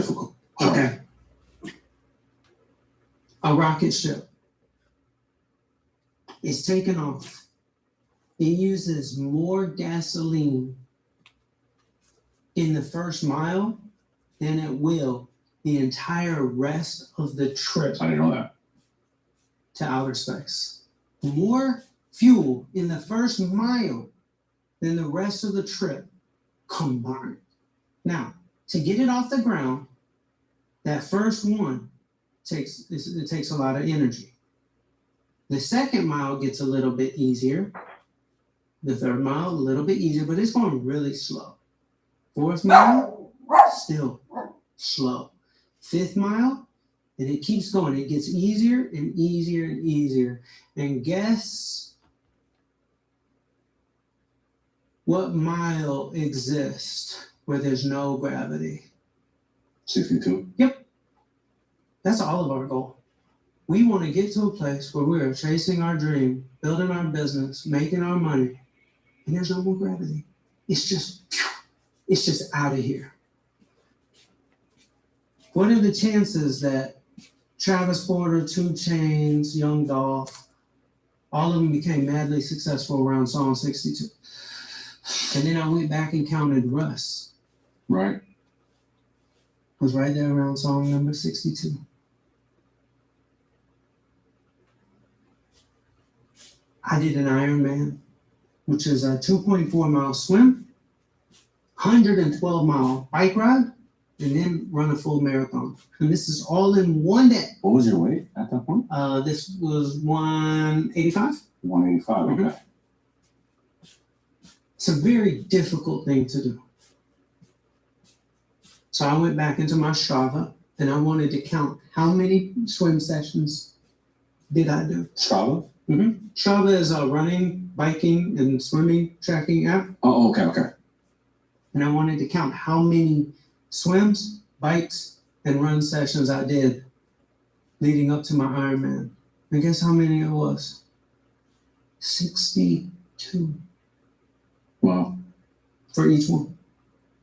difficult. Okay. A rocket ship is taken off. It uses more gasoline in the first mile than it will the entire rest of the trip I didn't know that. to outer space. More fuel in the first mile than the rest of the trip combined. Now, to get it off the ground, that first one takes a lot of energy. The second mile gets a little bit easier. The third mile, a little bit easier, but it's going really slow. Fourth mile, still slow. Fifth mile, and it keeps going. It gets easier and easier and easier. And guess what mile exists where there's no gravity? 62. Yep. That's all of our goal. We want to get to a place where we are chasing our dream, building our business, making our money, and there's no more gravity. It's just out of here. What are the chances that Travis Porter, 2 Chainz, Young Dolph, all of them became madly successful around song 62? And then I went back and counted Russ. Right. Was right there around song number 62. I did an Ironman, which is a 2.4 mile swim, 112 mile bike ride, and then run a full marathon. And this is all in one day. What was your weight at that point? This was 185. 185, okay. Mm-hmm. It's a very difficult thing to do. So I went back into my Strava and I wanted to count how many swim sessions did I do. Strava? Mm-hmm. Strava is a running, biking, and swimming tracking app. Oh, okay. And I wanted to count how many swims, bikes, and run sessions I did leading up to my Ironman. And guess how many it was? 62. Wow. For each one.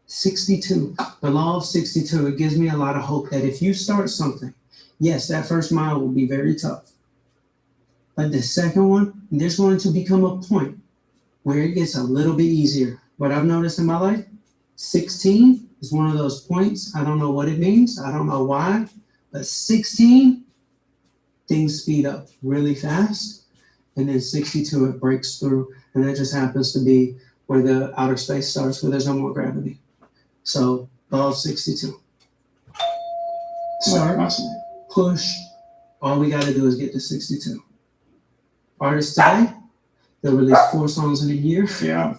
62. The law of 62. It gives me a lot of hope that if you start something, yes, that first mile will be very tough. But the second one, there's going to become a point where it gets a little bit easier. What I've noticed in my life, 16 is one of those points. I don't know what it means. I don't know why. But 16, things speed up really fast. And then 62, it breaks through. And that just happens to be where the outer space starts, where there's no more gravity. So, law of 62. Start, push. All we got to do is get to 62. Artists today, they'll release 4 songs in a year. Yeah.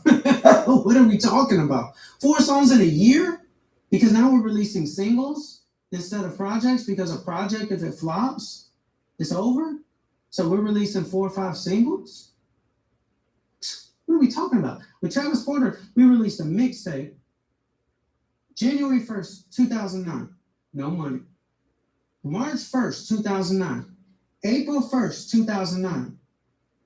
What are we talking about? 4 songs in a year? Because now we're releasing singles instead of projects, because a project, if it flops, it's over. So we're releasing 4 or 5 singles? What are we talking about? With Travis Porter, we released a mixtape January 1st, 2009. No money. March 1st, 2009. April 1st, 2009.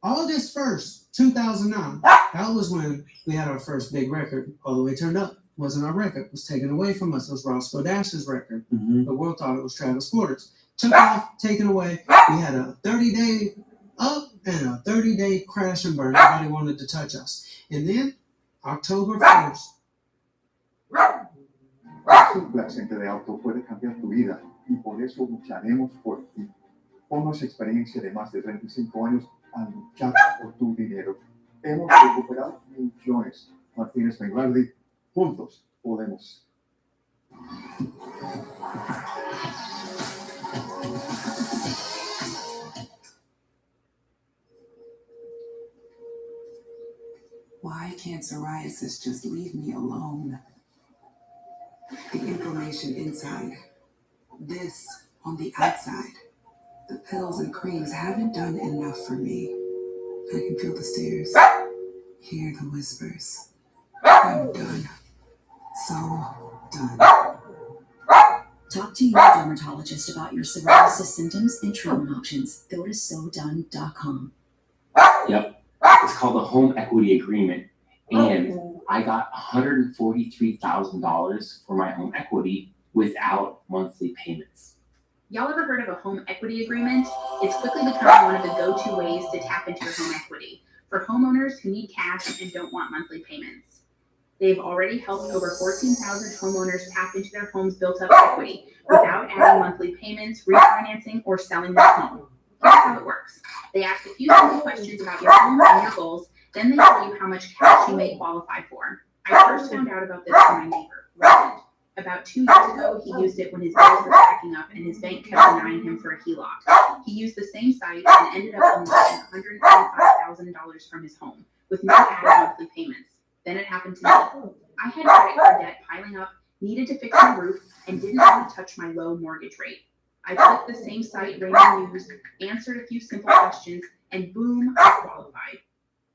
August 1st, 2009. That was when we had our first big record, All the Way Turned Up. Wasn't our record. It was taken away from us. It was Roscoe Dash's record. Mm-hmm. The world thought it was Travis Porter's. Took off, taken away. We had a 30-day up and a 30-day crash and burn. Nobody wanted to touch us. And then, October 1st. La gente de auto puede cambiar tu vida y por eso lucharemos por ti. Con nuestra experiencia de más de 35 años a luchar por tu dinero. Hemos recuperado millones. Martínez Menguardi, juntos podemos. Why can't psoriasis just leave me alone? The inflammation inside, this on the outside. The pills and creams haven't done enough for me. I can feel the stares, hear the whispers. I'm done. So done. Talk to your dermatologist about your psoriasis symptoms and treatment options. Go to SoDone.com. Yep. It's called a home equity agreement. And I got $143,000 for my home equity without monthly payments. Y'all ever heard of a home equity agreement? It's quickly becoming one of the go-to ways to tap into your home equity for homeowners who need cash and don't want monthly payments. They've already helped over 14,000 homeowners tap into their home's built-up equity without adding monthly payments, refinancing, or selling their home. Here's how it works. They ask a few simple questions about your home and your goals, then they tell you how much cash you may qualify for. I first found out about this from my neighbor, Roland. About 2 years ago, he used it when his bills were stacking up and his bank kept denying him for a HELOC. He used the same site and ended up unlocking $125,000 from his home with no added monthly payments. Then it happened to me. I had credit card debt piling up, needed to fix my roof, and didn't want to touch my low mortgage rate. I clicked the same site Raymond used, answered a few simple questions, and boom, I qualified.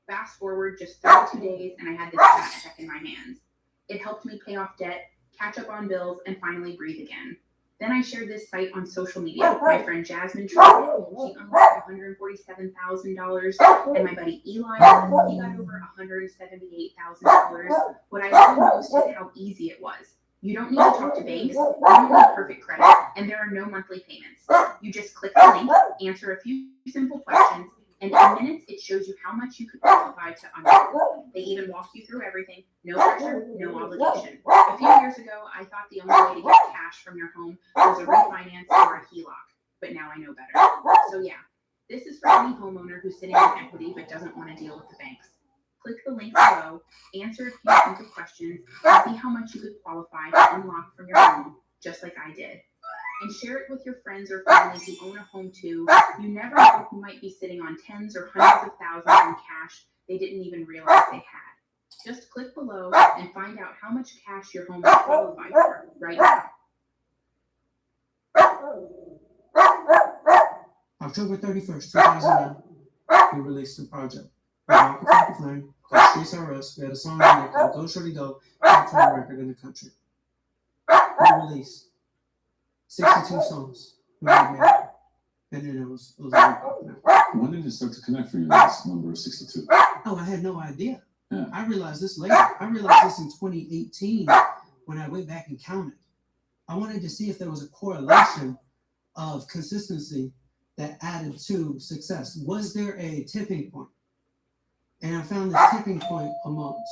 Fast forward just 32 days, and I had this cash check in my hands. It helped me pay off debt, catch up on bills, and finally breathe again. Then I shared this site on social media. My friend Jasmine tried it. She unlocked $147,000, and my buddy Eli, he got over $178,000. What I love most is how easy it was. You don't need to talk to banks, you don't need perfect credit, and there are no monthly payments. You just click the link, answer a few simple questions, and in minutes it shows you how much you could qualify to unlock. They even walk you through everything, no pressure, no obligation. A few years ago, I thought the only way to get cash from your home was a refinance or a HELOC, but now I know better. So yeah, this is for any homeowner who's sitting on equity but doesn't want to deal with the banks. Click the link below, answer a few simple questions, and see how much you could qualify to unlock from your home, just like I did. And share it with your friends or family who own a home too. You never know who might be sitting on tens or hundreds of thousands in cash they didn't even realize they had. Just click below and find out how much cash your home will qualify for right now. October 31st, 2009, we released the project. We walked the flame, called Streets Are Us. We had a song in there called Go Shorty Go, top 20 record in the country. We released 62 songs. We made it. And then it was When did it start to connect for you, this number 62? Oh, I had no idea. Yeah. I realized this later. I realized this in 2018 when I went back and counted. I wanted to see if there was a correlation of consistency that added to success. Was there a tipping point? And I found the tipping point amongst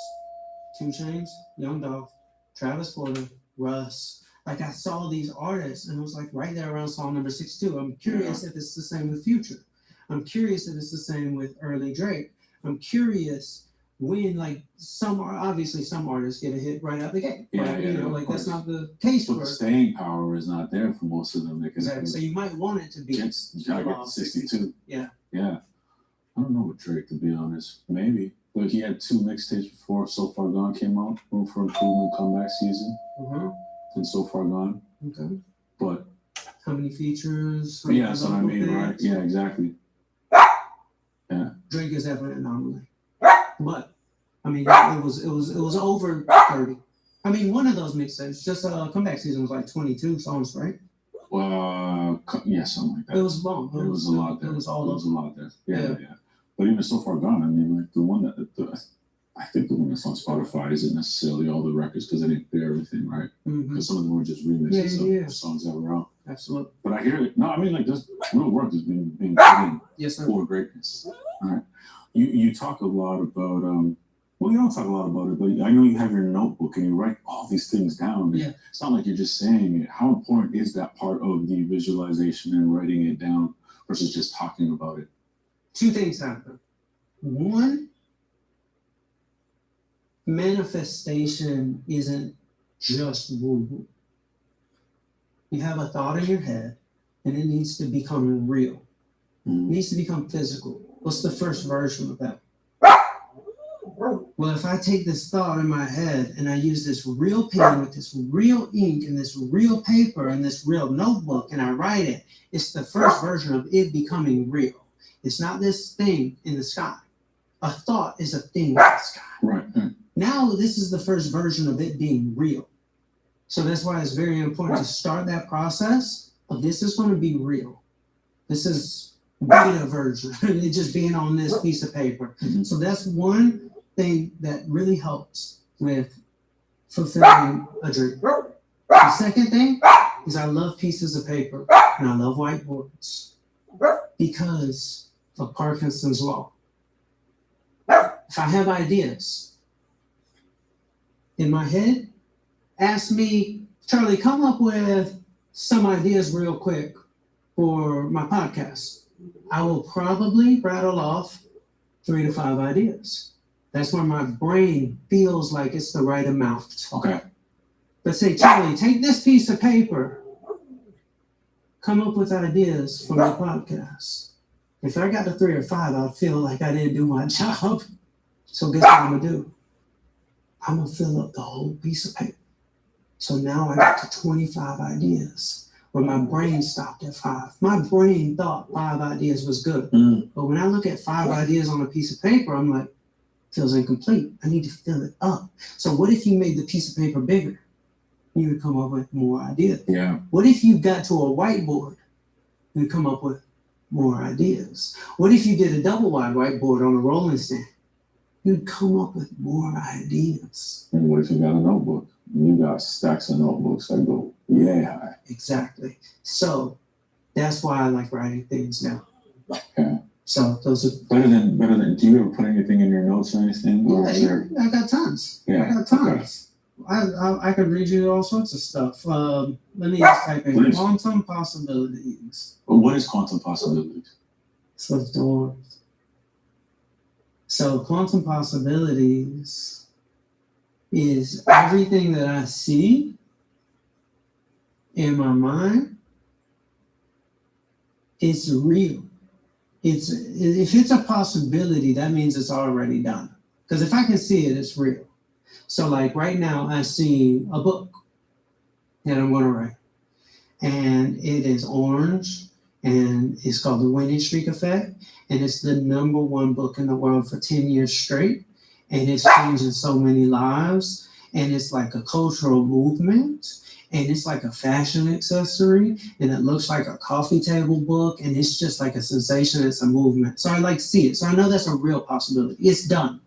2 Chainz, Young Dolph, Travis Porter, Russ. Like I saw these artists and it was like right there around song number 62. I'm curious if it's the same with Future. I'm curious if it's the same with early Drake. I'm curious when like obviously some artists get a hit right out the gate. Yeah, but, yeah, you know, of like course. that's not the case But for the us. staying power is not there for most of them. Exactly. So you might want it to be. You gotta get to 62. Yeah. Yeah. I don't know with Drake, to be honest. Maybe. But he had 2 mixtapes before So Far Gone came out. Room for Improvement, Comeback Season. Mm-hmm. And So Far Gone. Okay. But How many features? yeah, that's what I mean, right? Yeah, exactly. Yeah. Drake is definitely an anomaly. But I mean, it was over 30. I mean, one of those mixtapes, just Comeback Season was like 22 songs, right? Yeah, something like that. It was long. It was a lot there. It was all a lot there. Yeah. Yeah. But even So Far Gone, I mean, like the one that I think the one that's on Spotify isn't necessarily all the records because they didn't clear everything, right? Mm-hmm. Because some of them were just remixes of songs that were out. Absolutely. But I hear it. No, I mean, like, this real work is being put in Yes, sir. for greatness. All right. You talk a lot about well, you don't talk a lot about it, but I know you have your notebook and you write all these things down. Yeah. It's not like you're just saying it. How important is that part of the visualization and writing it down versus just talking about it? 2 things happen. One, manifestation isn't just woo-woo. You have a thought in your head and it needs to become real. It needs to become physical. What's the first version of that? Well, if I take this thought in my head and I use this real pen with this real ink and this real paper and this real notebook and I write it, it's the first version of it becoming real. It's not this thing in the sky. A thought is a thing in the sky. Right. Now this is the first version of it being real. So that's why it's very important to start that process of this is going to be real. This is beta version. It just being on this piece of paper. Mm-hmm. So that's one thing that really helps with fulfilling a dream. The second thing is I love pieces of paper and I love whiteboards because of Parkinson's law. If I have ideas in my head, ask me, Charlie, come up with some ideas real quick for my podcast. I will probably rattle off 3 to 5 ideas. That's where my brain feels like it's the right amount. Okay. But say, Charlie, take this piece of paper, come up with ideas for my podcast. If I got to 3 or 5, I'd feel like I didn't do my job. So guess what I'm gonna do? I'm gonna fill up the whole piece of paper. So now I got to 25 ideas where my brain stopped at 5. My brain thought 5 ideas was good. But when I look at 5 ideas on a piece of paper, I'm like, feels incomplete. I need to fill it up. So what if you made the piece of paper bigger? You would come up with more ideas. Yeah. What if you got to a whiteboard? You'd come up with more ideas. What if you did a double wide whiteboard on a rolling stand? You'd come up with more ideas. And what if you got a notebook? You got stacks of notebooks that go yay high. Exactly. So that's why I like writing things down. Yeah. So those are Better than. Do you ever put anything in your notes or anything? Or is there- I got tons. Yeah, I got tons. I could read you all sorts of stuff. Let me just type in Please. quantum possibilities. But what is quantum possibilities? So doors. So quantum possibilities is everything that I see in my mind. It's real. If it's a possibility, that means it's already done. Because if I can see it, it's real. So like right now, I see a book that I'm going to write. And it is orange. And it's called The Winning Streak Effect. And it's the #1 book in the world for 10 years straight. And it's changing so many lives. And it's like a cultural movement. And it's like a fashion accessory. And it looks like a coffee table book. And it's just like a sensation. It's a movement. So I like see it. So I know that's a real possibility. It's done.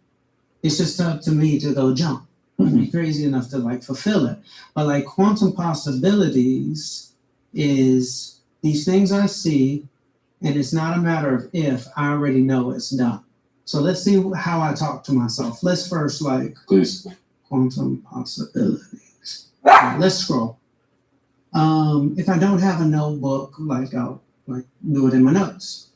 It's just up to me to go jump. I'd be crazy enough to like fulfill it. But like quantum possibilities is these things I see, and it's not a matter of if, I already know it's done. So let's see how I talk to myself. Let's first like Please. quantum possibilities. Right, let's scroll. If I don't have a notebook, like I'll like do it in my notes.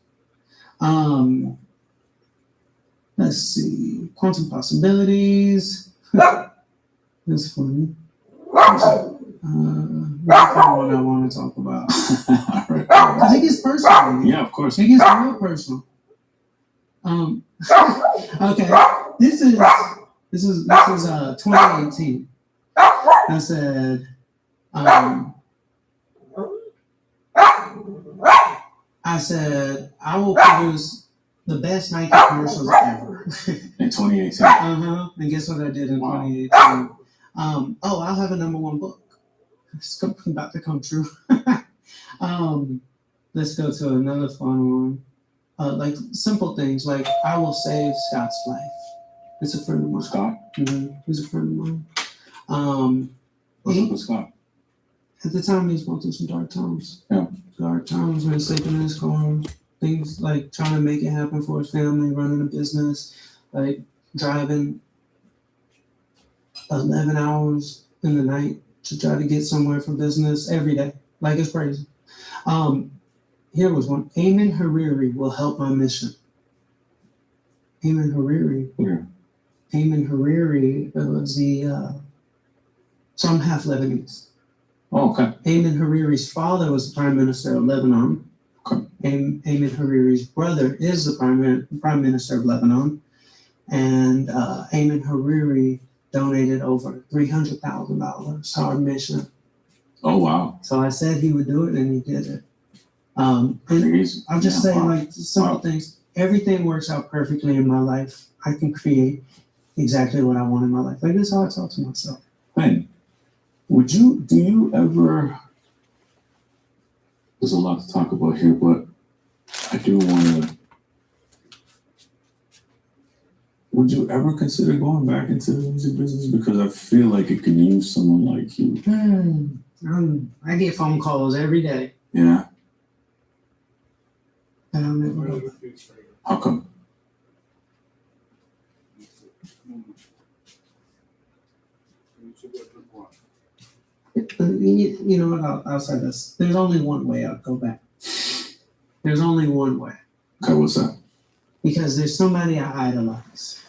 Let's see, quantum possibilities. That's funny. What's the one I want to talk about? Because it gets personal. Yeah, of course. It gets real personal. Okay, this is 2018. I said, I will produce the best Nike commercials ever. In 2018. And guess what I did in Wow. 2018? I'll have a #1 book. It's about to come true. Let's go to another fun one. Like simple things, like I will save Scott's life. It's a friend of mine. Scott? He's a friend of mine. What's up with Scott? At the time, he was going through some dark times. Yeah. Dark times when he's sleeping in his car. Things like trying to make it happen for his family, running a business, like driving 11 hours in the night to try to get somewhere for business every day. Like it's crazy. Here was one. Ayman Hariri will help my mission. Ayman Hariri. Where? Ayman Hariri was so I'm half Lebanese. Oh, okay. Ayman Hariri's father was the Prime Minister of Lebanon. Okay. Ayman Hariri's brother is the Prime Minister of Lebanon. And Ayman Hariri donated over $300,000 to our mission. Oh, wow. So I said he would do it, and he did it. And Crazy. I'll just Yeah, say, wow. like, simple things. Everything works out perfectly in my life. I can create exactly what I want in my life. Like, this is how I talk to myself. Ben, do you ever, there's a lot to talk about here, but I do want to, Would you ever consider going back into the music business? Because I feel like it could use someone like you. I get phone calls every day. Yeah. And I'm never How come? you know what? I'll say this. There's only one way I'll go back. There's only one way. Okay, what's that? Because there's somebody I idolize.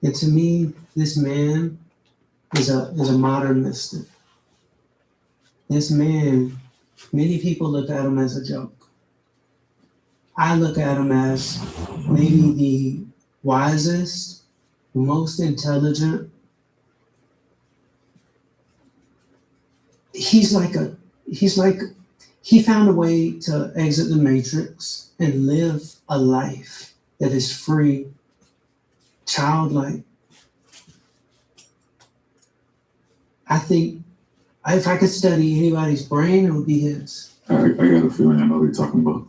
And to me, this man is a modern mystic. This man, many people look at him as a joke. I look at him as maybe the wisest, most intelligent. He found a way to exit the matrix and live a life that is free, childlike. I think if I could study anybody's brain, it would be his. I got a feeling I know what you're talking about.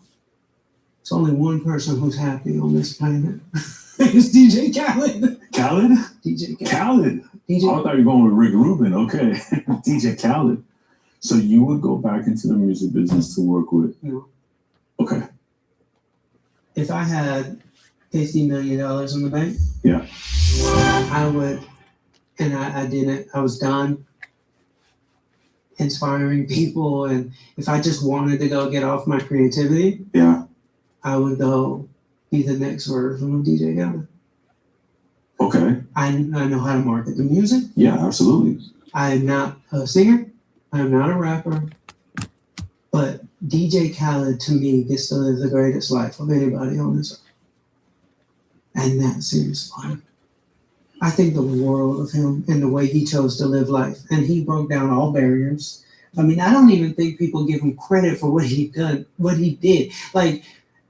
It's only one person who's happy on this planet. It's DJ Khaled. Khaled? DJ Khaled. Khaled. DJ. Oh, I thought you were going with Rick Rubin. Okay. DJ Khaled. So you would go back into the music business to work with? No. Okay. If I had $50 million in the bank, yeah, I would, and I didn't. I was done inspiring people, and if I just wanted to go get off my creativity, yeah, I would go be the next version of DJ Khaled. Okay. I know how to market the music. Yeah, absolutely. I am not a singer. I am not a rapper. But DJ Khaled, to me, gets to live the greatest life of anybody on this earth. And that seems fun. I think the world of him and the way he chose to live life. And he broke down all barriers. I mean, I don't even think people give him credit for what he did. Like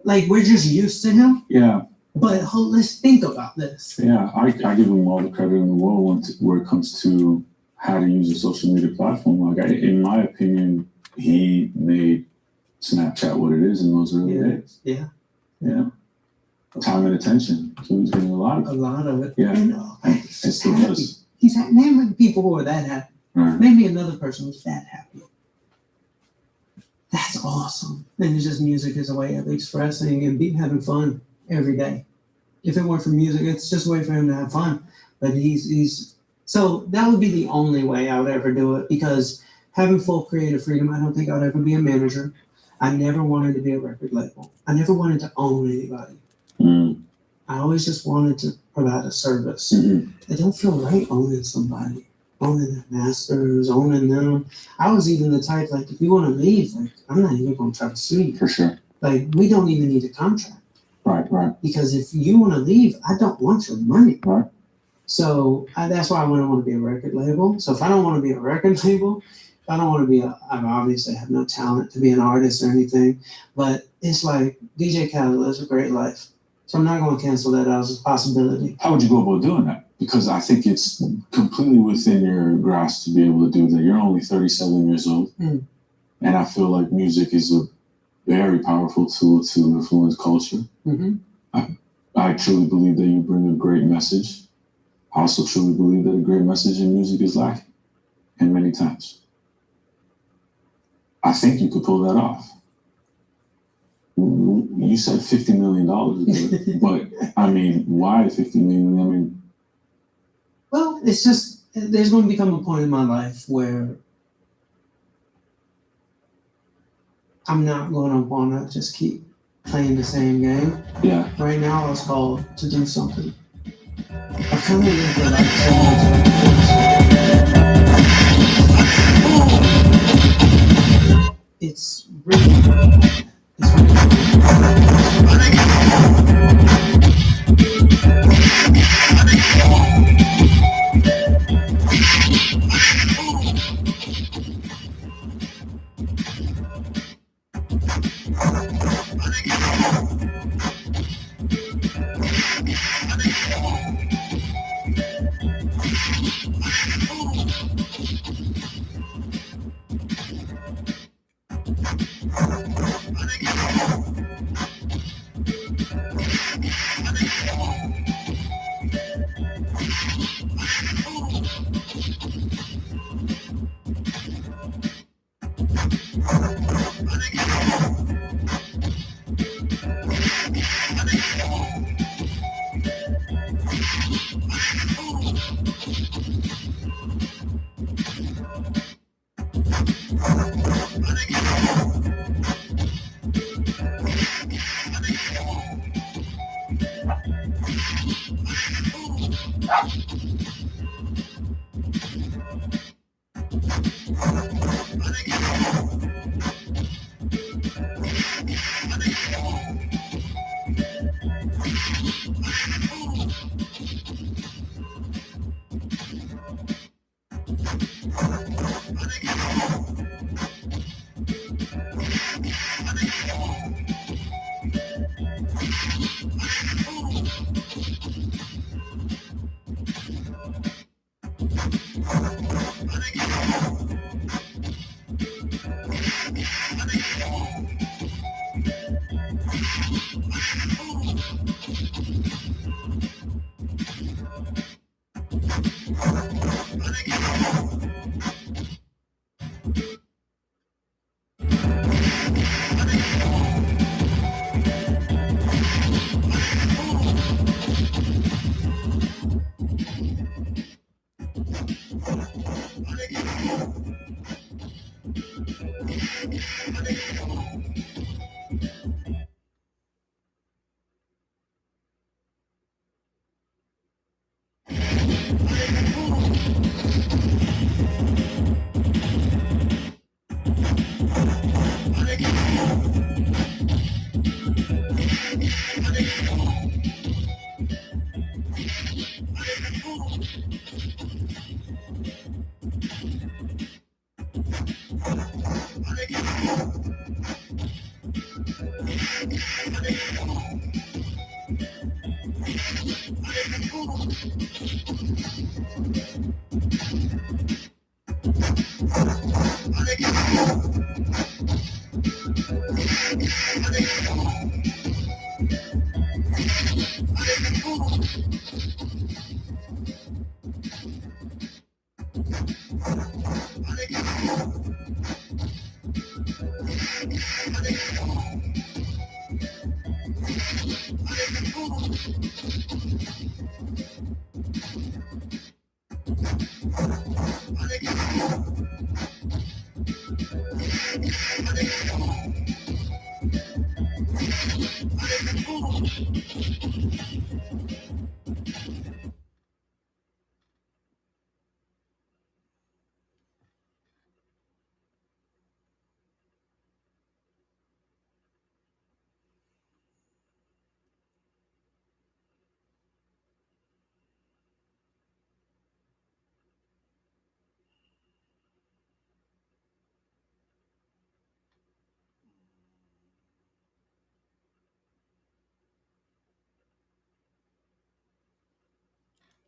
we're just used to him. Yeah. But let's think about this. Yeah, I give him all the credit in the world where it comes to how to use a social media platform. Like, in my opinion, he made Snapchat what it is in those early days. Yeah. Yeah. Time and attention. He was getting a lot of it. Yeah. And, it still does. He's happy. Name people who are that happy. Right. Maybe another person who's that happy. That's awesome. And it's just music is a way of expressing and having fun every day. If it weren't for music, it's just a way for him to have fun. But he's so that would be the only way I would ever do it, because having full creative freedom, I don't think I'd ever be a manager. I never wanted to be a record label. I never wanted to own anybody. I always just wanted to provide a service. I don't feel right owning somebody, owning their masters, owning them. I was even the type, like, if you want to leave, like, I'm not even going to try to sue you. For sure. Like, we don't even need a contract. Right. Because if you want to leave, I don't want your money. Right. So that's why I wouldn't want to be a record label. So if I don't want to be a record label, if I don't want to be I obviously have no talent to be an artist or anything, but it's like DJ Khaled lives a great life. So I'm not going to cancel that as a possibility. How would you go about doing that? Because I think it's completely within your grasp to be able to do that. You're only 37 years old. And I feel like music is a very powerful tool to influence culture. I truly believe that you bring a great message. I also truly believe that a great message in music is lacking, and many times. I think you could pull that off. You said $50 million, but I mean, why $50 million? I mean, well, it's just there's going to become a point in my life where I'm not going to want to just keep playing the same game. Yeah. Right now, I was called to do something. I kind of live the life similar to it's really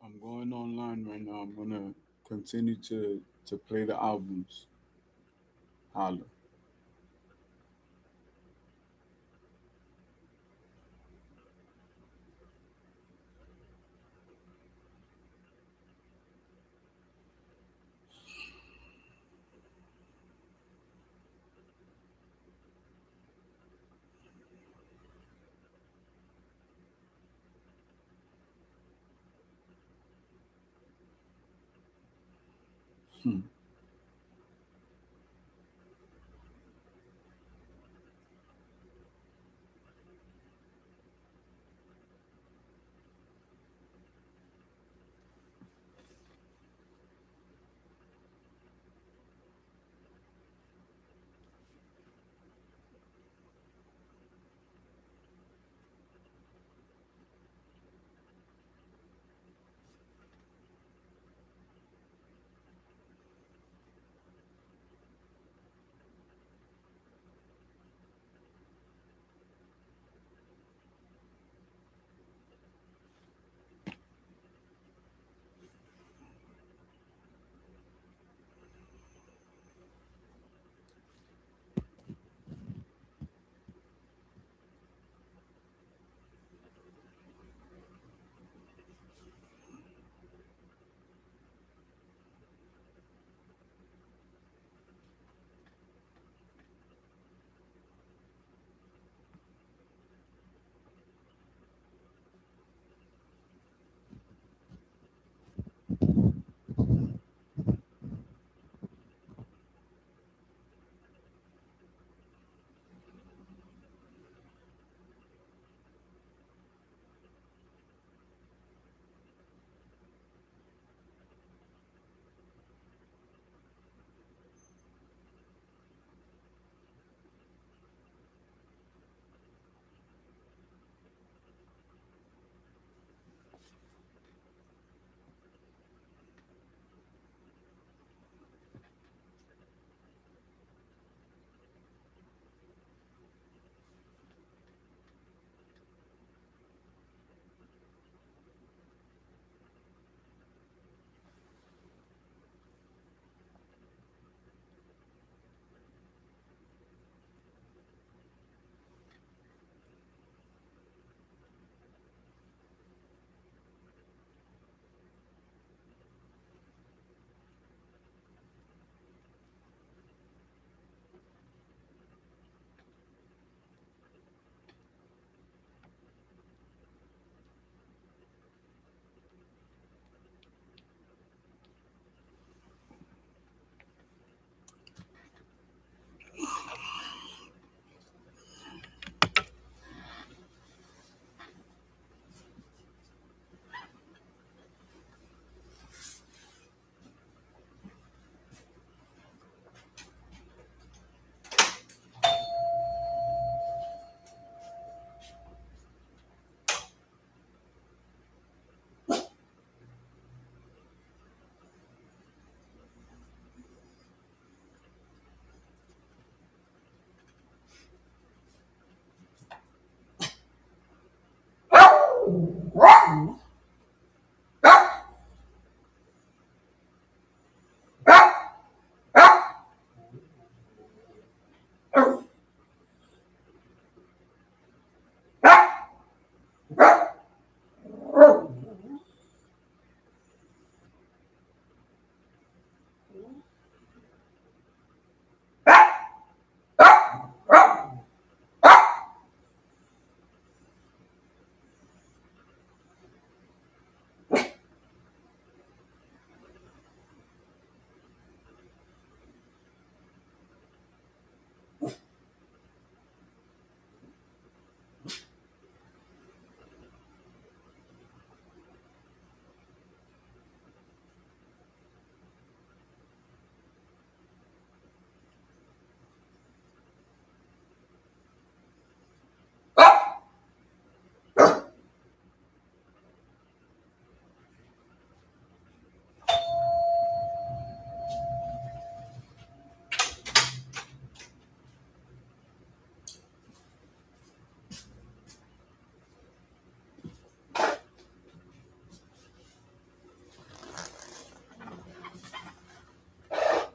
I'm going online right now. I'm gonna continue to play the albums. Holla. Hmm.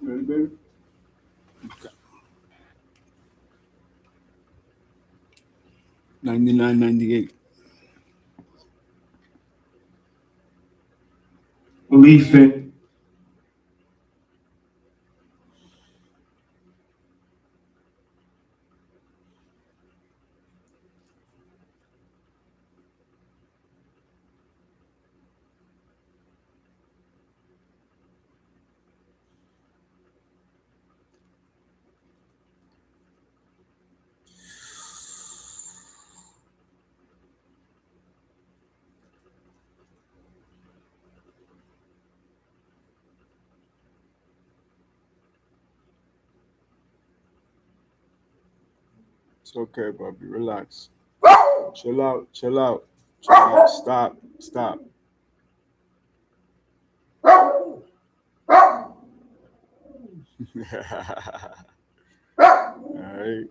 Ready, baby? Okay. 99.98. Belief in It's okay, Bobby. Relax. Chill out. Chill out. Chill out. Stop. Stop. All right.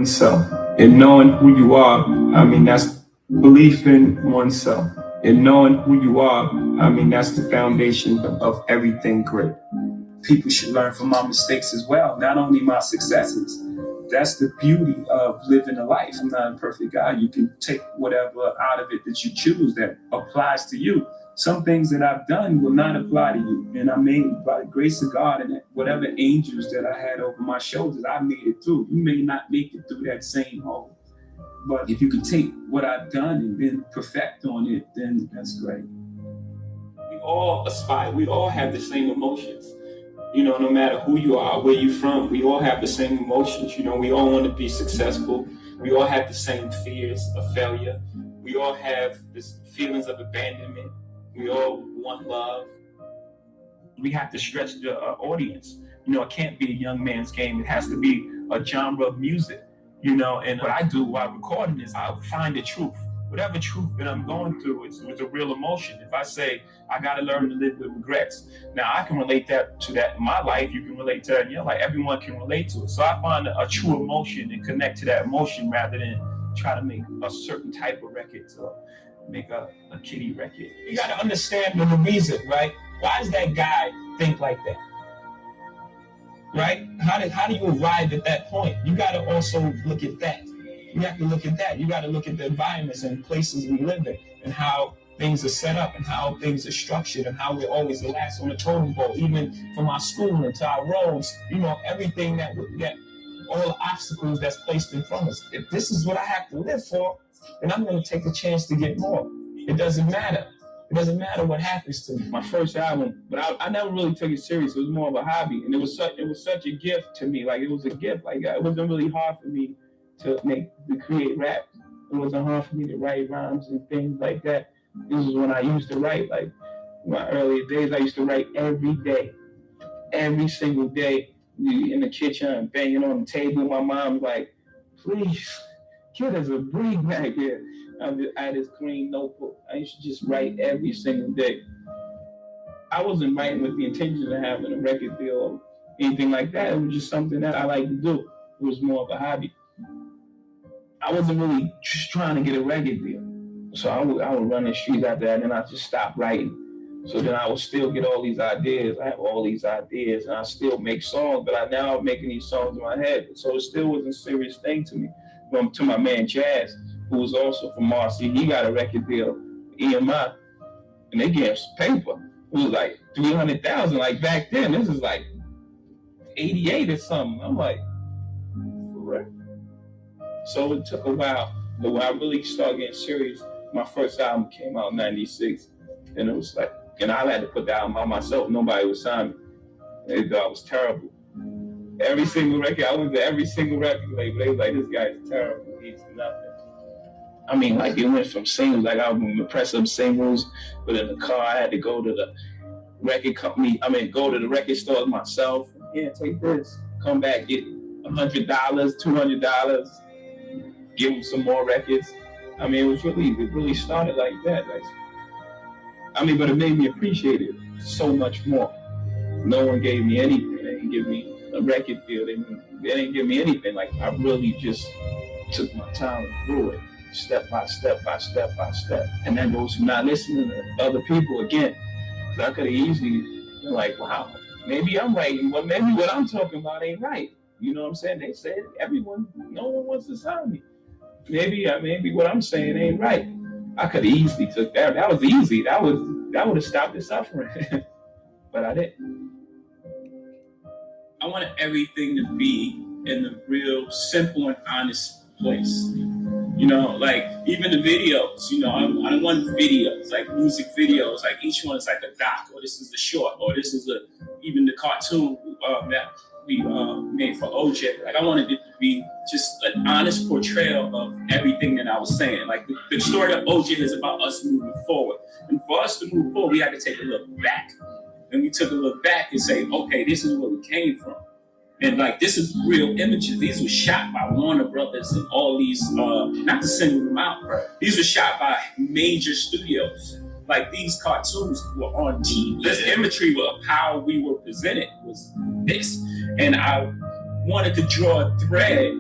oneself and knowing who you are. I mean, that's belief in oneself and knowing who you are. I mean, that's the foundation of everything great. People should learn from my mistakes as well, not only my successes. That's the beauty of living a life. I'm not a perfect guy. You can take whatever out of it that you choose that applies to you. Some things that I've done will not apply to you. And I made, by the grace of God and whatever angels that I had over my shoulders, I made it through. You may not make it through that same hole. But if you can take what I've done and then perfect on it, then that's great. We all aspire. We all have the same emotions. You know, no matter who you are, where you're from, we all have the same emotions. You know, we all want to be successful. We all have the same fears of failure. We all have this feelings of abandonment. We all want love. We have to stretch the audience. You know, it can't be a young man's game. It has to be a genre of music, you know, and what I do while recording is I find the truth. Whatever truth that I'm going through, it's a real emotion. If I say, I got to learn to live with regrets. Now, I can relate that to that in my life. You can relate to that in your life. Everyone can relate to it. So I find a true emotion and connect to that emotion rather than try to make a certain type of record or make a kiddie record. You got to understand the reason, right? Why does that guy think like that? Right? How do you arrive at that point? You got to also look at that. You have to look at that. You got to look at the environments and places we live in and how things are set up and how things are structured and how we're always the last on the totem pole, even from our schooling to our roads, you know, everything that all the obstacles that's placed in front of us. If this is what I have to live for, then I'm going to take a chance to get more. It doesn't matter. It doesn't matter what happens to me. My first album, but I never really took it serious. It was more of a hobby, and it was such a gift to me. Like it was a gift. Like it wasn't really hard for me to create rap. It wasn't hard for me to write rhymes and things like that. This is when I used to write, like my earlier days, I used to write every day, every single day, in the kitchen, banging on the table. My mom's like, please, get us a break back here. I had this clean notebook. I used to just write every single day. I wasn't writing with the intention of having a record deal or anything like that. It was just something that I like to do. It was more of a hobby. I wasn't really just trying to get a record deal. So I would run the streets after that, and then I just stopped writing. So then I would still get all these ideas. I have all these ideas, and I still make songs, but now I'm making these songs in my head. So it still was a serious thing to me. To my man Jazz, who was also from Marcy, he got a record deal, EMI, and they gave us paper. It was like $300,000. Like back then, this is like 88 or something. I'm like, for real? So it took a while, but when I really started getting serious, my first album came out in '96, and it was like, and I had to put the album by myself. Nobody would sign me. It was terrible. Every single record, I went to every single record label. They was like, this guy's terrible. He's nothing. I mean, like, it went from singles, like I would press up singles, but in the car, I had to go to the record company. Go to the record store myself. Yeah, take this. Come back, get $100, $200, give them some more records. It really started like that. But it made me appreciate it so much more. No one gave me anything. They didn't give me a record deal. They didn't give me anything. Like, I really just took my time and grew it, step by step by step by step. And that goes from not listening to other people again. Because I could have easily been like, wow, maybe I'm right, but maybe what I'm talking about ain't right. You know what I'm saying? They said no one wants to sign me. Maybe what I'm saying ain't right. I could have easily took that. That was easy. That would have stopped the suffering. But I didn't. I wanted everything to be in a real simple and honest place. Like even the videos, I don't want videos, like music videos, like each one is like a doc, or this is a short, or this is even the cartoon that we made for OJ. Like I wanted it to be just an honest portrayal of everything that I was saying. Like the story of OJ is about us moving forward. And for us to move forward, we had to take a look back. And we took a look back and say, okay, this is where we came from. And like, this is real images. These were shot by Warner Brothers and all these, not to single them out, these were shot by major studios. Like these cartoons were on TV. This imagery of how we were presented was this. And I wanted to draw a thread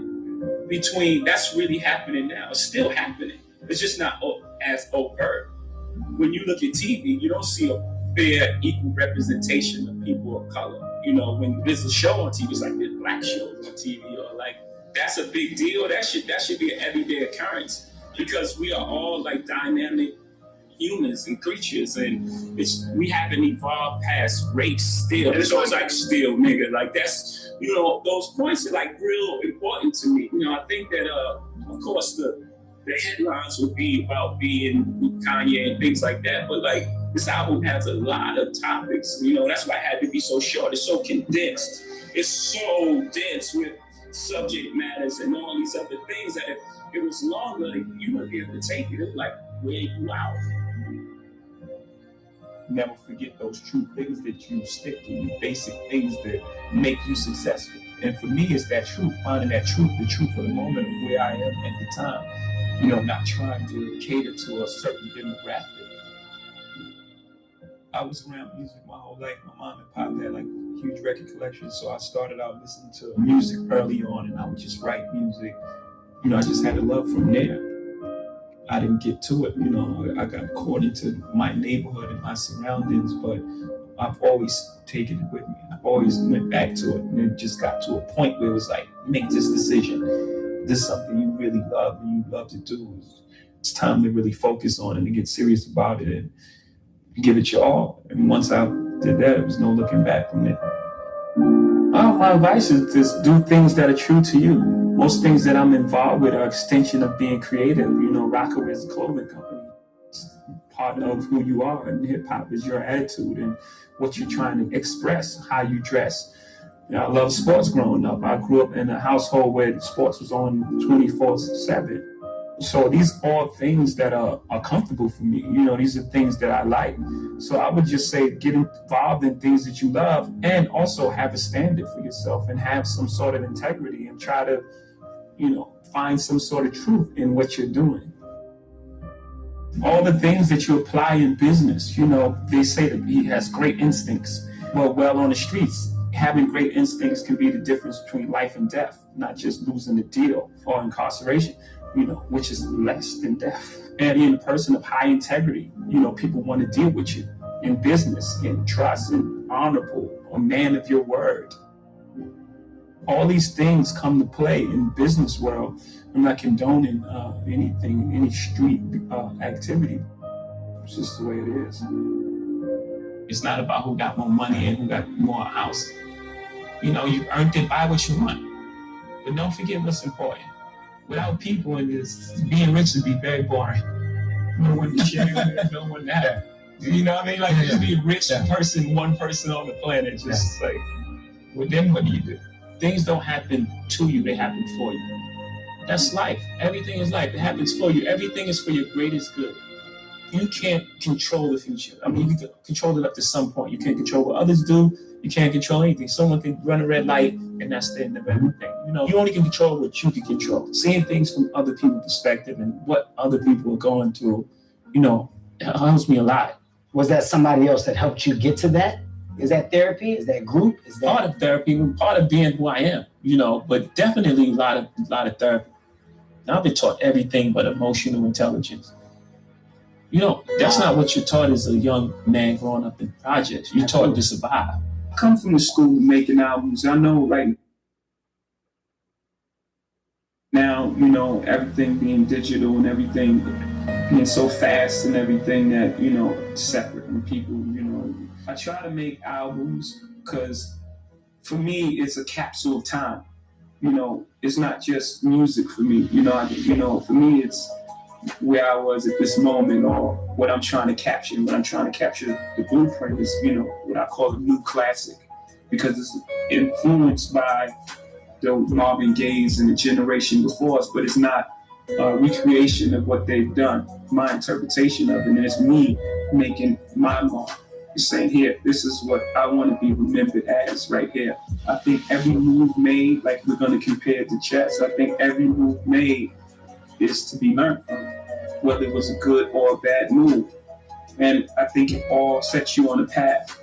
between that's really happening now. It's still happening. It's just not as overt. When you look at TV, you don't see a fair, equal representation of people of color. When there's a show on TV, it's like there's black shows on TV, or like that's a big deal. That should be an everyday occurrence, because we are all like dynamic humans and creatures, and we haven't evolved past race still. So it's like still nigga, like that's those points are like real important to me. I think that of course the headlines would be about being with Kanye and things like that, but like this album has a lot of topics. That's why it had to be so short. It's so condensed. It's so dense with subject matters and all these other things that if it was longer, you wouldn't be able to take it. It's like, where you out? Never forget those true things that you stick to, the basic things that make you successful. And for me, it's that truth, finding that truth, the truth of the moment of where I am at the time. Not trying to cater to a certain demographic. I was around music my whole life. My mom and pop had like huge record collections, so I started out listening to music early on, and I would just write music. I just had a love from there. I didn't get to it, I got caught into my neighborhood and my surroundings, but I've always taken it with me. I've always went back to it, and it just got to a point where it was like, make this decision. This is something you really love and you love to do. It's time to really focus on it and get serious about it and give it your all. And once I did that, there was no looking back from there. My advice is just do things that are true to you. Most things that I'm involved with are extension of being creative. Rocker is a clothing company. It's part of who you are, and hip hop is your attitude and what you're trying to express, how you dress. I love sports growing up. I grew up in a household where sports was on 24/7. So these are all things that are comfortable for me. You know, these are things that I like. So I would just say get involved in things that you love, and also have a standard for yourself and have some sort of integrity, and try to, you know, find some sort of truth in what you're doing. All the things that you apply in business, you know, they say that he has great instincts. Well, on the streets, having great instincts can be the difference between life and death, not just losing a deal or incarceration, you know, which is less than death. And being a person of high integrity, you know, people want to deal with you in business, in trust, and honorable, a man of your word. All these things come to play in the business world. I'm not condoning anything, any street activity. It's just the way it is. It's not about who got more money and who got more house. You know, you earned it, buy what you want. But don't forget what's important. Without people in this, being rich would be very boring. No one cares, no one that. You know what I mean? Like, just be a rich person, one person on the planet. Just like, well, then what do you do? Things don't happen to you, they happen for you. That's life. Everything is life. It happens for you. Everything is for your greatest good. You can't control the future. I mean, you can control it up to some point. You can't control what others do. You can't control anything. Someone can run a red light, and that's the end of everything. You know, you only can control what you can control. Seeing things from other people's perspective and what other people are going through, you know, it helps me a lot. Was that somebody else that helped you get to that? Is that therapy? Is that group? Is that part of therapy? Part of being who I am, you know, but definitely a lot of therapy. Now, I've been taught everything but emotional intelligence. You know, that's not what you're taught as a young man growing up in projects. You're taught to survive. I come from the school making albums. I know, like, now, you know, everything being digital and everything being so fast and everything that, you know, separate from people, you know. I try to make albums because for me, it's a capsule of time. You know, it's not just music for me. You know, for me, it's where I was at this moment, or what I'm trying to capture. And what I'm trying to capture, the blueprint is, you know, what I call a new classic, because it's influenced by the Marvin Gaye's and the generation before us, but it's not a recreation of what they've done. My interpretation of it, and it's me making my mark. It's saying, here, this is what I want to be remembered as right here. I think every move made, like we're going to compare it to chess, I think every move made is to be learned from, whether it was a good or a bad move. And I think it all sets you on a path.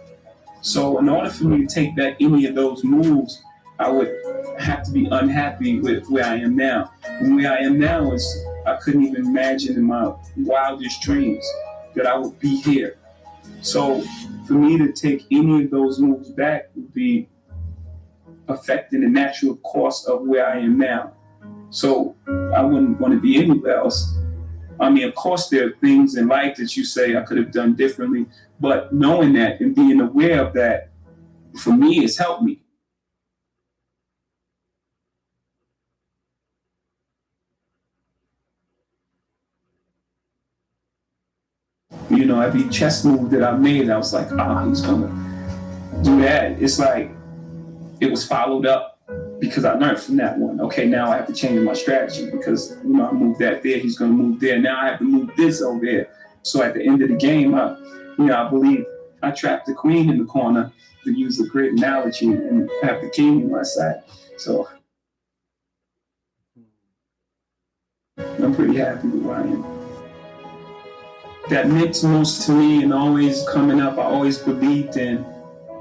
So in order for me to take back any of those moves, I would have to be unhappy with where I am now. And where I am now is, I couldn't even imagine in my wildest dreams that I would be here. So for me to take any of those moves back would be affecting the natural course of where I am now. So I wouldn't want to be anywhere else. I mean, of course, there are things in life that you say I could have done differently, but knowing that and being aware of that, for me, has helped me. You know, every chess move that I made, I was like, he's gonna do that. It's like, it was followed up because I learned from that one. Okay, now I have to change my strategy because, you know, I moved that there, he's gonna move there. Now I have to move this over there. So at the end of the game, I believe I trapped the queen in the corner, to use a great analogy, and have the king on my side. So I'm pretty happy with where I am. That meant most to me, and always coming up, I always believed in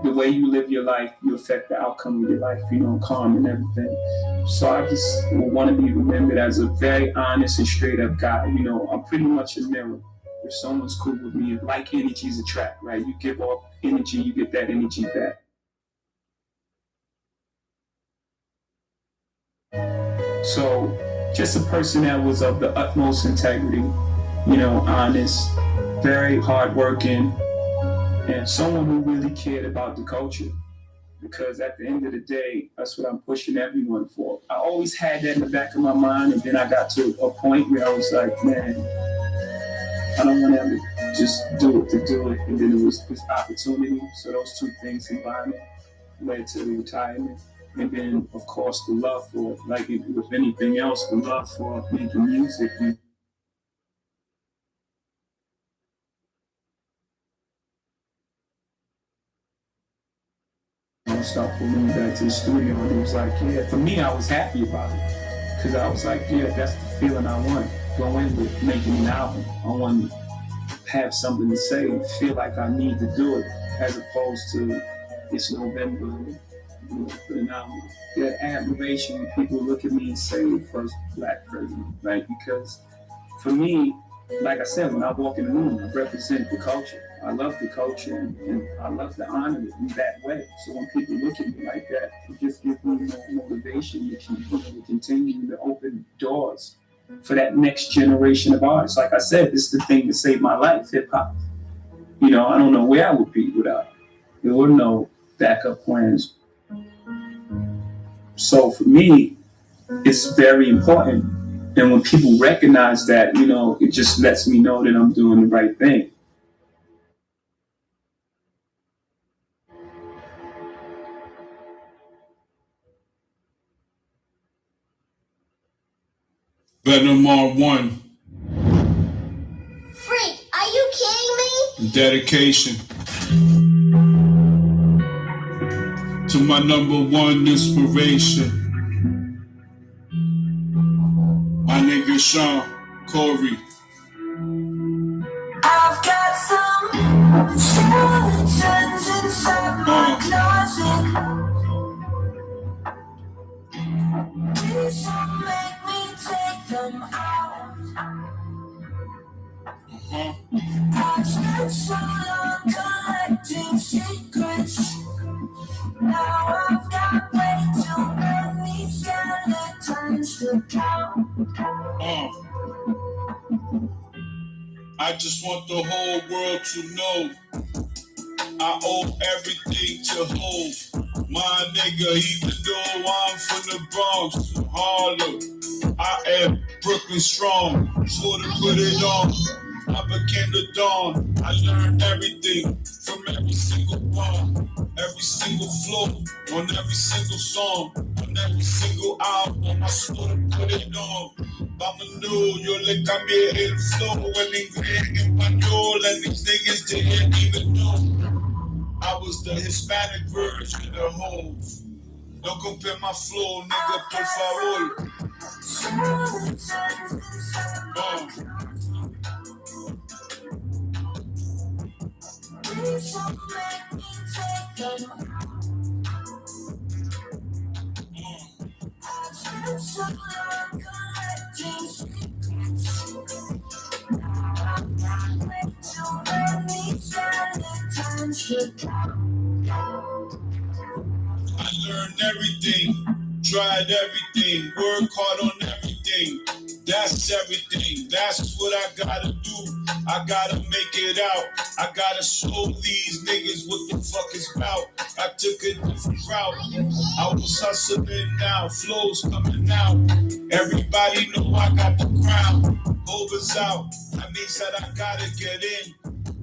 the way you live your life, you affect the outcome of your life, you know, calm and everything. So I just want to be remembered as a very honest and straight up guy. You know, I'm pretty much a mirror. If someone's cool with me, like energies attract, right? You give off energy, you get that energy back. So just a person that was of the utmost integrity, you know, honest, very hardworking, and someone who really cared about the culture. Because at the end of the day, that's what I'm pushing everyone for. I always had that in the back of my mind, and then I got to a point where I was like, man, I don't want to ever just do it to do it. And then it was this opportunity. So those two things, environment, led to the retirement. And then, of course, the love for, like with anything else, the love for making music. start pulling me back to the studio. And it was like, yeah, for me, I was happy about it. Because I was like, yeah, that's the feeling I want. Go in with making an album. I want to have something to say, feel like I need to do it, as opposed to it's November. Put an album. Get admiration when people look at me and say first black person, right? Because for me, like I said, when I walk in the room, I represent the culture. I love the culture and I love to honor it in that way. So when people look at me like that, it just gives me more motivation to continue to open doors for that next generation of artists. Like I said, this is the thing that saved my life, hip hop. You know, I don't know where I would be without it. There were no backup plans. So for me, it's very important. And when people recognize that, you know, it just lets me know that I'm doing the right thing. Venom R1. Freak, are you kidding me? Dedication to my #1 inspiration, my nigga Sean Corey. I've got some skeletons inside my closet. Please don't make me take them out. I've spent so long collecting secrets. Now I've got way too many skeletons to count. I just want the whole world to know I owe everything to Hov. My nigga, even though I'm from the Bronx, Harlem, I am Brooklyn strong. So to put it on, I became the dawn. I learned everything from every single bar, every single flow, on every single song, on every single album. I sort of put it on. Vámonos, yo le cambié el flow en inglés, en español, and these niggas didn't even know I was the Hispanic version of Holmes. Don't compare my flow, nigga, por favor. Please don't make me take them. I've spent so long collecting secrets. Now I've got way too many skeletons to count. I learned everything, tried everything, worked hard on everything. That's everything, that's what I gotta do. I gotta make it out. I gotta show these niggas what the fuck is about. I took a different route. I was hustling now, flows coming out. Everybody know I got the crown. Over's out, that means that I gotta get in.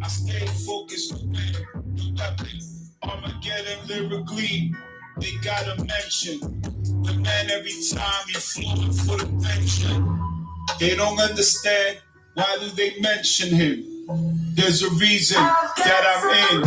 I stay focused to win. The weapon, Armageddon lyrically, they gotta mention the man every time he flowing for the pension. They don't understand, why do they mention him? There's a reason that I'm in.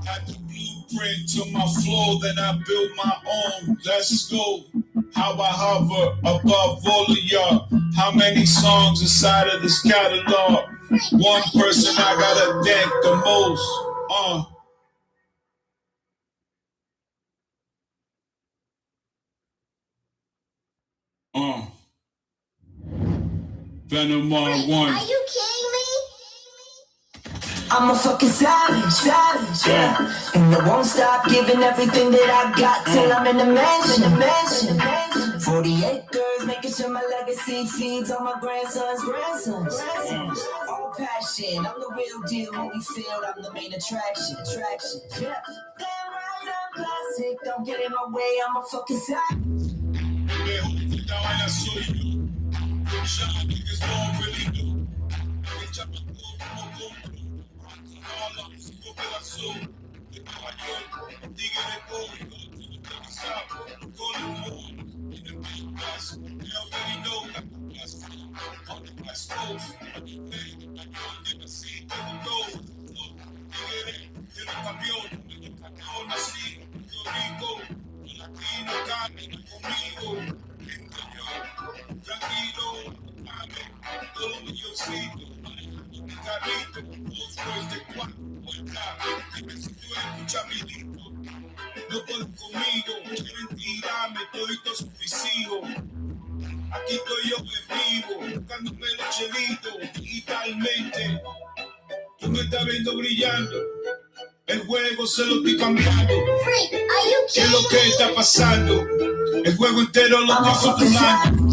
Had the blueprint to my flow, then I built my own. Let's go. How I hover above all of y'all. How many songs inside of this catalog? One person I gotta thank the most. Venom R1. Are you kidding me? I'm a fucking savage, yeah. And I won't stop giving everything that I got till I'm in the mansion. 48 girls, making sure my legacy feeds on my grandsons. All passion, I'm the real deal. When we field, I'm the main attraction. Yeah. Damn right, I'm classic. Don't get in my way, I'm a fucking savage. El juego se lo estoy cambiando. ¿Qué es lo que está pasando? El juego entero lo estoy controlando.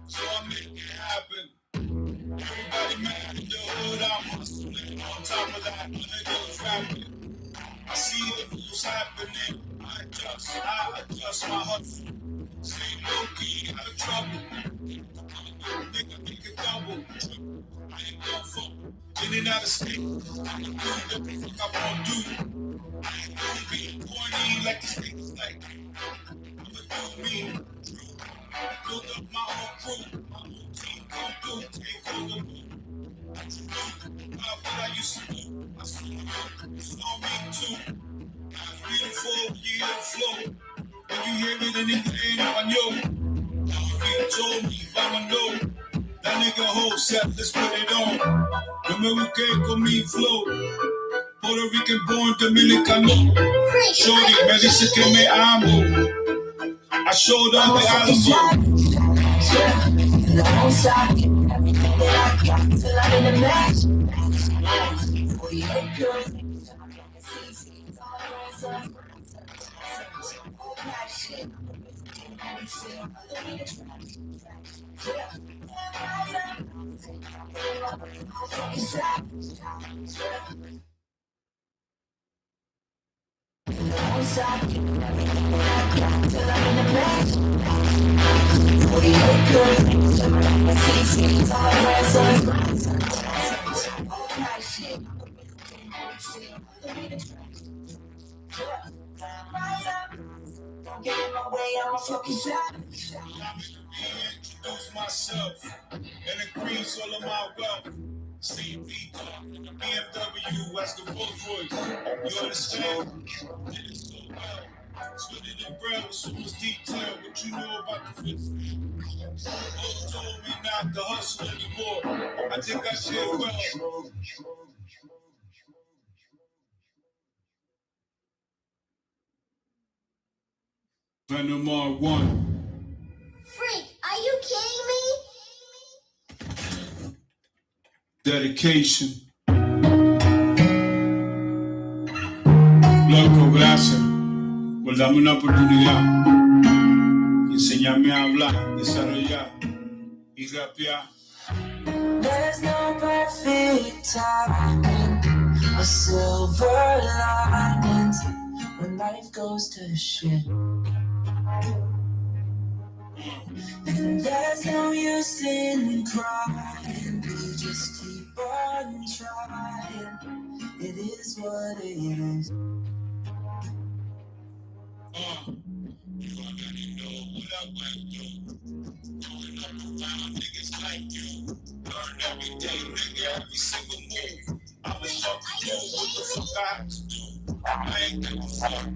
So I make it happen. Everybody mad in the hood, I'm hustling. On top of that, niggas rapping. I see the moves happening. I adjust my hustle. Say low key, out of trouble. Nigga, make it double. I ain't gon' fuck. In and out of state. I can do what the fuck I wanna do. I ain't gon' be corny like these niggas like. I'ma do me. Build up my own crew, my own team come through, take over. What I used to do, I saw you saw me too. I was beautiful, yeah, the flow. When you hear it in English, I know. Already told me, I'ma know. That nigga whole set, let's put it on. Yo me busqué con mi flow. Puerto Rican born dominicano. Shorty, me dice que me amo. I showed up the album. And I won't stop getting everything that I got till I'm in the match. 48 girls, don't get in my way, I'm a fucking savage. Introduce myself and increase all of my wealth. CB talking the BMW as the Rolls Royce. You understand? Did it so well. Split it in bread with so much detail. What you know about the fifth? Both told me not to hustle anymore. I think I did well. Panama 1. Freak, are you kidding me? Dedication. Loco, gracias por darme una oportunidad. Enseñarme a hablar, desarrollar y rapear. There's no perfect timing or silver linings when life goes to shit. And there's no use in crying, we just keep on trying. It is what it is. You already know what I went through. Growing up around niggas like you. Learn every day, nigga, every single move. I was fucking you, what the fuck I have to do? I ain't got no fuck.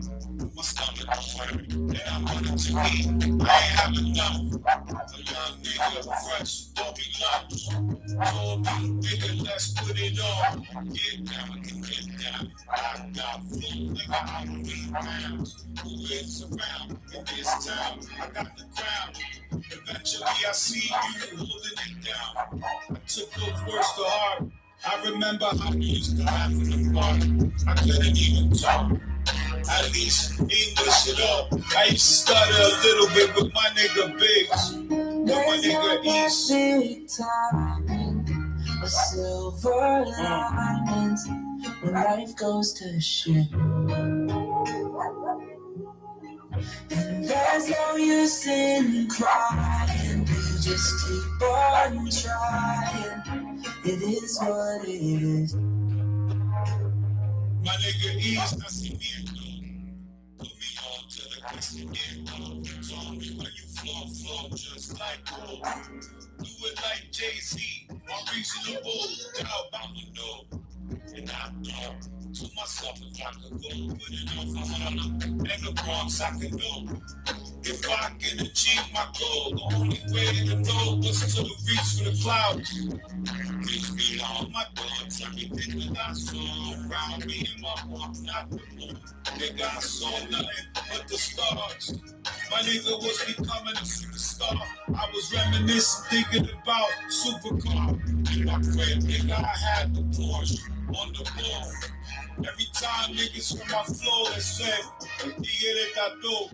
My stomach is hurt, and I wanted to eat. I ain't have enough. A young nigga, fresh, don't be lunch. Told me, nigga, let's put it on. Get down, get down. I got food, nigga, I don't need pounds. Who lives around in this town? I got the crown. Eventually, I see you holding it down. I took those words to heart. I remember how we used to laugh in the park. I couldn't even talk. At least English at all. I used to stutter a little bit with my nigga Biggs. With my nigga East. A silver linings when life goes to shit. And there's no use in crying. We just keep on trying. It is what it is. My nigga East, I see me put me on to the questionnaire. Told me when you flow just like gold. Do it like Jay-Z, unreasonable, doubt I'ma know. And I thought to myself, if I could go put it on for Harlem and the Bronx, I could know. If I can achieve my goal, the only way to know was to reach for the clouds. Reach me on my thoughts, everything that I saw around me and my walk, not the moon. Nigga, I saw nothing but the stars. My nigga was becoming a superstar. I was reminiscing, thinking about supercar. In my crib, nigga, I had the Porsche on the wall. Every time niggas from my floor that said, "Tigre tattoo."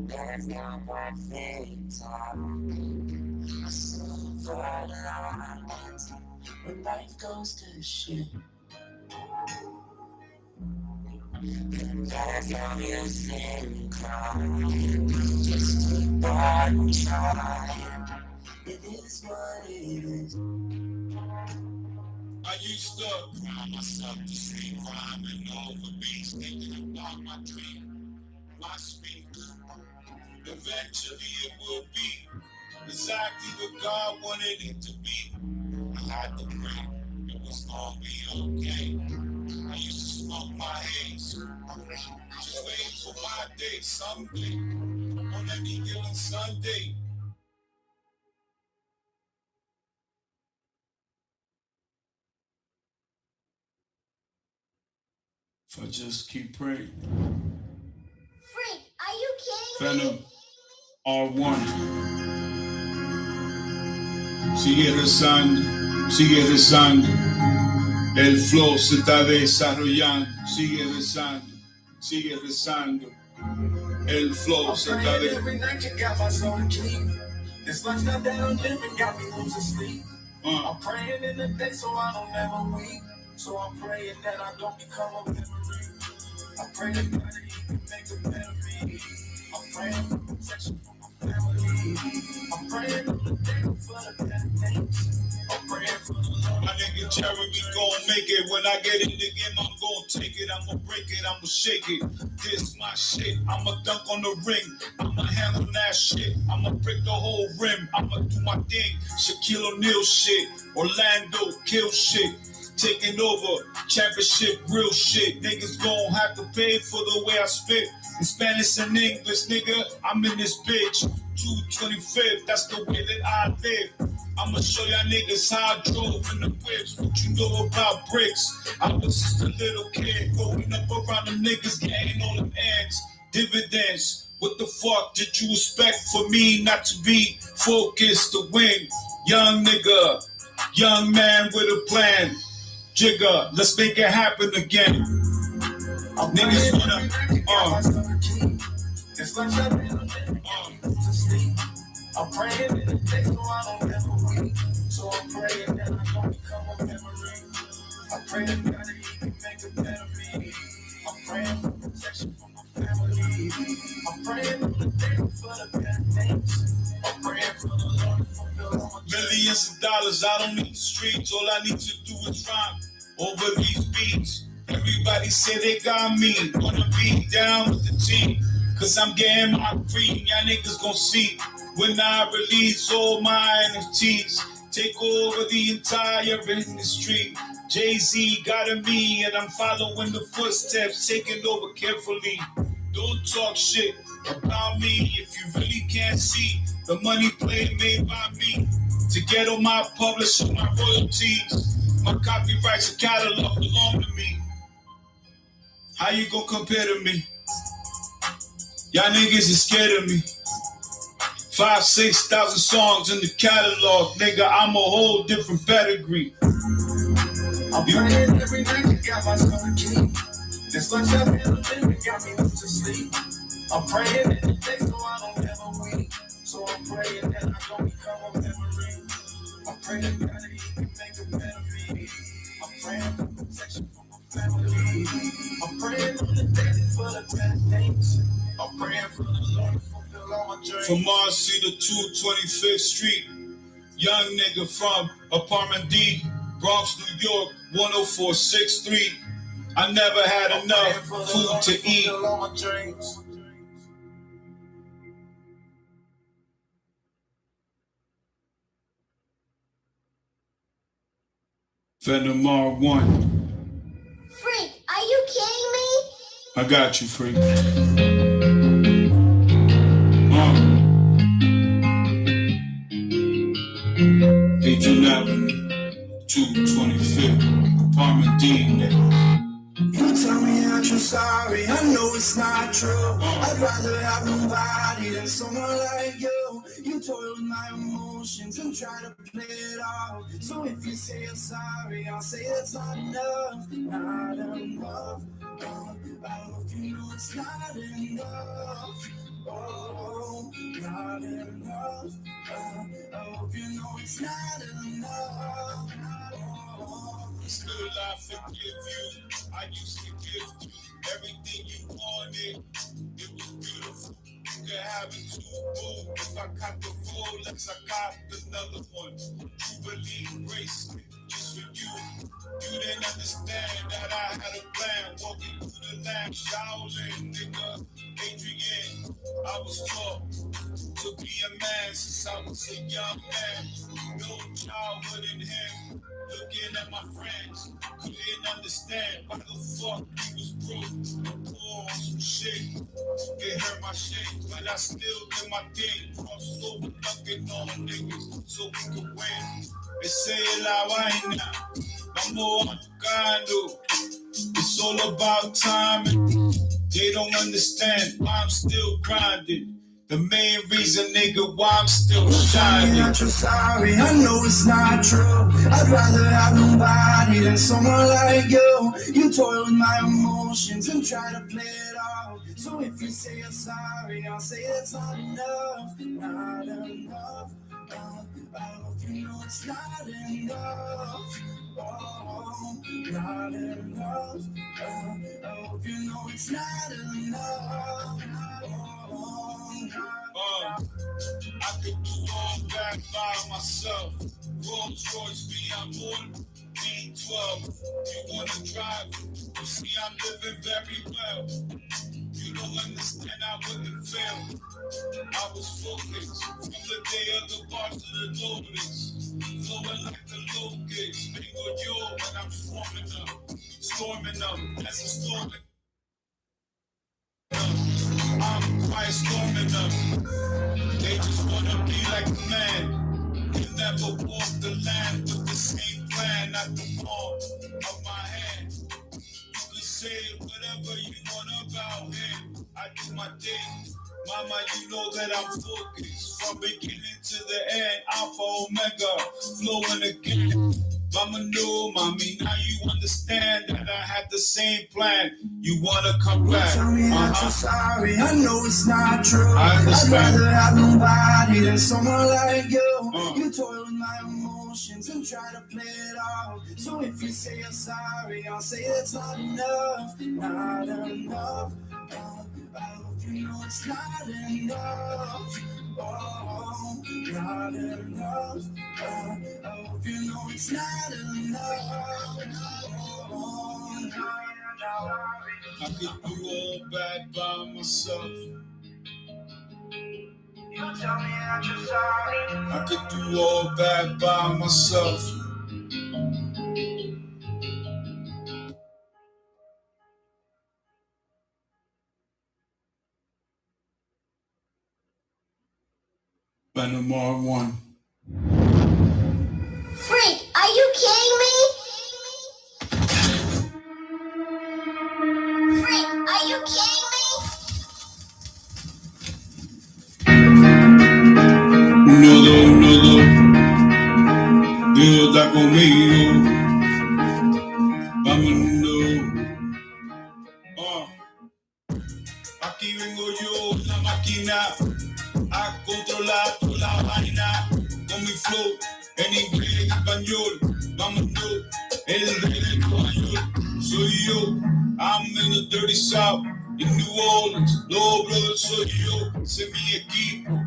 There's no one thing to silver linings when life goes to shit. There's no use in crying. Just keep on trying. It is what it is. I used to cry myself to sleep, rhyming over beats, thinking about my dream, my speech. Eventually it will be exactly what God wanted it to be. I had to pray, it was gonna be okay. I used to smoke my haze, just waiting for my day someday, on any given Sunday. If I just keep praying. Freak, are you kidding Venom, me? R1. Sigue rezando. El flow se está desarrollando. Sigue rezando. El flow se está desarrollando. This lifestyle that I'm living got me losing sleep. I'm praying in the day so I don't ever weep. So I'm praying that I don't become a memory. I'm praying that he can make a better me. I'm praying for protection for my family. I'm praying on the day for the better days. I'm praying for the Lord. My nigga Jeremy gon' make it. When I get in the game, I'm gon' take it. I'ma break it, I'ma shake it. This my shit. I'ma dunk on the ring. I'ma handle that shit. I'ma break the whole rim. I'ma do my thing. Shaquille O'Neal shit. Orlando kill shit. Taking over, championship, real shit. Niggas gon' have to pay for the way I spit. In Spanish and English, nigga, I'm in this bitch. 225th, that's the way that I live. I'ma show y'all niggas how I drove in the whips. What you know about bricks? I was just a little kid growing up around them niggas, getting all them ends. Dividends, what the fuck did you expect for me not to be focused to win? Young nigga, young man with a plan. Jigger, let's make it happen again. Niggas wanna, I'm praying in the day so I don't ever weep. So I'm praying that I don't become a memory. I'm praying that he can make a better me. I'm praying for protection for my family. I'm praying on the day for the better days. I'm praying for the Lord to fulfill my millions of dollars. I don't need the streets. All I need to do is rhyme over these beats. Everybody say they got me. Wanna be down with the team. Cause I'm getting my cream. Y'all niggas gon' see when I release all my NFTs. Take over the entire industry. Jay-Z got a me and I'm following the footsteps. Taking over carefully. Don't talk shit about me if you really can't see the money play made by me. To get on my publisher, my royalties. My copyrights and catalog belong to me. How you gon' compare to me? Y'all niggas is scared of me. 5,000-6,000 songs in the catalog, nigga. I'm a whole different pedigree. I'm praying every night you got my son king. This life I've been living got me up to sleep. I'm praying that the day so I don't ever weep. So I'm praying that I don't become a memory. I'm praying that he can make a better me. I'm praying for protection for my family. I'm praying on the daily for the better things. I'm praying for the Lord to fulfill all my dreams. From Marcy to 225th Street, young nigga from apartment D, Bronx, New York, 10463. I never had enough food to eat. Venomar 1. Freak, are you kidding me? I got you, Freak. 18th Avenue, 225th, apartment D, nigga. You tell me that you're sorry, I know it's not true. I'd rather have nobody than someone like you. You toy with my emotions and try to play it off. So if you say you're sorry, I'll say it's not enough. Not enough. I hope you know it's not enough. Oh, not enough. I hope you know it's not enough. Still I forgive you. I used to give you everything you wanted. It was beautiful. You could have it too, boo. If I caught the Rolex, I got another one. Jubilee bracelet just for you. You didn't understand that I had a plan. Walking through the land, Shaolin, nigga. Adrian, I was taught to be a man since I was a young man. No childhood in him. Looking at my friends, couldn't understand why the fuck he was broke. Poor on some shit, it hurt my shit, but I still did my thing. Cross over, ducking on niggas so we could win. They say la vaina, vamos buscando. It's all about timing. They don't understand why I'm still grinding. The main reason, nigga, why I'm still shining. That you're sorry, I know it's not true. I'd rather have nobody than someone like you. You toy with my emotions and try to play it off. So if you say you're sorry, I'll say it's not enough. Not enough. I hope you know it's not enough. Oh, not enough. I hope you know it's not enough. I could do all that by myself. Rolls Royce, beyond more B12. You wanna drive? You see, I'm living very well. You don't understand, I wouldn't fail. I was focused from the day of the bar to the lotus. Flowing like the locust. Finger yo when I'm storming them. Storming them, that's a storming. I'm quiet storming them. They just wanna be like a man. You never walk the land with the same plan. Not the palm of my hand. You can say whatever you want about him. I do my thing. Mama, you know that I'm focused. From beginning to the end, Alpha Omega, flowing again. Mama knew, mommy, now you understand that I had the same plan. You wanna come back? Tell me that you're sorry, I know it's not true. I understand. I'd rather have nobody than someone like you. You toy with my emotions and try to play it off. So if you say you're sorry, I'll say it's not enough. Not enough. I hope you know it's not enough. Oh, not enough. I hope you know it's not enough. I could do all bad by myself. You tell me that you're sorry. I could do all bad by myself. Venomar 1. Freak, are you kidding me? Freak, are you kidding me? Uno, dos, quédate conmigo. Vámonos. Aquí vengo yo, la máquina, a controlar toda la vaina. Con mi flow en inglés y español. Vámonos, el rey del español. Soy yo, I'm in the dirty south, in New Orleans. No, brother, soy yo, sé mi equipo.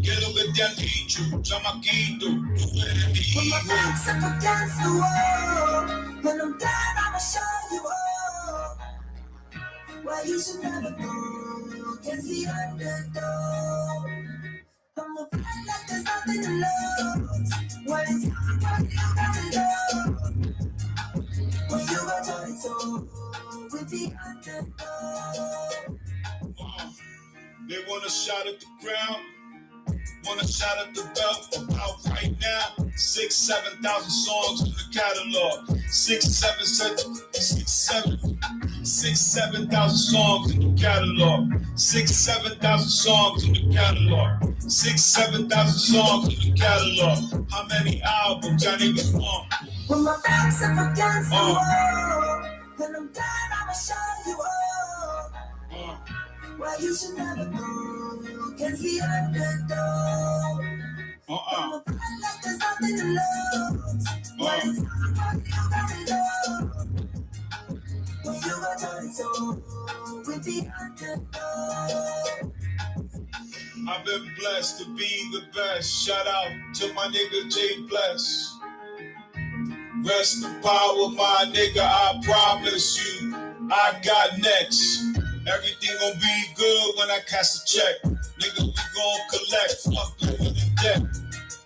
¿Qué es lo que te han dicho, chamaquito? Tú eres mi hijo. When my back's up against the wall, when I'm down, I'ma show you all. Why you should never go against the underdog. I'ma play like there's nothing to lose. When it's time, you gotta know. When you got toe-to-toe with the underdog. They want a shot at the crown, want a shot at the belt. About right now, 6,000, 7,000 songs in the catalog. 7,000 songs in the catalog. 7,000 songs in the catalog. 7,000 songs in the catalog. How many albums y'all niggas want? When my back's up against the wall, when I'm down, I'ma show you all. Why you should never go against the underdog. I'ma play like there's nothing to lose. When it's time, you gotta know. When you got toe-to-toe with the underdog. I've been blessed to be the best. Shout out to my nigga J Bless. Rest in power, my nigga, I promise you, I got next. Everything gon' be good when I cast a check. Nigga, we gon' collect, fuck living in debt.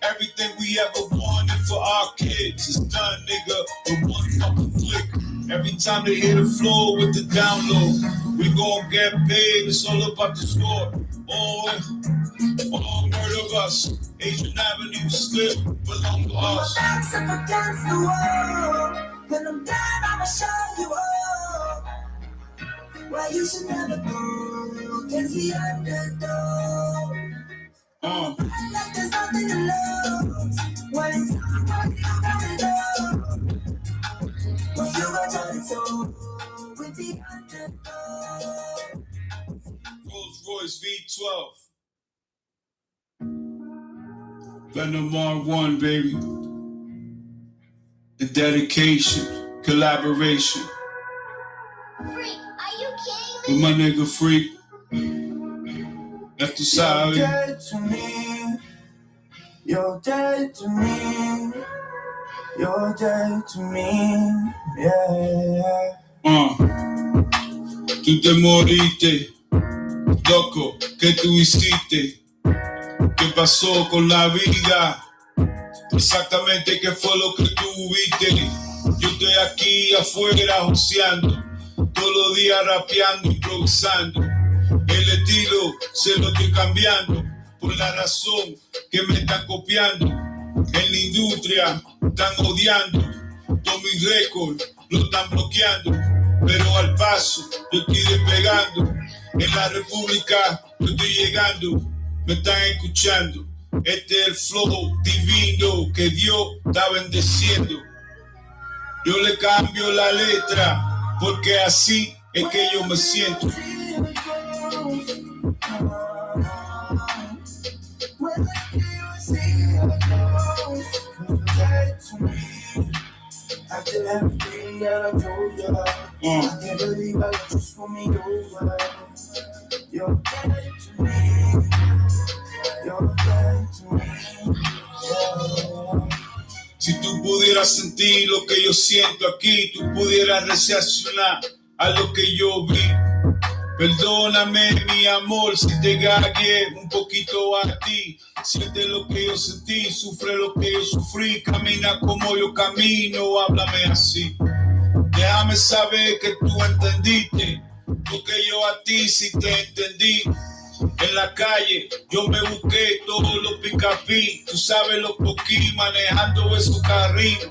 Everything we ever wanted for our kids is done, nigga, with one fucking flick. Every time they hear the flow with the download, we gon' get paid, it's all about the score. All murder us. Asian Avenue slip belong to us. My back's up against the wall. When I'm down, I'ma show you all. Why you should never go against the underdog. Play like there's nothing to lose. When it's time, you gotta know. When you got toe-to-toe with the underdog. Rolls Royce V12. Venom R1, baby. The dedication, collaboration. Freak, are you kidding With me? my nigga Freak. That's the side. You're dead to me. You're dead to me. You're dead to me. Yeah. Tú te moriste. Loco, ¿qué tú hiciste? ¿Qué pasó con la vida? Exactamente qué fue lo que tú viste. Yo estoy aquí afuera joseando, todos los días rapeando, improvisando. El estilo se lo estoy cambiando por la razón que me están copiando. En la industria están odiando, todos mis récords lo están bloqueando. Pero al paso yo estoy despegando. En la República yo estoy llegando, me están escuchando. Este es el flow divino que Dios está bendeciendo. Yo le cambio la letra porque así es que yo me siento. After everything that I told you, I can't believe I let you screw me over. You're dead to me. You're dead to me. Yeah. Si tú pudieras sentir lo que yo siento aquí, tú pudieras reaccionar a lo que yo vi. Perdóname, mi amor, si te gagué un poquito a ti. Siente lo que yo sentí, sufre lo que yo sufrí. Camina como yo camino, háblame así. Déjame saber que tú entendiste, porque yo a ti sí te entendí. En la calle yo me busqué todos los picapí. Tú sabes los coquí manejando esos carriles.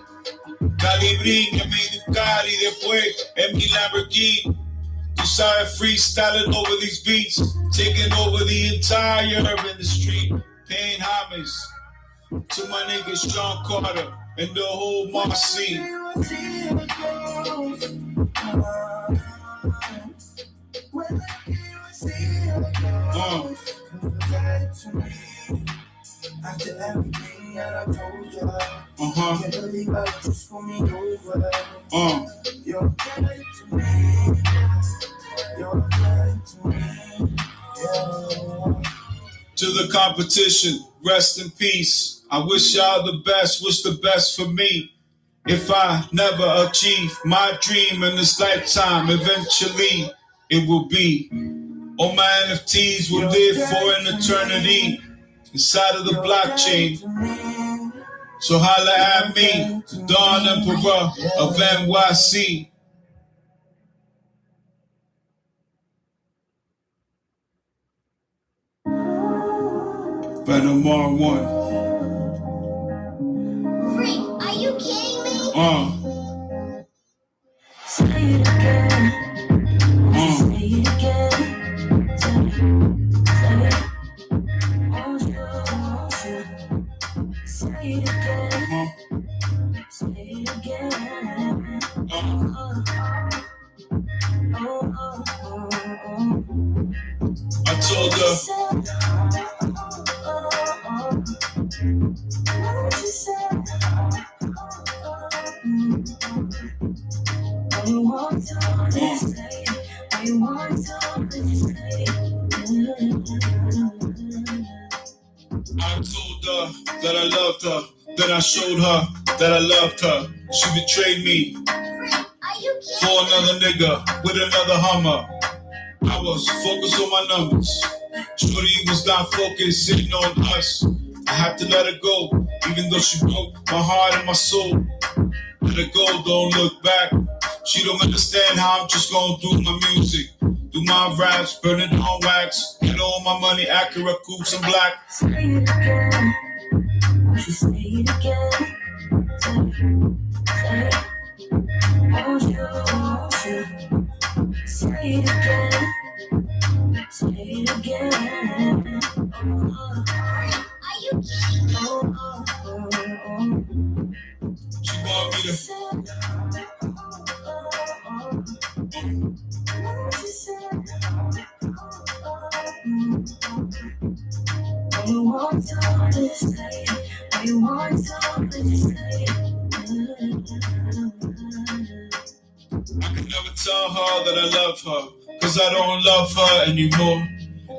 Calibrín en mi Ducati y después en mi Lamborghini. Tú sabes, freestyling over these beats, taking over the entire urban street, paying homage to my nigga Sean Carter and the whole mob scene. After everything that I told you, can't believe I just for me over. You're good to me. You're good to me. Yeah. To the competition, rest in peace. I wish y'all the best, wish the best for me. If I never achieve my dream in this lifetime, eventually it will be. All my NFTs will live for an eternity inside of the blockchain. So holla at me, Dawn Emperor of NYC. Venom R1. Freak, are you kidding me? Say it again. Say it again. Say it. Say it again. Say it again. I told her. I told her that I loved her. Then I showed her that I loved her. She betrayed me for another nigga with another Hummer. I was focused on my numbers. Shorty was not focused, sitting on us. I had to let her go, even though she broke my heart and my soul. Let her go, don't look back. She don't understand how I'm just gonna do my music. Do my raps, burn it on wax. Get all my money, Acura, coupes, and black. Say it again. Won't you say it again? Say it. Won't you say it again? Say it again. Are you kidding me? She want me to. You want to say it. You want to say it. I can never tell her that I love her, cause I don't love her anymore.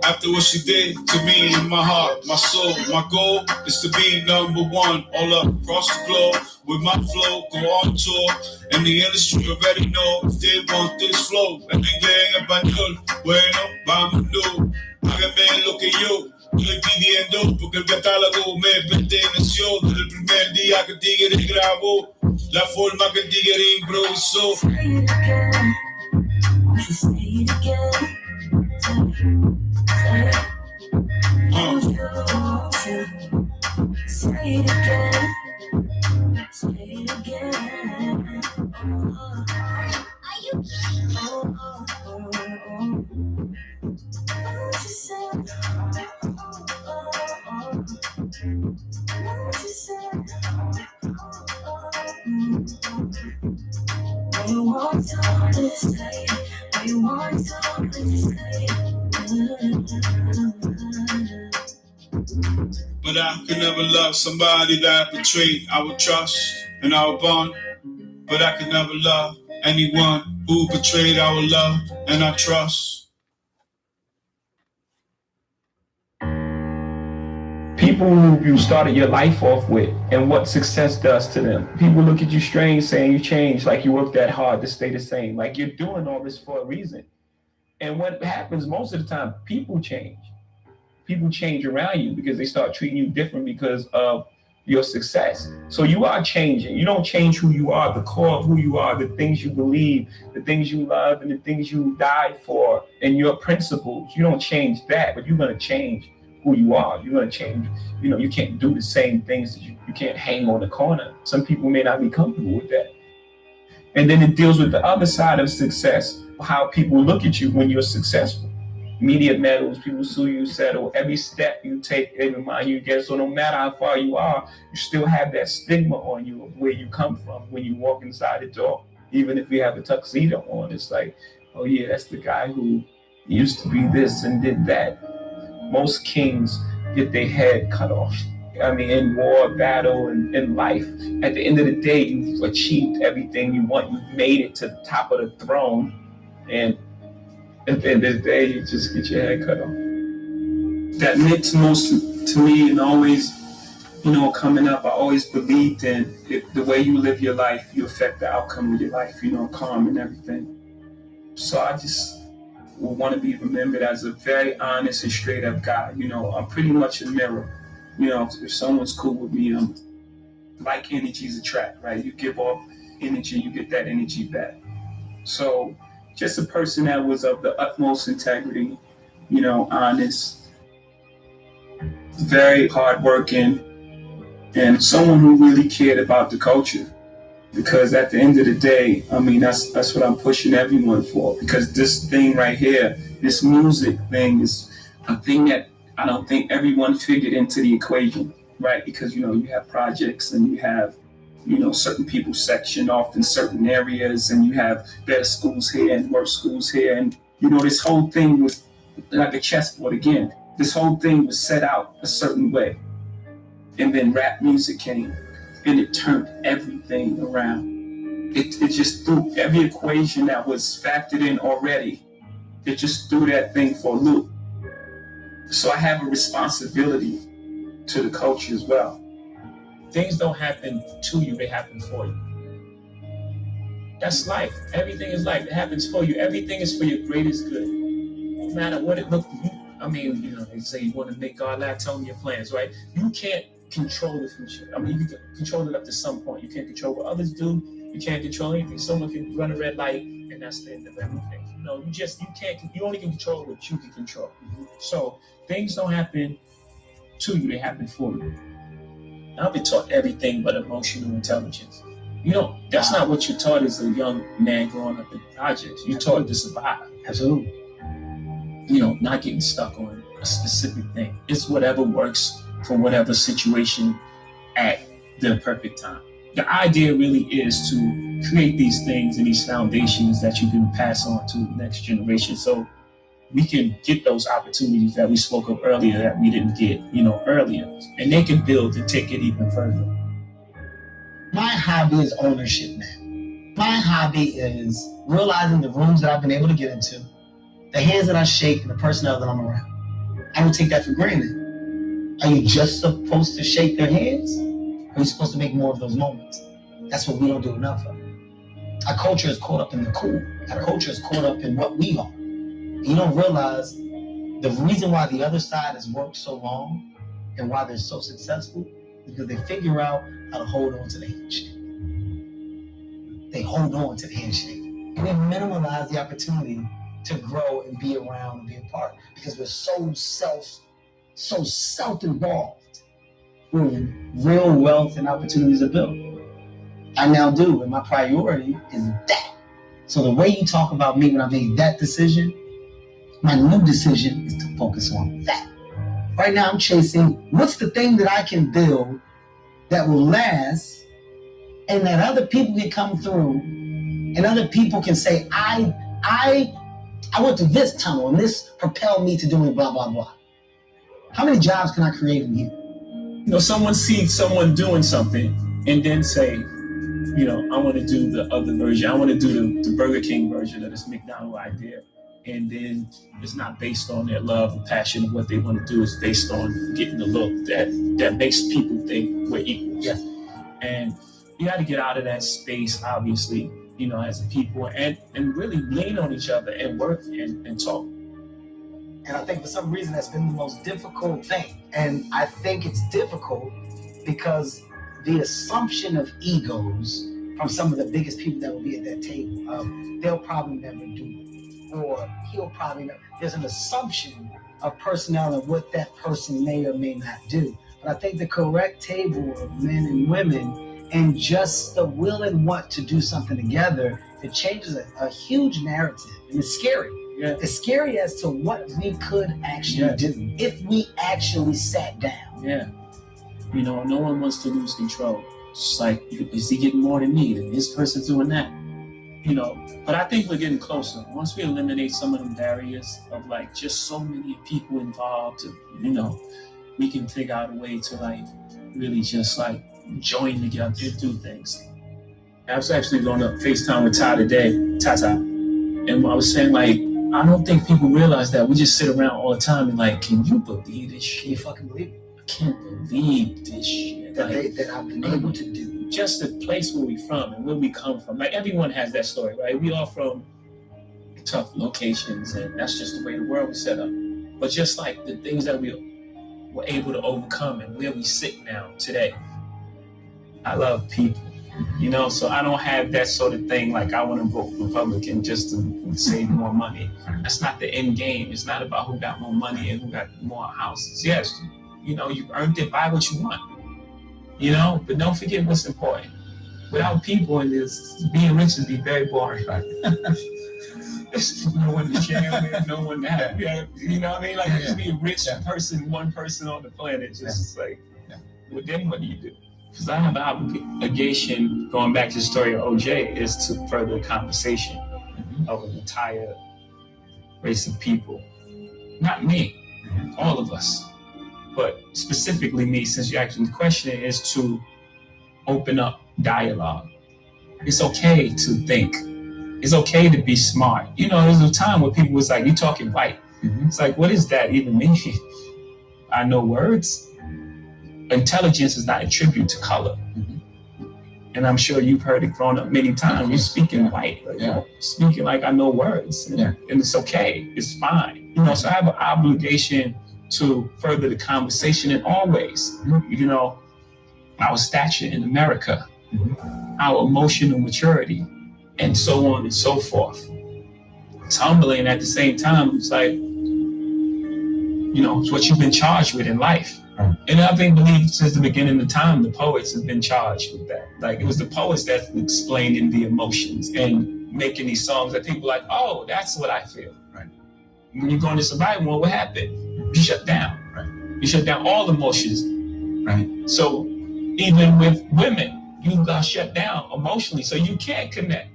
After what she did to me, my heart, my soul, my goal is to be number one all up across the globe. With my flow, go on tour, and the industry already know if they want this flow. En inglés, en español, bueno, vámonos. Háganme lo que yo estoy pidiendo, porque el catálogo me perteneció desde el primer día que el tigre grabó, la forma que el tigre improvisó. Say it again. Won't you say it again? Say it. Won't you say it again? Say it again. Are you kidding me? Won't you say it? Won't you say it? You want to say it. You want to say it. But I could never love somebody that betrayed our trust and our bond. But I could never love anyone who betrayed our love and our trust. People who you started your life off with and what success does to them. People look at you strange saying you changed, like you worked that hard to stay the same, like you're doing all this for a reason. And what happens most of the time, people change. People change around you because they start treating you different because of your success. So you are changing. You don't change who you are, the core of who you are, the things you believe, the things you love, and the things you died for, and your principles. You don't change that, but you're going to change who you are. You're going to change. You know, you can't do the same things. You can't hang on the corner. Some people may not be comfortable with that. And then it deals with the other side of success, how people look at you when you're successful. Media medals, people sue you, settle. Every step you take, they remind you again. So no matter how far you are, you still have that stigma on you of where you come from when you walk inside the door. Even if we have a tuxedo on, it's like, oh yeah, that's the guy who used to be this and did that. Most kings get their head cut off. I mean, in war, battle, and in life, at the end of the day, you've achieved everything you want. You've made it to the top of the throne, and at the end of the day, you just get your head cut off. That meant most to me, and always, coming up, I always believed in the way you live your life, you affect the outcome of your life, calm and everything. So I just will want to be remembered as a very honest and straight up guy. I'm pretty much a mirror. If someone's cool with me, like energies attract, right? You give off energy, you get that energy back. So just a person that was of the utmost integrity, honest, very hardworking, and someone who really cared about the culture. Because at the end of the day, I mean, that's what I'm pushing everyone for. Because this thing right here, this music thing is a thing that I don't think everyone figured into the equation, right? Because, you have projects and you have, certain people sectioned off in certain areas, and you have better schools here and worse schools here. And, this whole thing was like a chessboard again. This whole thing was set out a certain way. And then rap music came, and it turned everything around. It just threw every equation that was factored in already. It just threw that thing for a loop. So I have a responsibility to the culture as well. Things don't happen to you, they happen for you. That's life. Everything is life. It happens for you. Everything is for your greatest good. No matter what it looks like. I mean, they say you want to make God laugh, tell me your plans, right? You can't control the future. I mean, you can control it up to some point. You can't control what others do. You can't control anything. Someone can run a red light, and that's the end of everything. You only can control what you can control. So things don't happen to you, they happen for you. I've been taught everything but emotional intelligence. That's not what you're taught as a young man growing up in projects. You're taught to survive. Absolutely. Not getting stuck on a specific thing. It's whatever works for whatever situation at the perfect time. The idea really is to create these things and these foundations that you can pass on to the next generation, so we can get those opportunities that we spoke of earlier that we didn't get, earlier, and they can build and take it even further. My hobby is ownership now. My hobby is realizing the rooms that I've been able to get into, the hands that I shake, and the personnel that I'm around. I would take that for granted. Are you just supposed to shake their hands? Or are you supposed to make more of those moments? That's what we don't do enough of. Our culture is caught up in the cool. Our culture is caught up in what we are. And you don't realize the reason why the other side has worked so long and why they're so successful is because they figure out how to hold on to the handshake. They hold on to the handshake. And they minimize the opportunity to grow and be around and be a part, because we're so self-involved when real wealth and opportunities are built. I now do, and my priority is that. So the way you talk about me when I made that decision, my new decision is to focus on that. Right now I'm chasing what's the thing that I can build that will last, and that other people can come through and other people can say, I went through this tunnel and this propelled me to doing blah, blah, blah. How many jobs can I create in here? Someone sees someone doing something and then say, I want to do the other version. I want to do the Burger King version of this McDonald's idea. And then it's not based on their love and passion of what they want to do. It's based on getting the look that makes people think we're equals. Yes. And you got to get out of that space, obviously, as a people, and really lean on each other and work and talk. And I think for some reason that's been the most difficult thing. And I think it's difficult because the assumption of egos from some of the biggest people that will be at that table, they'll probably never do it. Or he'll probably never. There's an assumption of personnel and what that person may or may not do. But I think the correct table of men and women and just the will and want to do something together, it changes a huge narrative. And it's scary. Yeah. It's scary as to what we could actually do if we actually sat down. Yeah. No one wants to lose control. It's like, is he getting more than me? Then this person's doing that. you know, but I think we're getting closer. Once we eliminate some of them barriers of like just so many people involved, you know, we can figure out a way to like really just like join together and do things. I was actually going to FaceTime with Ty today, Tata, and I was saying like, I don't think people realize that we just sit around all the time and like, can you believe this shit? Can you fucking believe it? I can't believe this shit. That I've been able to do. Just the place where we from and where we come from. Like everyone has that story, right? We all from tough locations, and that's just the way the world was set up. But just like the things that we were able to overcome and where we sit now today. I love people, you know, so I don't have that sort of thing like I want to vote Republican just to save more money. That's not the end game. It's not about who got more money and who got more houses. Yes, you know, you earned it, buy what you want. You know, but don't forget what's important. Without people in this, being rich would be very boring. There's no one to share with, no one to have. You know what I mean? Like, just be a rich person, one person on the planet. Just like, well, then what do you do? Because I have an obligation, going back to the story of OJ, is to further the conversation of an entire race of people. Not me, all of us. But specifically me, since you're asking the question, is to open up dialogue. It's okay to think. It's okay to be smart. You know, there's a time where people was like, you talking white. It's like, what does that even mean? I know words. Intelligence is not a tribute to color. And I'm sure you've heard it growing up many times. You're speaking white, like, speaking like I know words. And it's okay, it's fine. You know, so I have an obligation to further the conversation in all ways. You know, our stature in America, our emotional maturity, and so on and so forth. It's humbling. At the same time, it's like, you know, it's what you've been charged with in life. And I believe since the beginning of time, the poets have been charged with that. Like, it was the poets that explaining the emotions and making these songs that people are like, oh, that's what I feel. When you go into survival mode, what happened? You shut down. You shut down all emotions. So even with women, you got shut down emotionally, so you can't connect.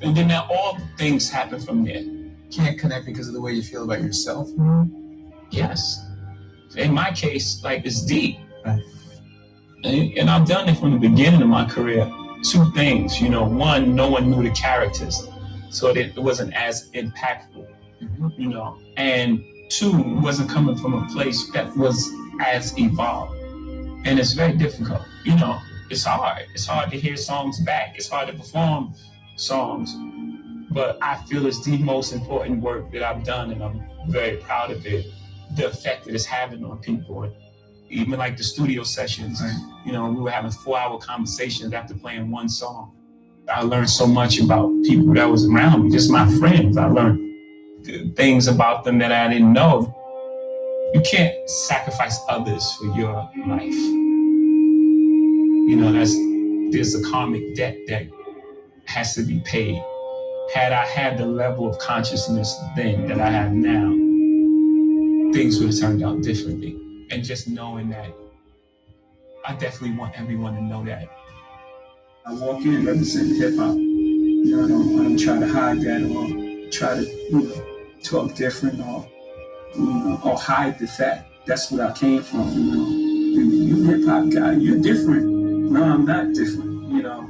And then now all things happen from there. Can't connect because of the way you feel about yourself? Yes. In my case, like, it's deep. And I've done it from the beginning of my career. Two things, you know, one, no one knew the characters, so that it wasn't as impactful, you know, and two, it wasn't coming from a place that was as evolved. And it's very difficult, you know, it's hard. It's hard to hear songs back. It's hard to perform songs, but I feel it's the most important work that I've done, and I'm very proud of it. The effect that it's having on people. Even like the studio sessions, you know, we were having 4-hour conversations after playing one song. I learned so much about people that was around me, just my friends. I learned things about them that I didn't know. You can't sacrifice others for your life. You know, there's a karmic debt that has to be paid. Had I had the level of consciousness then that I have now, things would have turned out differently. And just knowing that, I definitely want everyone to know that. I walk in representing hip hop. You know, I don't try to hide that or try to, you know, talk different or, you know, or hide the fact that's where I came from. You know, you hip hop guy, you're different. No, I'm not different. You know,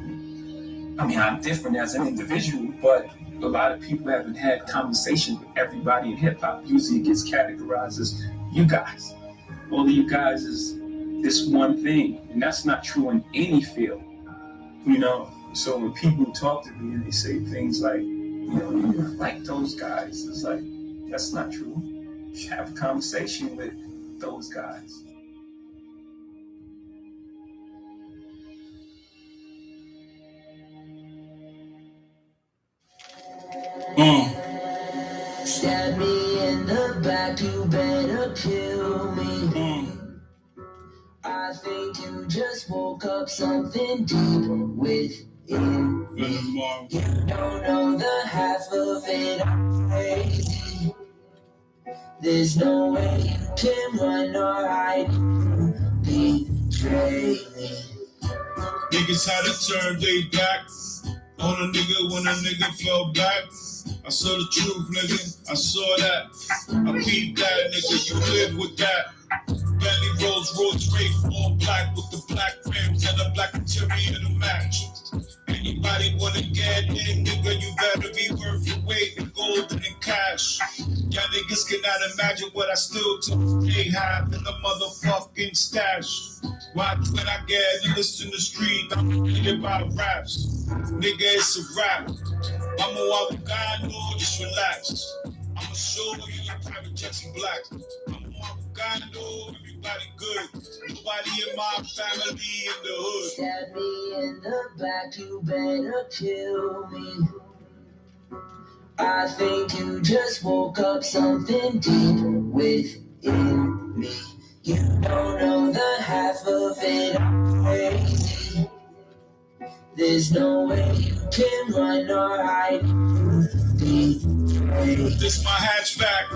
I mean, I'm different as an individual, but a lot of people haven't had conversations with everybody in hip hop. Usually it gets categorized as you guys. All of you guys is this one thing, and that's not true in any field, you know? So when people talk to me and they say things like, you know, you're like those guys, it's like, that's not true. You have a conversation with those guys. Stab me in the back, you better kill me. I think you just woke up something deep within me. You don't know the half of it, I'm crazy. There's no way you can run or hide. You betray me. Niggas had to turn they backs On a nigga when a nigga fell back. I saw the truth, nigga. I saw that. I peeped that, nigga. You live with that. Bentley Rolls Royce Wraith, all black with the black rims and the black interior to match. Anybody wanna get in, nigga, you better be worth your weight in gold and in cash. Y'all niggas cannot imagine what I still to this day have in the motherfucking stash. Watch when I get loose in the street, I'm thinking about raps. Nigga, it's a rap. I'm a avocado, just relax. I'ma show you the private jets in black. I'm a avocado, everybody good. Nobody in my family in the hood. Stab me in the back, you better kill me. I think you just woke up something deep within me. You don't know the half of it, I'm crazy. There's no way you can run or hide. This my hatchback.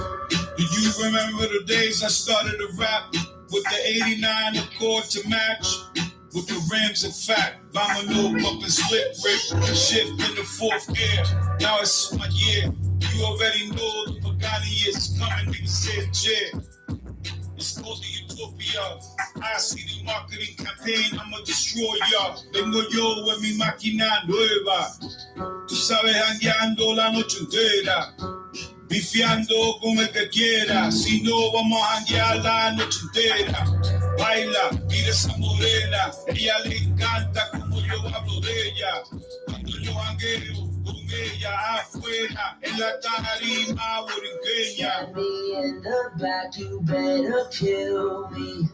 Do you remember the days I started to rap with the 89 Accord to match? With the rims and fat, Bomino up and split rip, shift in the fourth gear. Now it's my year. You already know the Pagani is coming, niggas said jet. It's called the Utopia. I see the marketing campaign, I'ma destroy y'all. Vengo yo en mi máquina nueva. Tú sabes, jangueando la noche entera. Bifiando con el que quiera. Si no, vamos a janguear la noche entera. Baila, mira esa morena. Ella le encanta como yo hablo de ella. Cuando yo jangueo con ella afuera, en la tarima borinqueña. Stab me in the back, you better kill me.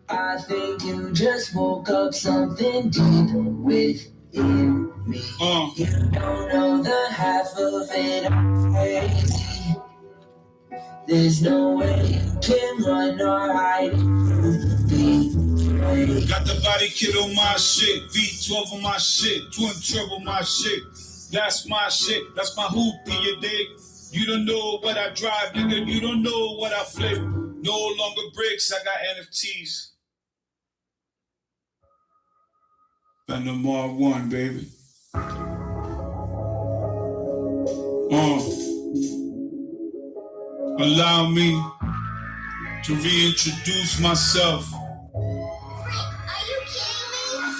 I think you just woke up something deep within me. You don't know the half of it, I'm crazy. There's no way you can run or hide. Got the body kit on my shit, V12 on my shit, twin turbo my shit. That's my shit, that's my hoopy, you dig? You don't know what I drive, nigga, you don't know what I flip. No longer bricks, I got NFTs. Venom R1, baby. Allow me to reintroduce myself. I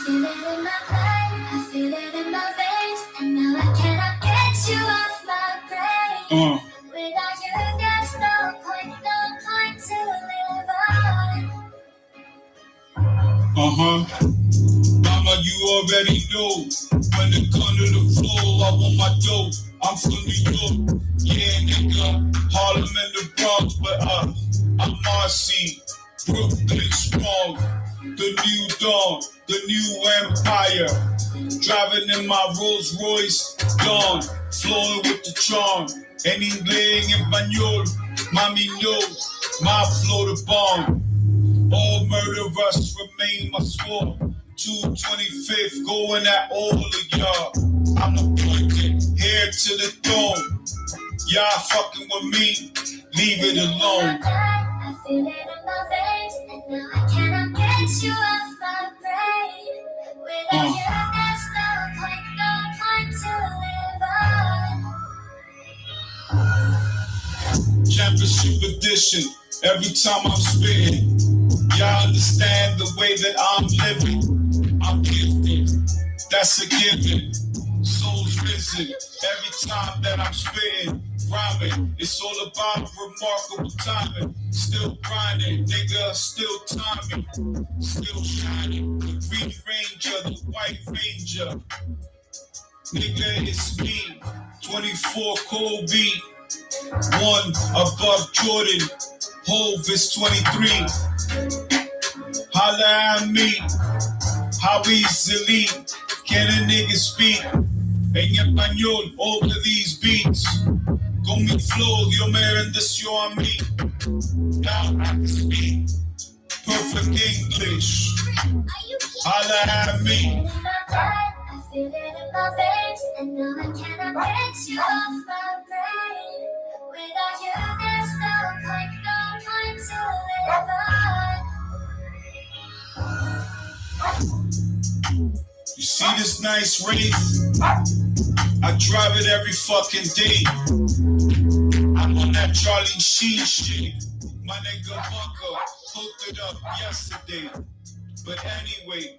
feel it in my blood, I feel it in my veins, and now I cannot get you off my brain. Without you, there's no point to live on. Mama, you already know. When it come to the floor, I want my dough. I'm from New York, yeah, nigga. Harlem and the Bronx, but I'm Marcy. Brooklyn strong, the new dawn, the new empire. Driving in my Rolls Royce, Dawn, flowing with the charm. En inglés, en español, mami knows my flow the bomb. All murderers remain my sword. 225th, going at all of y'all. I'm appointed, here to the throne. Y'all fucking with me, leave it alone. I feel it in my veins, and now I cannot get you off my brain. Without you, there's no point to live on. Championship edition, every time I'm spitting. Y'all understand the way that I'm living. I'm gifted, that's a given. Soul's risen, every time that I'm spitting. Rhyming, it's all about remarkable timing. Still grinding, nigga, still timing. Still shining, the Green Ranger, the White Ranger. Nigga, it's me, 24 Kobe. 1 above Jordan, Hove is 23. Holla at me, how easily can a nigga speak? En español, over these beats. Con mi flow, Dios me bendeció a mí. Now I can speak perfect English. Holla at me. I feel it in my veins, and now I cannot get you off my brain. Without you, there's no point to live on. You see this nice Wraith? I drive it every fucking day. I'm on that Charlie Sheen shit. My nigga Bunker hooked it up yesterday. But anyway,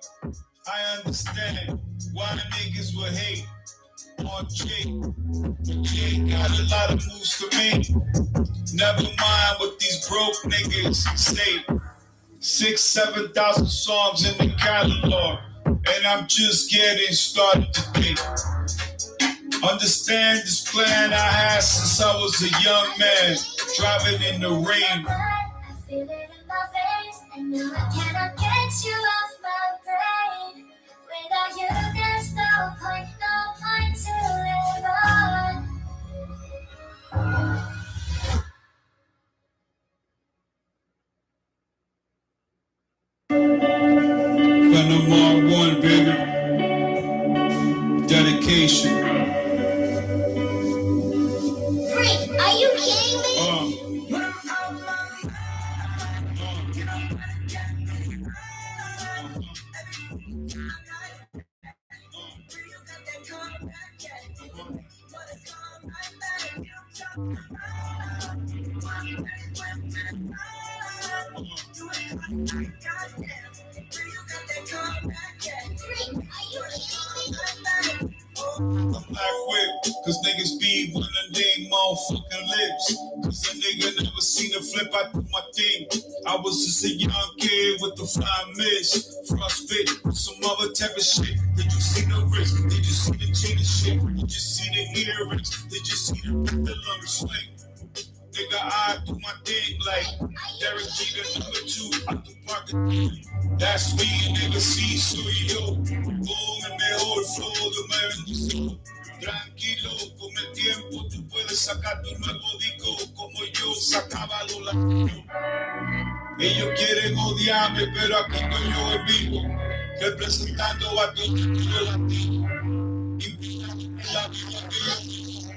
I understand why niggas would hate on Jake. But Jake got a lot of moves to make. Never mind what these broke niggas say. 6,000-7,000 songs in the catalog, and I'm just getting started today. Understand this plan I had since I was a young man, driving in the rain. I feel it in my veins, and now I cannot get you off my brain. Without you, there's no point to live on. Venom R1, baby. Dedication. Freak, are you kidding me? I'm black whip, cause niggas be wanna name motherfucking lips. Cause a nigga never seen a flip, I do my thing. I was just a young kid with the fly mist. Frostbit, some other type of shit. Did you see the wrist? Did you see the chain of shit? Did you see the earrings? Did you see the pendulum swing? Nigga, I do my thing like Derek Jeter #2 at the park. That's me, nigga, sí, soy yo. Con el mejor flow de México. Tranquilo, con el tiempo tú puedes sacar tu nuevo disco como yo sacaba los latinos. Ellos quieren odiarme, pero aquí estoy yo en vivo, representando a todo el latino. Y la vida que yo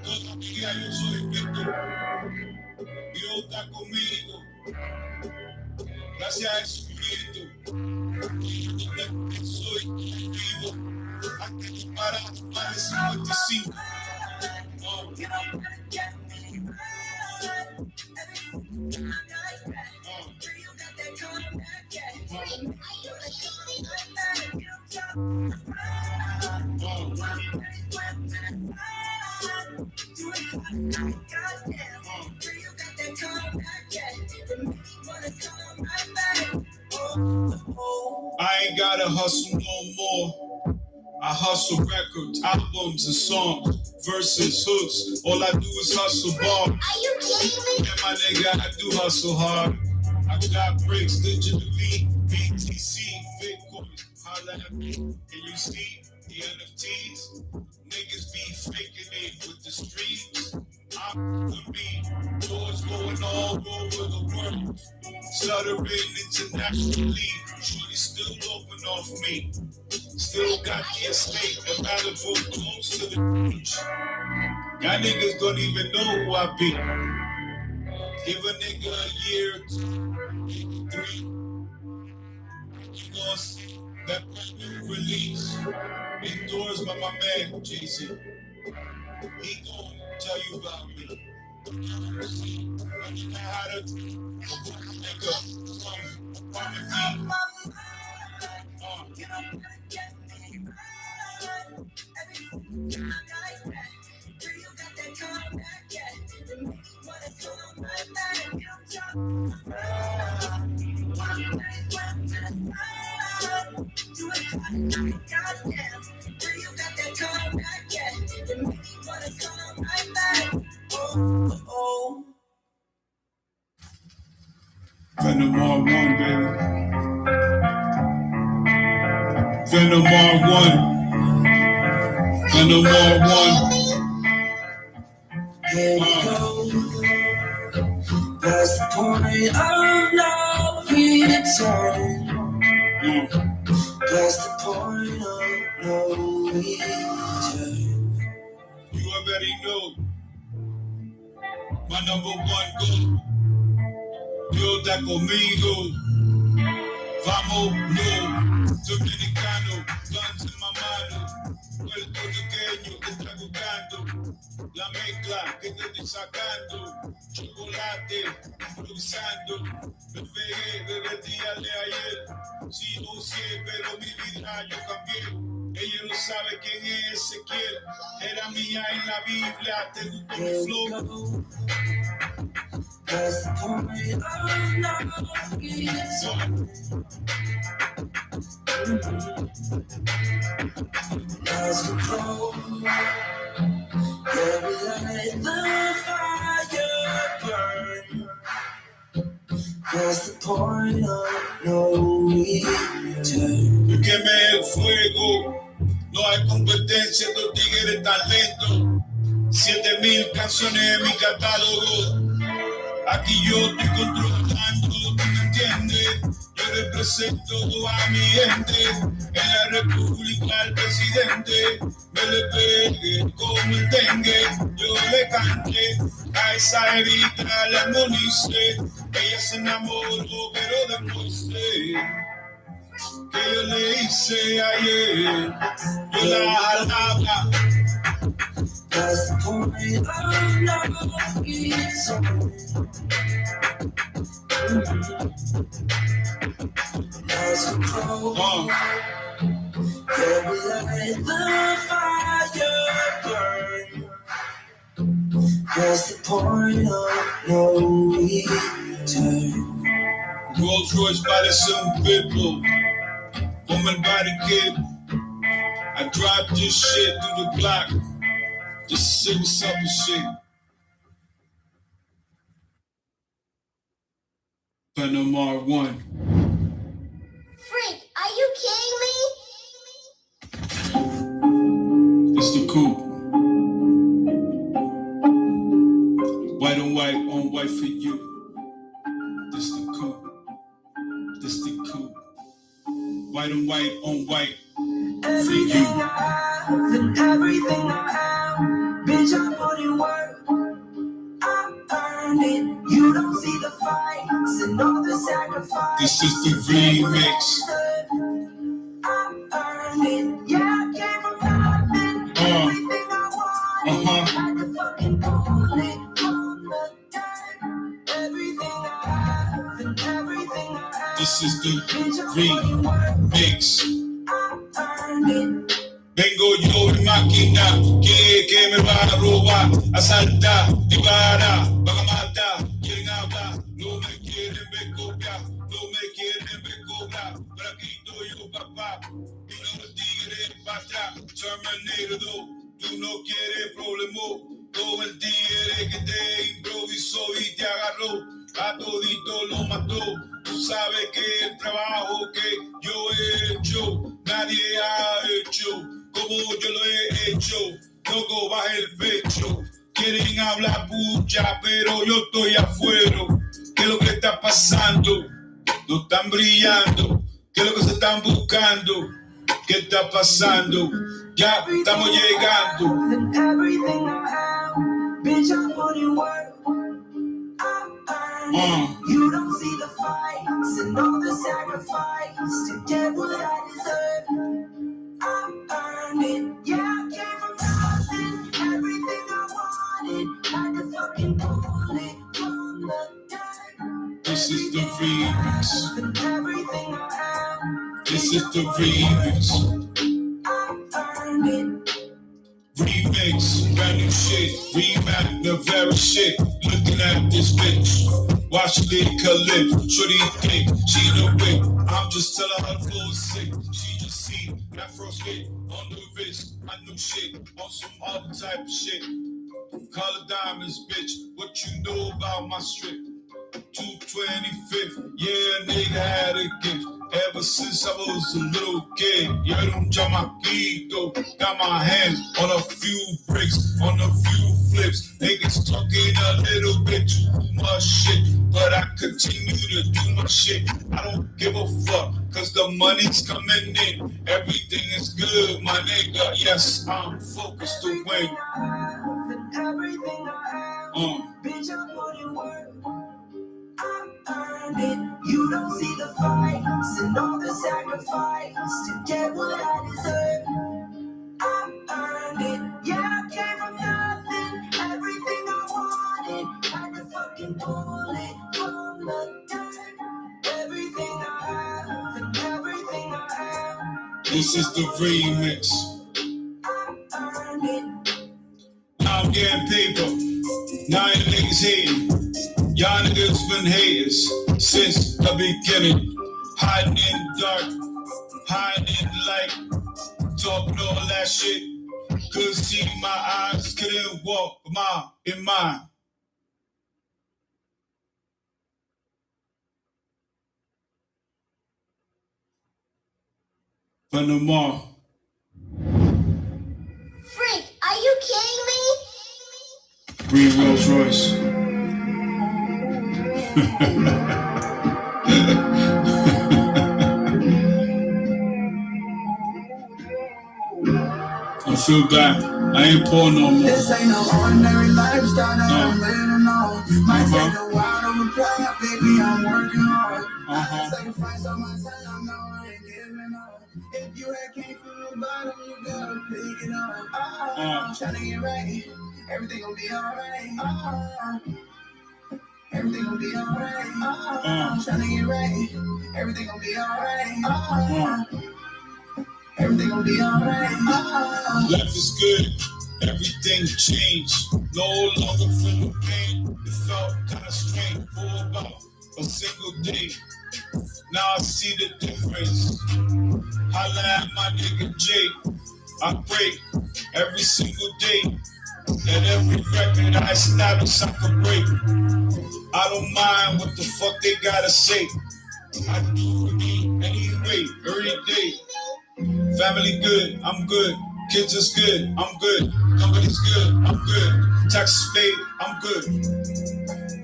todavía yo soy Cristo. Dios está conmigo. Gracias a Jesucristo. Soy vivo. Hasta para más de 55. I ain't gotta hustle no more. I hustle records, albums, and songs, verses, hooks. All I do is hustle bars. Are you kidding me? And my nigga, I do hustle hard. I got bricks digitally, BTC, Bitcoin, holla at me. Can you see the NFTs? Niggas be faking it with the streets. I'm the beat, doors going all over the world. Stuttering internationally, shorty still open off me. Still got the estate, the Malibu close to the beach. Y'all niggas don't even know who I be. Give a nigga a year, 2, 3. You gon' see that brand new release. Endorsed by my man, Jason. He gon' tell you about me. I how to nigga from Venom R1, baby. Venom R1. Venom R1. Here we go. Past the point of no return. Past the point of no return. You already know. My number one goal. Yo está conmigo. Vamos, no. Dominicano. Guns in my mind, puertorriqueño que está buscando la mezcla que te estoy sacando. Chocolate, improvisando. Me pegué desde el día de ayer. Sí, no sé, pero mi vida yo cambié. Ella no sabe quién es Ezequiel. Era mía en la Biblia. Te gustó mi flow. That's the point of no reason. As we go, yeah, we let the fire burn. That's the point of no return. Queme el fuego. No hay competencia, estos tigres tan lentos. 7,000 canciones en mi catálogo. Aquí yo estoy controlando, ¿tú me entiendes? Yo represento a mi gente. En la república el presidente me le pegue como el dengue. Yo le canté a esa evita, la armonice. Ella se enamoró, pero después que yo le hice ayer, yo la jalaba. That's the point of no reason. As we go, yeah, we let the fire burn. That's the point of no return. Rolls Royce parece un pitbull, como el body kid. I drive this shit through the block, just to say what's up and shit. Panama 1. Freak, are you kidding me? It's the coupe. White on white for you. This the coupe. This the coupe. White on white for you. Everything I have and everything I am, bitch, I put in work. I earned it. You don't see the fights and all the sacrifice. This is the remix. I earned it. Yeah, I came from nothing. Everything I wanted. Had to fucking pull it from the dirt. Everything I have and everything I am. This is the remix. I earned it. Vengo yo en máquina, que me va a robar, asaltar, disparar, van a matar, quieren hablar, no me quieren ver copiar, no me quieren ver cobrar, pero aquí estoy yo papá, vino los tigres para atrás, Terminator 2, tú no quieres problema, todo el tigre que te improvisó y te agarró, a todito lo mató, tú sabes que el trabajo que yo he hecho, nadie ha hecho. Como yo lo he hecho, loco, baja el pecho. Quieren hablar pucha, pero yo estoy afuera. ¿Qué es lo que está pasando? No están brillando. ¿Qué es lo que se están buscando? ¿Qué está pasando? Ya estamos llegando. Everything I am, bitch, I put in work. I earned it. You don't see the fights and all the sacrifice to get what I deserve. I earned it. Yeah, I came from nothing. Everything I wanted. Had to fucking pull it from the dirt. This is the remix. Everything I am. This is the remix. I earned it. Remix, brand new shit, remap the very shit. Looking at this bitch, watch it collect. Shorty think she in a whip. I'm just telling her the flow is sick. She just see that first hit on the wrist. My new shit on some other type of shit. Call it diamonds, bitch. What you know about my strip? 225th, yeah, nigga had a gift. Ever since I was a little kid, yeah, them chamaquito. Got my hands on a few bricks, on a few flips. Niggas talking a little bit too much shit, but I continue to do my shit. I don't give a fuck, cause the money's coming in. Everything is good, my nigga. Yes, I'm focused to win. Everything I am, bitch, I put in work. I earned it. You don't see the fights and all the sacrifice to get what I deserve. I This is the remix. I'm getting paper. Now you niggas hating. Y'all niggas been haters since the beginning. Hiding in the dark, hiding in the light. Talking all that shit. Couldn't see my eyes, couldn't walk in mine. Panama. Freak, are you kidding me? Green Rolls Royce. I feel bad. I ain't poor no more. This ain't no ordinary lifestyle that I'm living on. Might take a while to reply, baby, I'm working hard. I sacrifice all my time, no, I ain't giving up. If you had came from the bottom, you gotta pick it up. I'm trying to get right, everything gon' be alright. Everything gon' be alright. I'm trying to get right, everything gon' be alright. Everything gon' be alright. Life is good, everything changed. No longer feel the pain. It felt kinda strange for about a single day. Now I see the difference. Holla at my nigga Jay. I pray every single day that every record I establish I can break. I don't mind what the fuck they gotta say. I do me anyway, every day. Family good, I'm good. Kids is good, I'm good. Company's good, I'm good. Taxes paid, I'm good.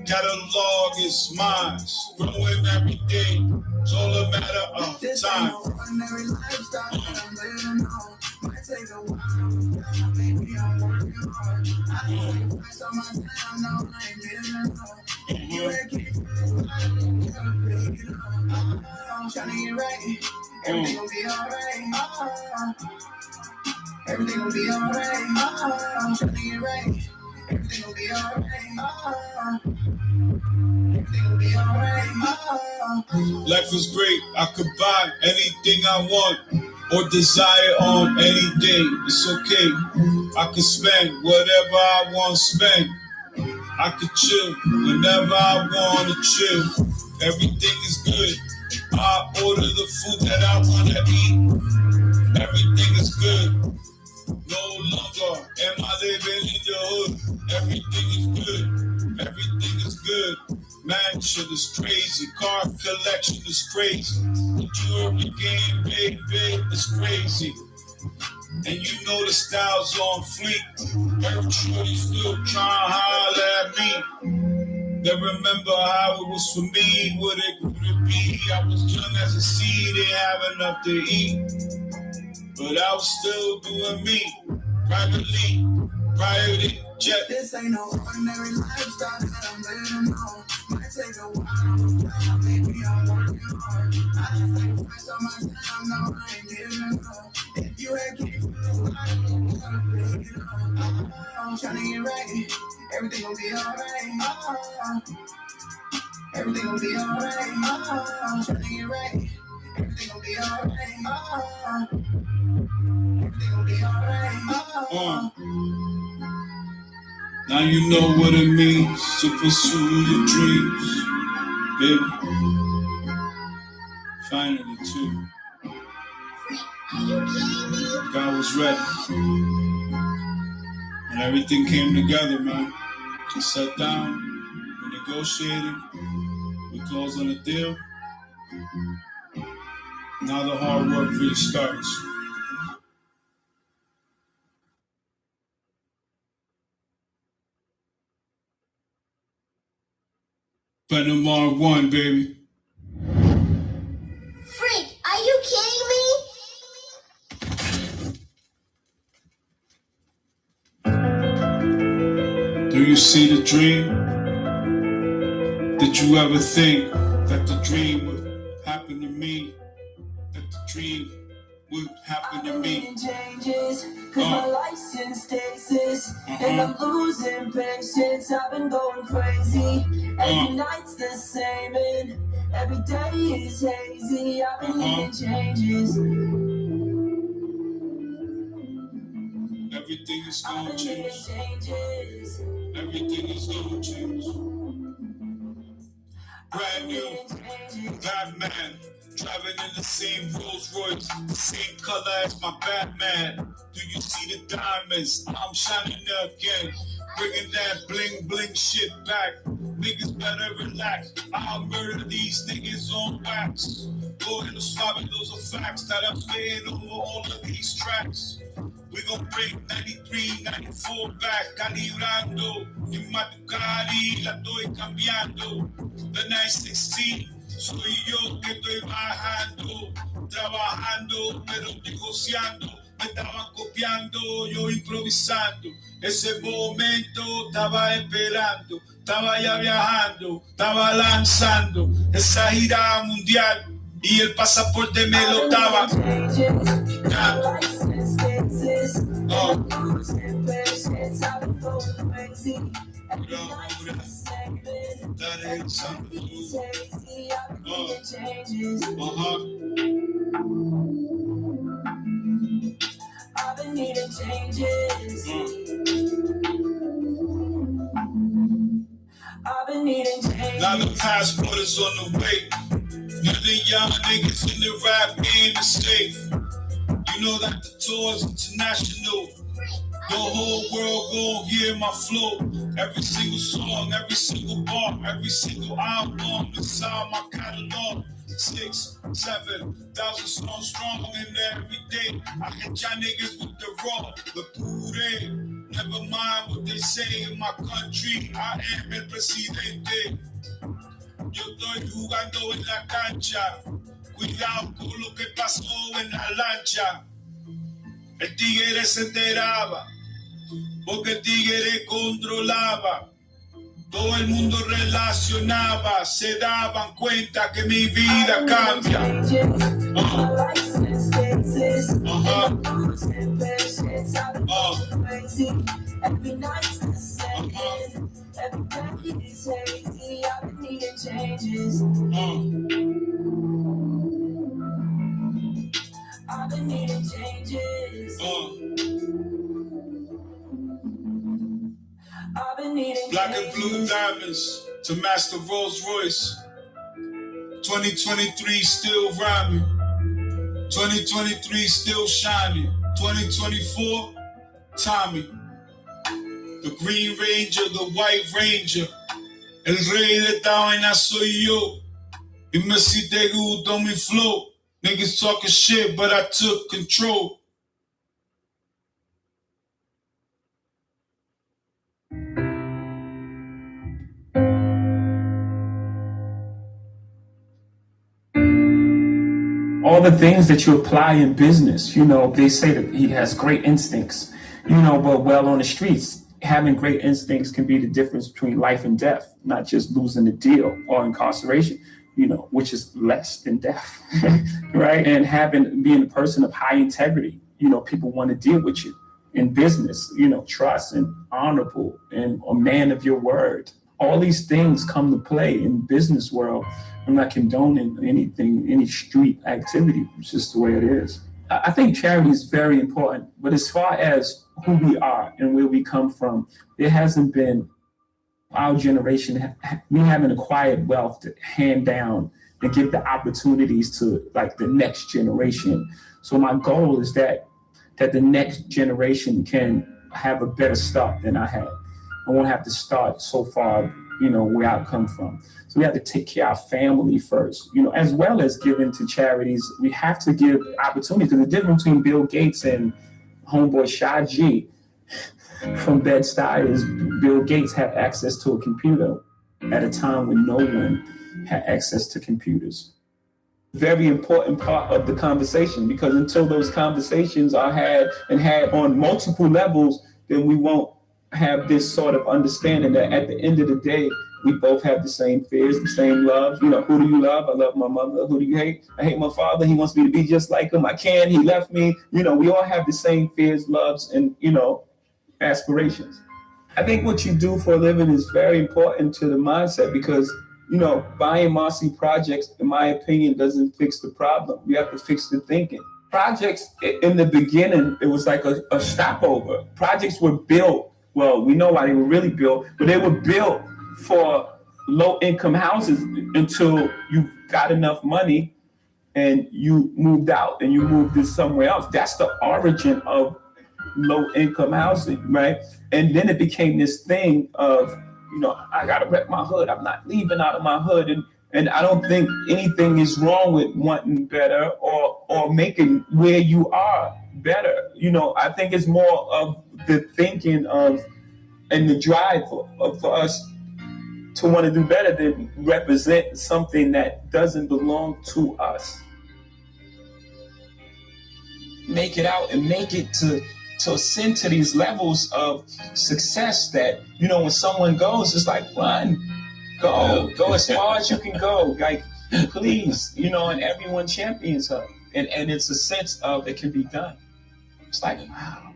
Catalog is mine, growing every day. It's all a matter of time. Ordinary lifestyle that I'm living on. Might take a while, baby, I'm working hard. I sacrifice all my time, no, I ain't giving up. If you ain't keep it, you gotta pick it up. I'm trying to get right, everything gon' be alright. Everything gon' be alright. I'm trying to get right, everything gon' be alright. Everything gon' be alright. Life is great, I could buy anything I want or desire on any day. It's okay, I could spend whatever I want to spend. I could chill whenever I want to chill. Everything is good, I order the food that I want to eat. Everything is good, no longer am I living in the hood. Everything is good, everything is good. Mansion is crazy, car collection is crazy. The jewelry game, baby, is crazy. And you know the style's on fleek. Every shorty still trying to holler at me. They remember how it was for me, what it grew to be. I was young as a seed, didn't have enough to eat. But I was still doing me, privately, private jet. This ain't no ordinary lifestyle that I'm living on. Might take a while, baby, I'm working hard. I sacrifice all my time, no, I ain't giving up. If you had came from the bottom, you gotta pick it up. I'm trying to get right, everything gon' be alright. Everything gon' be alright. I'm trying to get right, everything gon' be alright. Everything gon' be alright. Now you know what it means to pursue your dreams, baby. Finally, too. God was ready. And everything came together, man. We sat down, we negotiated, we closed on a deal. Now the hard work really starts. Panama 1, baby. Freak, are you kidding me? Do you see the dream? Did you ever think that the dream would happen to me? That the dream would happen to me? Changes, cause my life's in stasis, and I'm losing patience. I've been going crazy. Every night's the same, and every day is hazy. I've been needing changes. everything is gonna change. Everything is gonna change. Brand new Batman, driving in the same Rolls Royce, the same color as my Batman. Do you see the diamonds? I'm shining again, bringing that bling bling shit back. Niggas better relax. I'll murder these niggas on wax. Go ahead and swap it, those are facts that I'm saying over all of these tracks. We gon' bring 93, 94 back, calibrando. En Maducati la estoy cambiando. The 916, soy yo que estoy bajando. Trabajando, pero negociando. Me estaban copiando, yo improvisando. Ese momento estaba esperando. Estaba ya viajando, estaba lanzando esa gira mundial. Y el pasaporte me lo estaba dando. I've been needing changes. I've been needing changes. Now the passport is on the way. None of y'all niggas in the rap game is safe. You know that the tour's international. The whole world gon' hear my flow. Every single song, every single bar, every single album inside my catalog. 6, 7,000 songs strong in every day. I hit y'all niggas with the raw, the pure. Never mind what they say in my country. I am el presidente. Yo estoy jugando en la cancha. Cuidado con lo que pasó en la lancha. El tigre se enteraba, porque el tigre controlaba. Todo el mundo relacionaba, se daban cuenta que mi vida cambia. Every night's the same. Every day is hazy. I've been needing changes. I've been needing changes. I've been needing Black and blue diamonds to Master Rolls Royce. 2023 still rhyming. 2023 still shining. 2024, Tommy. The Green Ranger, the White Ranger. El rey de esta vaina soy yo. Dime si te gustó mi flow. Niggas talking shit, but I took control. All the things that you apply in business, you know, they say that he has great instincts, you know, but well on the streets, having great instincts can be the difference between life and death, not just losing the deal or incarceration, you know, which is less than death, right? And being a person of high integrity, you know, people want to deal with you in business, you know, trust and honorable and a man of your word. All these things come to play in business world. I'm not condoning anything, any street activity. It's just the way it is. I think charity is very important, but as far as who we are and where we come from, there hasn't been, our generation, we haven't acquired wealth to hand down and give the opportunities to like the next generation. So my goal is that the next generation can have a better start than I had. I won't have to start so far, you know, where I come from. So we have to take care of our family first, you know, as well as giving to charities. We have to give opportunities. Because the difference between Bill Gates and homeboy Shah G from Bed-Stuy is Bill Gates had access to a computer at a time when no one had access to computers. Very important part of the conversation, because until those conversations are had on multiple levels, then we won't have this sort of understanding that at the end of the day, we both have the same fears, the same loves. You know, who do you love? I love my mother. Who do you hate? I hate my father. He wants me to be just like him. I can't. He left me. You know, we all have the same fears, loves, and, you know, aspirations. I think what you do for a living is very important to the mindset, because, you know, buying Marcy projects, in my opinion, doesn't fix the problem. You have to fix the thinking. projects in the beginning, it was like a stopover. Projects were built, well, we know why they were really built, but they were built for low-income houses until you got enough money and you moved out and you moved to somewhere else. That's the origin of low-income housing, right? And then it became this thing of, I gotta rep my hood. I'm not leaving out of my hood. And I don't think anything is wrong with wanting better or making where you are better. I think it's more of the thinking of and the drive for us to want to do better than represent something that doesn't belong to us. Make it out and make it to ascend to these levels of success that, when someone goes, it's like, run, go as far as you can go. Like, please, and everyone champions her. And it's a sense of it can be done. It's like, wow,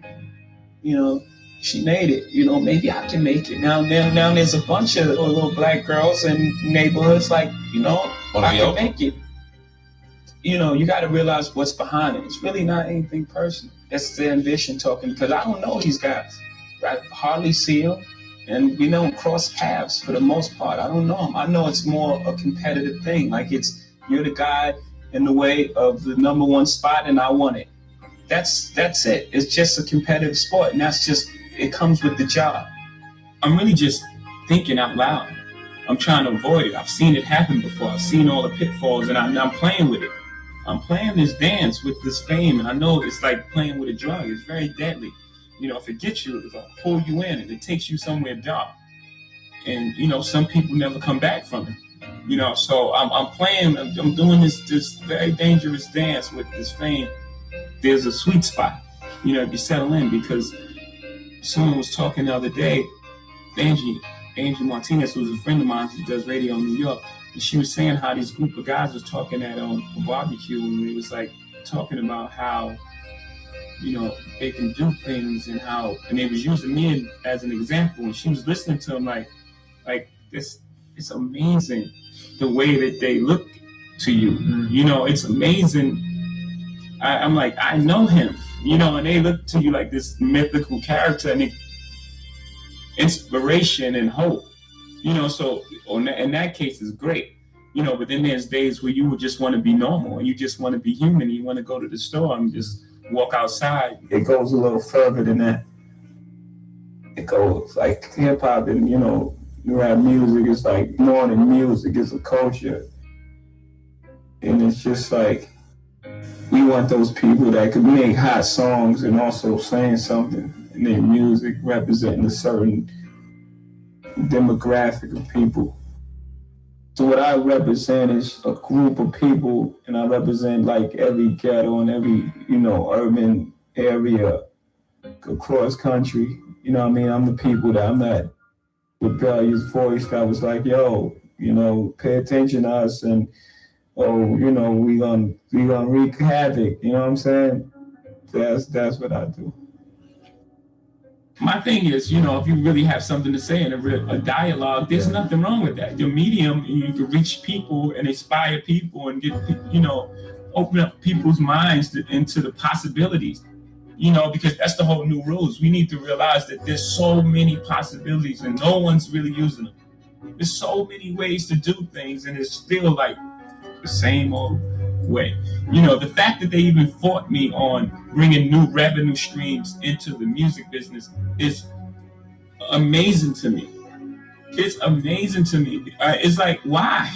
she made it, maybe I can make it. Now there's a bunch of little black girls in neighborhoods like, I can make it. You got to realize what's behind it. It's really not anything personal. That's the ambition talking, because I don't know these guys. I hardly see them, and we don't cross paths for the most part. I don't know them. I know it's more a competitive thing. Like you're the guy in the way of the number one spot, and I want it. That's it. It's just a competitive sport, and it comes with the job. I'm really just thinking out loud. I'm trying to avoid it. I've seen it happen before. I've seen all the pitfalls, and I'm playing with it. I'm playing this dance with this fame, and I know it's like playing with a drug. It's very deadly. If it gets you, it'll pull you in, and it takes you somewhere dark. And, some people never come back from it. So I'm playing, I'm doing this very dangerous dance with this fame. There's a sweet spot, if you settle in, because someone was talking the other day, Angie Martinez, who's a friend of mine, she does radio in New York, and she was saying how this group of guys was talking at a barbecue, and it was like talking about how, they can do things and they was using me as an example, and she was listening to them like this. It's amazing the way that they look to you. It's amazing. I'm like, I know him, and they look to you like this mythical character and inspiration and hope, so in that case is great, but then there's days where you would just want to be normal and you just want to be human. You want to go to the store and just walk outside. It goes a little further than that. It goes like hip hop and, rap music is like more than music, it's a culture. And it's just like, we want those people that could make hot songs and also saying something in their music, representing a certain demographic of people. So what I represent is a group of people, and I represent like every ghetto and every, urban area across country. I'm the people that I'm that rebellious voice that was like, yo, pay attention to us, and we gonna wreak havoc. You know what I'm saying? That's what I do. My thing is, if you really have something to say in a dialogue, there's nothing wrong with that. Your medium, you can reach people and inspire people and get, open up people's minds into the possibilities. Because that's the whole new rules. We need to realize that there's so many possibilities and no one's really using them. There's so many ways to do things, and it's still like the same old way. The fact that they even fought me on bringing new revenue streams into the music business is amazing to me. It's amazing to me. It's like, why?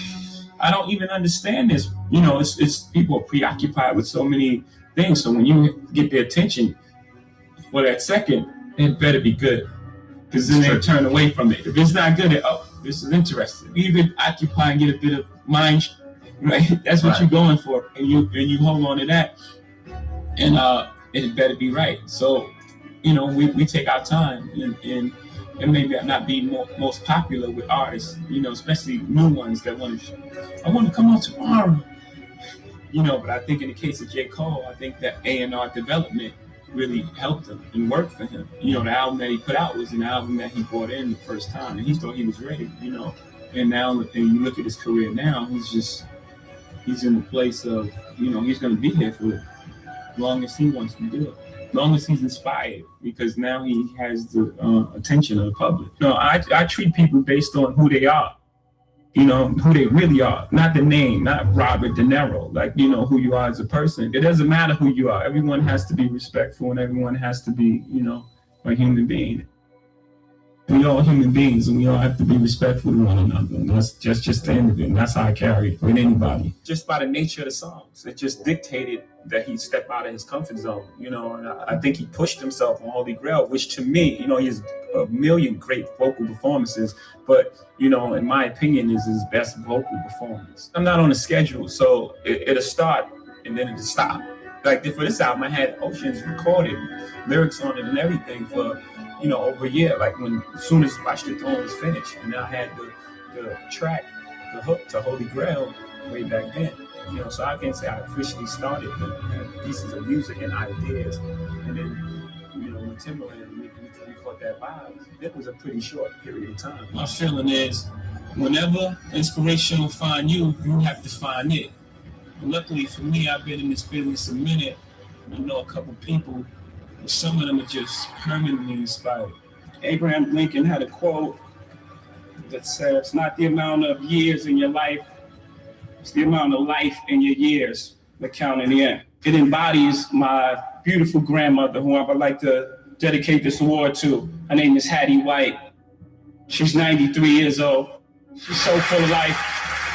I don't even understand this. It's people are preoccupied with so many things. So when you get their attention for that second, it better be good, because then they turn away from it. If it's not good, this is interesting. Even occupy and get a bit of mind. Right, that's what you're going for, and you hold on to that, and it better be right. So, we take our time, and maybe not be most popular with artists, especially new ones that I want to come out tomorrow, But I think in the case of J. Cole, I think that A&R development really helped him and worked for him. The album that he put out was an album that he brought in the first time, and he thought he was ready, And now, and you look at his career now, he's in the place of, he's going to be here for as long as he wants to do it. As long as he's inspired, because now he has the attention of the public. No, I treat people based on who they are, who they really are, not the name, not Robert De Niro, like, who you are as a person. It doesn't matter who you are. Everyone has to be respectful and everyone has to be, a human being. We all human beings and we all have to be respectful to one another. And that's just the end of it. And that's how I carry it with anybody. Just by the nature of the songs, it just dictated that he step out of his comfort zone, and I think he pushed himself on Holy Grail, which to me, he has a million great vocal performances, but, in my opinion, is his best vocal performance. I'm not on a schedule, so it'll start and then it'll stop. Like for this album, I had Oceans recorded, lyrics on it and everything for, over a year. Like as soon as Watch the Throne was finished, and I had the track, the hook to Holy Grail way back then. So I can say I officially started with pieces of music and ideas, and then, when Timberland we caught that vibe, it was a pretty short period of time. My feeling is, whenever inspiration will find you, you have to find it. But luckily for me, I've been in this business a minute. I know a couple people, but some of them are just permanently inspired. Abraham Lincoln had a quote that said, "It's not the amount of years in your life, it's the amount of life in your years that count in the end." It embodies my beautiful grandmother, who I would like to dedicate this award to. Her name is Hattie White. She's 93 years old. She's so full of life.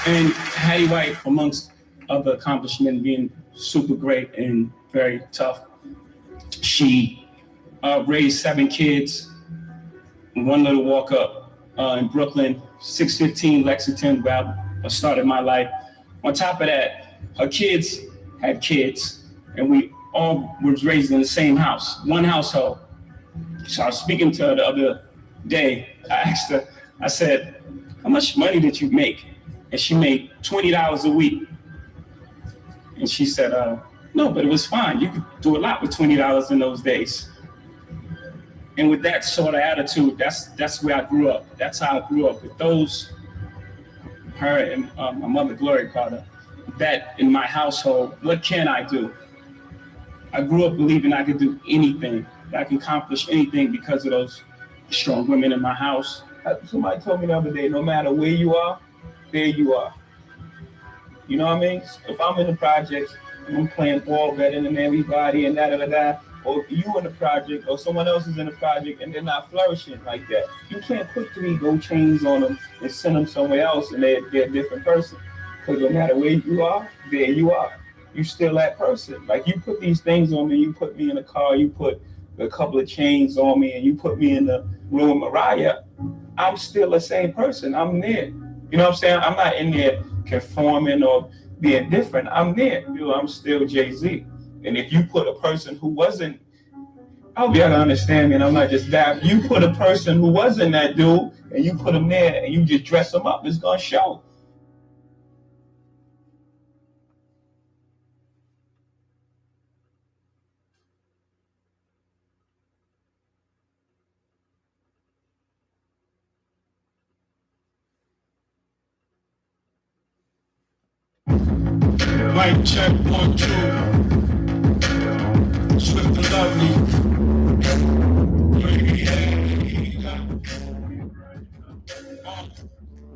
And Hattie White, amongst other accomplishments, being super great and very tough, she raised 7 kids, one little walk up in Brooklyn, 615 Lexington, where I started my life. On top of that, her kids had kids, and we all was raised in the same house, one household. So I was speaking to her the other day. I asked her, I said, "How much money did you make?" And she made $20 a week. And she said, "No, but it was fine. You could do a lot with $20 in those days." And with that sort of attitude, that's where I grew up. That's how I grew up, with those, her and my mother, Glory Carter, that in my household. What can I do? I grew up believing I could do anything, that I can accomplish anything because of those strong women in my house. Somebody told me the other day, no matter where you are, there you are. You know what I mean? If I'm in the projects, I'm playing ball better than everybody and da-da-da-da, or if you in the project or someone else is in the project and they're not flourishing like that, you can't put 3 gold chains on them and send them somewhere else and they're a different person. Because no matter where you are, there you are. You still that person. Like, you put these things on me, you put me in a car, you put a couple of chains on me, and you put me in the room with Mariah, I'm still the same person. I'm there. You know what I'm saying? I'm not in there conforming or being different. I'm there. I'm still Jay-Z. And if you put a person who wasn't, I hope y'all understand me, and I'm not just that. You put a person who wasn't that dude, and you put him there, and you just dress him up, it's gonna show. Mic check 1, 2. Swift and lovely.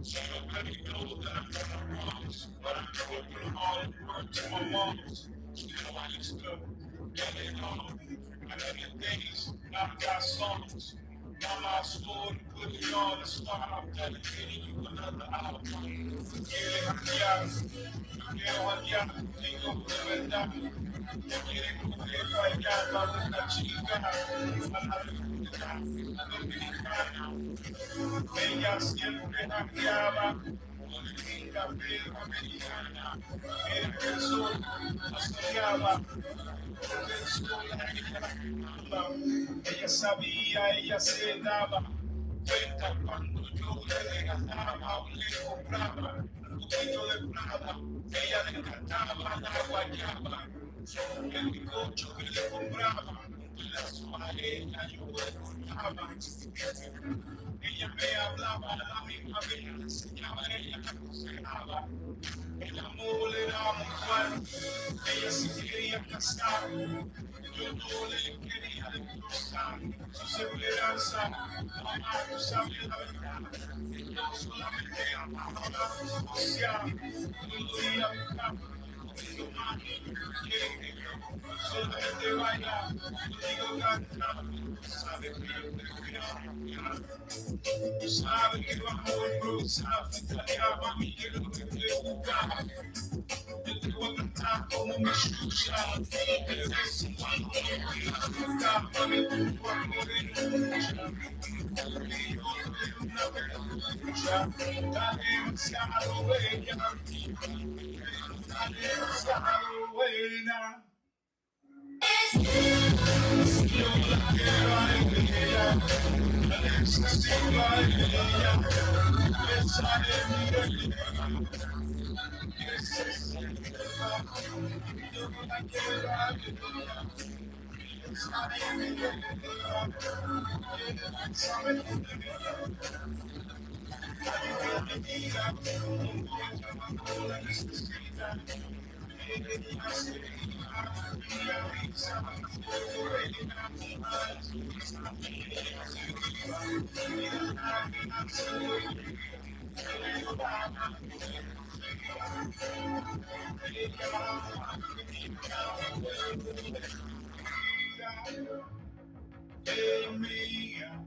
So nobody knows that I'm from the Bronx, but I know it put all the work to my moms. So I used to get it on. I know the days, I got songs. Now my story, put it on the spot. I'm dedicating you another album. Quiero hallar, tengo que verdad. Te quieren coger para allá, para una chica. Dominicana. Ella siempre hackeaba. Política, pero americana. El sol soñaba. Ella sabía, ella se daba cuenta cuando yo le regalaba o le compraba un poquito de plata. Ella le encantaba la guayaba, el bizcocho que le compraba, un That's why ella yo escuchaba. Ella me hablaba, la misma vez le enseñaba, ella me aconsejaba. El amor era muy fuerte, ella se quería casar. Yo no le quería destrozar su seguridad. Mamá, tú sabes la verdad. Yo solamente amaba la negociar. Todo día buscaba. Yo mami, solamente baila. Yo digo cantar. Sabes que yo te cuidaba. Tú sabes que bajo el improvisar. Mami, que lo que te buscaba. Yo te voy a cantar como me escucha. De vez en cuando me voy a buscar. Mami, tú vas a morir mucha. Una vergüenza. Está demasiado bella. Está demasiado buena. Yo la quiero a ella. La necesito a ella. Esa es mi belleza. Yo la quiero a ella. Esa es mi belleza. Sabe lo que me ayuda mi vida. No la necesita. Ella se y avisa. Ella mía,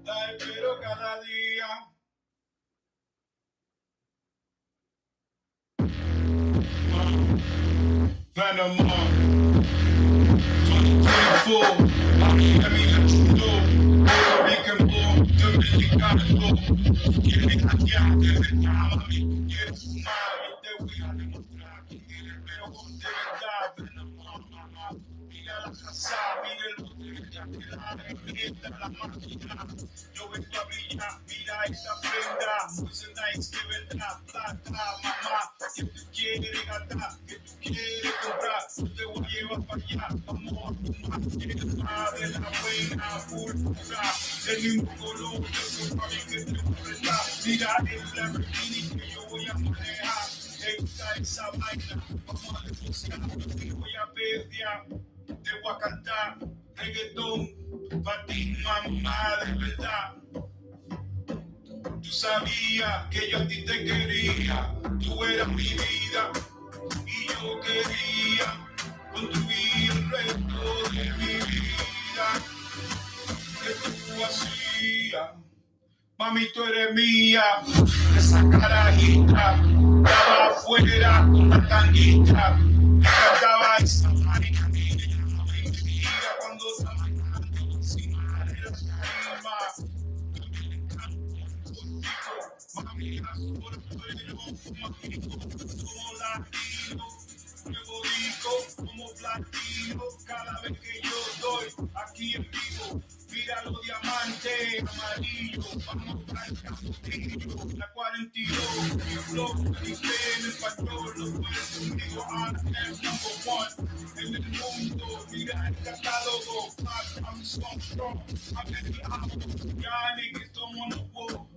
la espero cada día. Panama, 2024. Let me let you know. Puerto Rican born, dominicano. Quiere hackear desde mami. Quiere fumar y te voy a demostrar que eres mejor de verdad. Panamá, mira la casa, mira el botella, mira la máquina. Yo vengo a brillar, mira esta prenda. Muy nice que vendrá plata, mamá. Que tú quieres gastar, que tú quieres comprar. Yo te voy a llevar para allá, amor. De la buena cultura, el mismo color de tu que te voy a prestar. Mira el Lamborghini que yo voy a manejar. Te gusta esa vaina, vamos a negociar. Te voy a pelear, te voy a cantar reggaetón para ti, mamá, de verdad. Tú sabías que yo a ti te quería, tú eras mi vida y yo quería construir el resto de mi vida. ¿Qué tú hacías? Mami, tú eres mía. Esa carajita estaba afuera con la tanguita. Me cantaba esa vaina. Mentira cuando estaba cantando encima de la tarima. Mami, por fuego, como latino. Nuevo disco como platino. Cada vez que yo doy aquí en vivo, mira los diamantes amarillos. Vamos a cantar contigo. La 42, flow, en español, lo puedes conmigo. I'm number one en el mundo. Mira el catálogo. I'm so strong. I'm in the album. Y'all niggas don't wanna walk.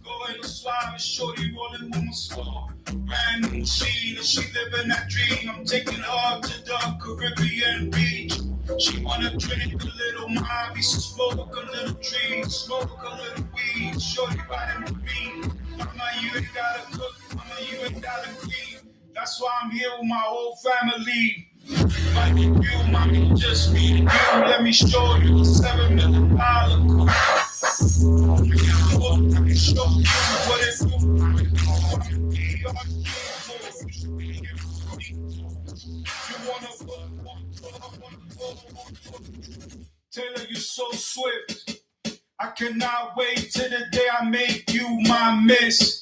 Going suave, shorty rolling with my slow. Brand new machine, and she living that dream. I'm taking her to the Caribbean beach. She wanna drink a little Molly, so smoke a little tree, smoke a little weed. Shorty riding with me. Mama, you ain't gotta cook, mama, you ain't gotta clean. That's why I'm here with my whole family. Like you, mommy, just me and you. Let me show you a $7 million car. Let me show you what it do. Taylor, you're so swift. I cannot wait till the day I make you my miss.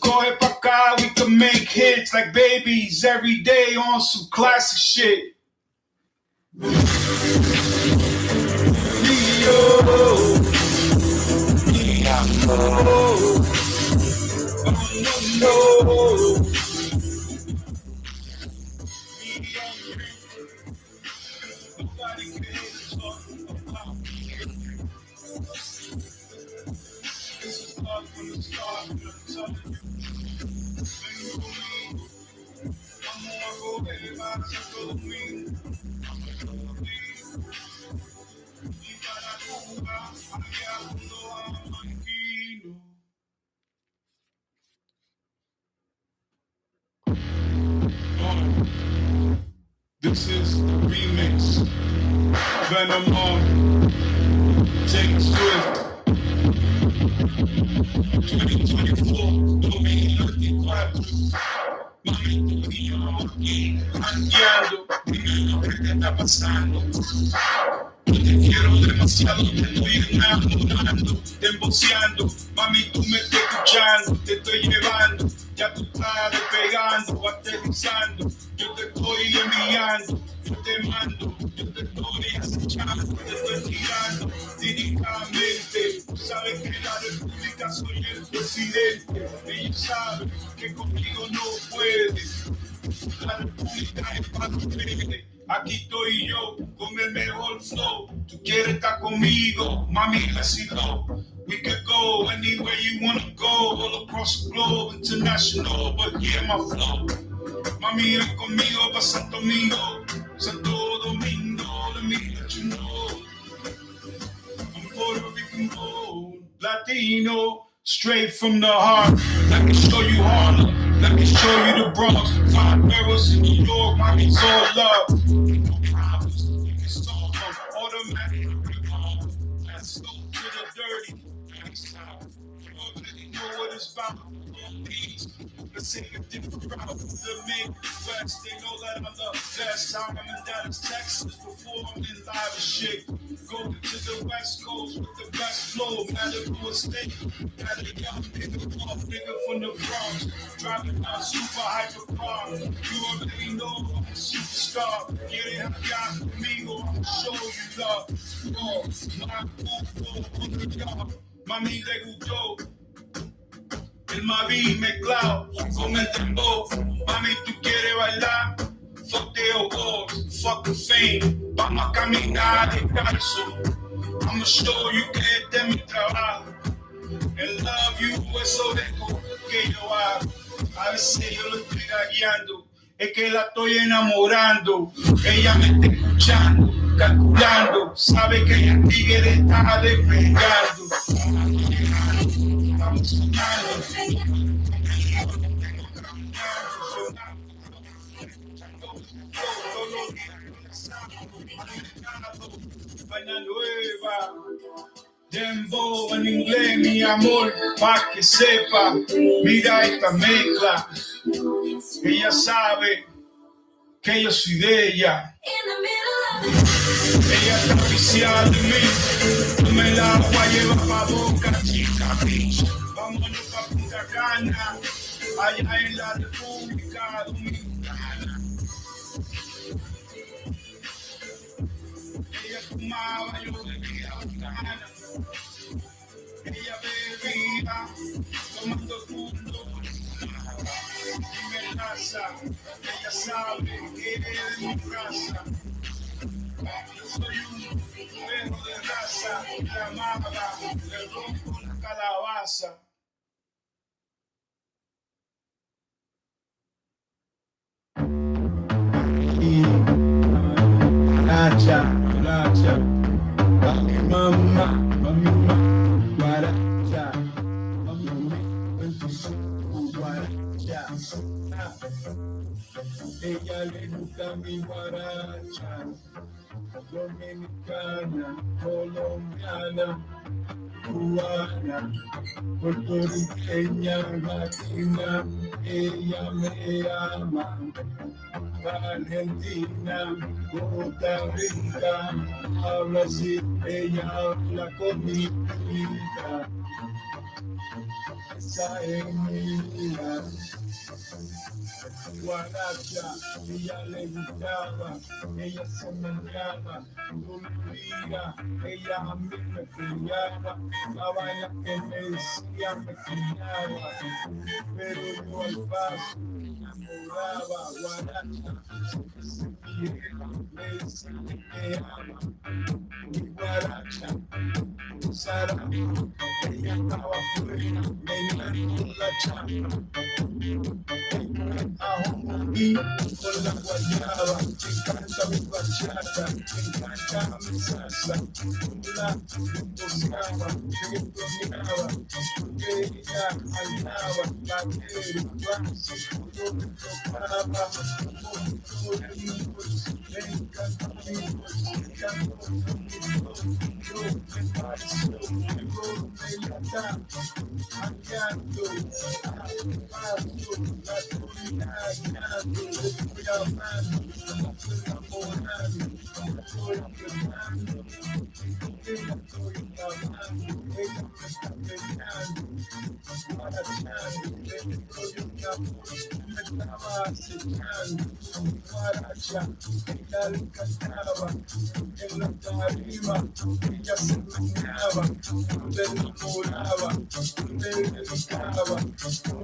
Coge pa' acá, we can make hits like babies every day on some classic shit. love from the start. I'm telling you. Vamos a coger más Santo Domingo. Y para Cuba, allá junto a Manquino. This is the remix. Venom on. Take Swift. 2024. Domingo 24. Mami, tú y yo aquí, jangueando. Dime lo que te está pasando. Yo te quiero demasiado, te estoy enamorando, te emboceando. Mami, tú me estás escuchando, te estoy llevando. Ya tú estás despegando, aterrizando. Yo te estoy enviando, yo te mando. Yo te estoy acechando, te estoy tirando. Directamente, tú sabes que la república soy el presidente. Ellos saben que conmigo no puedes. La república es para ustedes. Aquí estoy yo con el mejor flow. Tú quieres estar conmigo, mami, let's go. We could go anywhere you wanna go, all across the globe, international. But yeah, my flow. Mami, ven conmigo pa' Santo Domingo, Santo Domingo. Let me let you know. I'm Puerto Rican born, Latino, straight from the heart. Let me show you Harlem, let me show you the Bronx. 5 boroughs in New York, mommy's all love. It's all automatic. Let's go to the dirty. You already know what it's about. Let's take a different route. The Midwest, they know that I'm the best. I'm in Dallas, Texas, before I'm in live and shit. Go to the West Coast with the best flow. Malibu State, got a young nigga, off nigga from the Bronx. Driving down super hyper car. You already know I'm a superstar. Get it, hackear conmigo, I'ma show you love. Oh, my on the job. Mami le gustó. El Mavi mezclado con el dembow. Mami, tú quieres bailar. Fuck the awards, fuck the fame. Vamos a caminar descalzo. I'ma show you que este es mi trabajo. El love you, eso dejo que yo hago. A veces yo lo estoy guiando. Es que la estoy enamorando. Ella me está escuchando, calculando. Sabe que el tigre está despegando. Estamos soñando. Vaina nueva. Dembow en inglés, mi amor, pa' que sepa. Mira esta mezcla. Ella sabe que yo soy de ella. Ella está oficial de mí. No me la voy a llevar pa' Boca Chica Beach. Vámonos pa' Punta Cana, allá en la República Dominicana. Ella fumaba, yo bebía bacana. Ella bebía, tomando culo. Y me casa, ella sabe que es de mi casa. Yo soy un perro de raza, la amaba, le rompo la calabaza. Guaracha, guaracha, mami mamá, guaracha, mami, guaracha. Ella le gusta mi guaracha, dominicana, colombiana, cubana, puertorriqueña, latina, ella me ama. Argentina, Costa Rica, habla así, ella habla conmigo. Esa es mi vida. Guaracha, ella le gustaba, ella se meneaba, dolía, ella a mí me peleaba, la vaina que me decía me criaba, pero yo al paso. Ella estaba afuera, meneando la chapa. Y con la guayaba, me encanta mi bachata, me encanta mi salsa. La negociaba, me bromeaba, ella hablaba, la quería, yo me tocaba, me encanta mi voz, me encanta mi voz, yo me pareció, me lata, hallando, la tuya, hallando, estoy amando, estoy enamorando, estoy quemando, ella estoy amando, ella me está peleando, guarachando, dentro de un amor, me estaba acechando, guaracha, ella le encantaba, en la tarima, ella se meneaba, me enamoraba, me dedicaba,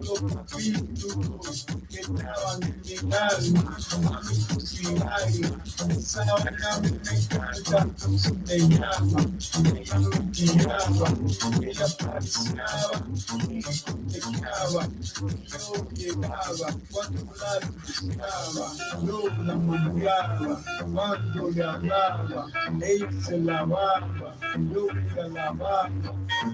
los capítulos que estaban en mi alma, a mi fusilaria, esa vaina a mí me encanta, me llama, ella me guiaba, ella apariciaba, me quedaba, yo llegaba, cuando la buscaba, yo la manejaba, cuando le hablaba, ella se lavaba, yo la lavaba,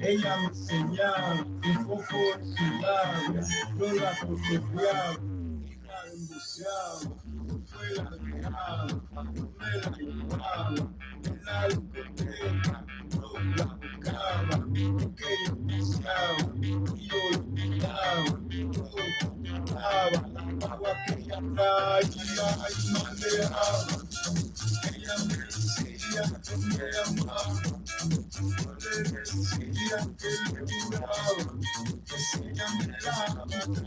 ella me enseñaba, mi foco en su labia, yo la coqueteaba, la embuceaba, yo la dejaba, me la llevaba, en la discoteca, yo la buscaba, que ella me deseaba, y yo la miraba, yo la agua que ella traía y manejaba, ella me decía que me amaba, yo le decía que le juraba, que si ella me daba tanto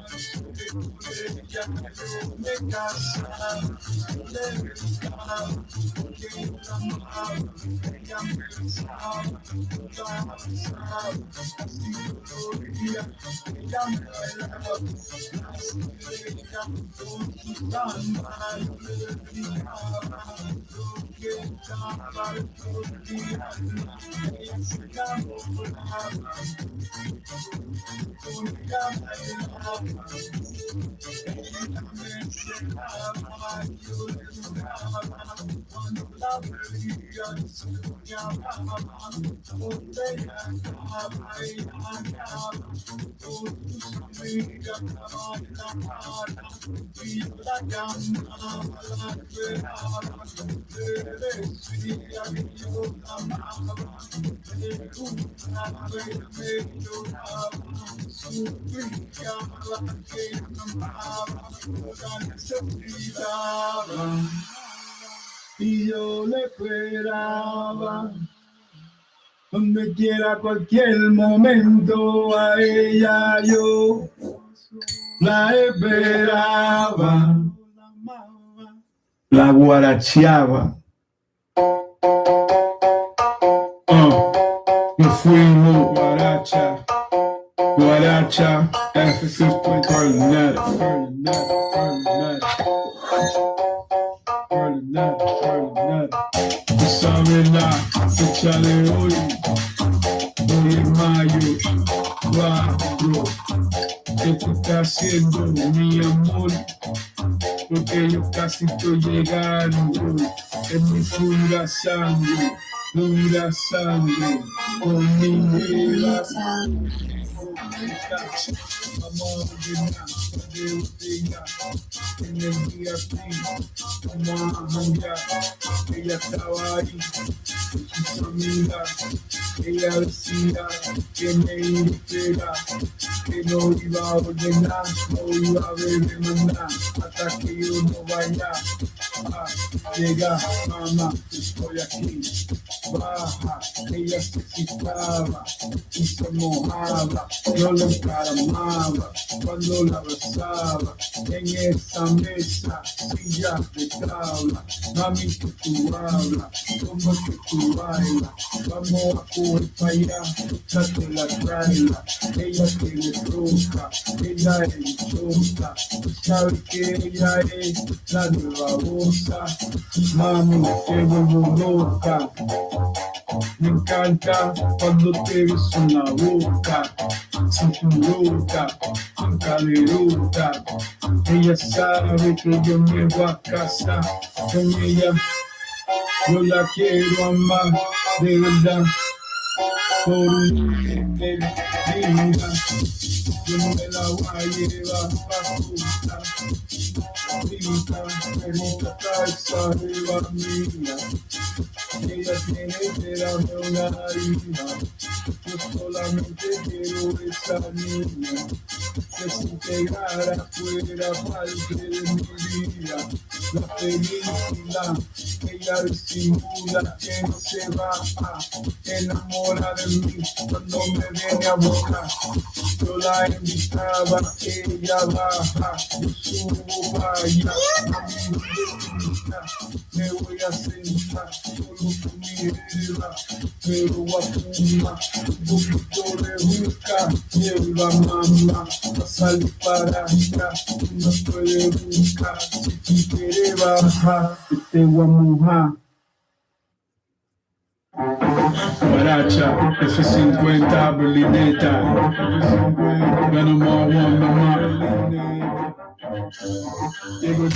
de ella yo me casaba, yo le dedicaba, porque yo la amaba, ella me besaba, yo la abrazaba, así yo lo veía, ella me bailaba, así ella con su alma yo le dedicaba, lo que estaba dentro de mi alma, ella se enamoraba, con ella bailaba, ella me enseñaba, yo le juraba, cuando la veía se soñaba, donde ella andaba, ella andaba, con sus amigas la bailaba, y yo la llamaba, la esperaba, le decía que yo la amaba, me gustaba, me lloraba, suplicaba que me amaba, la necesitaba, y yo le esperaba, donde quiera, cualquier momento, a ella yo la esperaba, la guaracheaba. Nos fuimos, guaracha, guaracha, Tfcx, Berlinetta, tú sabes la fecha de hoy es mayo 4, ¿qué tú estás haciendo, mi amor? Porque yo casi estoy llegando, es mi pura sangre, con mi vida. Vamos a ordenar de botella en el día aquí, vamos a janguear. Ella estaba ahí con sus amigas, ella decía que me iba a esperar, que no iba a ordenar, no iba a beber más nada, hasta que yo no vaya a llegar. Mamá, estoy aquí. baja, ella se excitaba y se mojaba, yo la encaramaba cuando la besaba, en esa mesa, silla de tabla, mami que tú hablas, como que tú bailas, vamos a coger para allá, date la traila, ella tiene roca, ella es chota, tú sabes que ella es la nueva bosa, mami te vuelvo loca, me encanta cuando te beso en la boca, cinturota, en caderota, ella sabe que yo me voy a casar con ella, yo la quiero amar de verdad, por un de vida, yo no me la voy a llevar pa' puta, perita, calza arriba mía, ella tiene que darme una harina, yo solamente quiero esa niña, que se integrara fuera parte de mi vida, la felicidad, ella disimula que no se va a enamorar de mí cuando me viene a buscar, yo la invitaba, ella baja, yo subo para allá, a mi vida, me voy a sentar, solo con mi jeva, pero a fumar, un poquito de busca, lleva mamá, a salir para allá, no puede buscar, si quiere bajar, te voy a mojar. Baracha, F50, Berlineta, F50, mamá. Llego,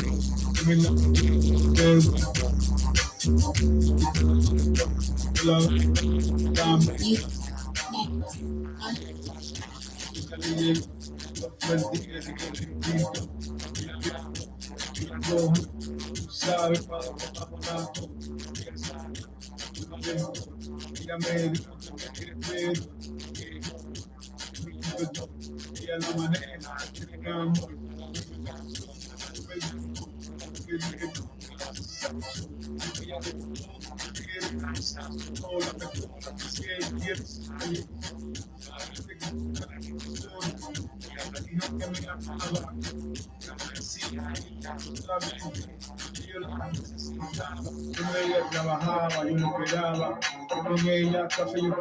Con ella trabajaba, yo lo esperaba, con ella café yo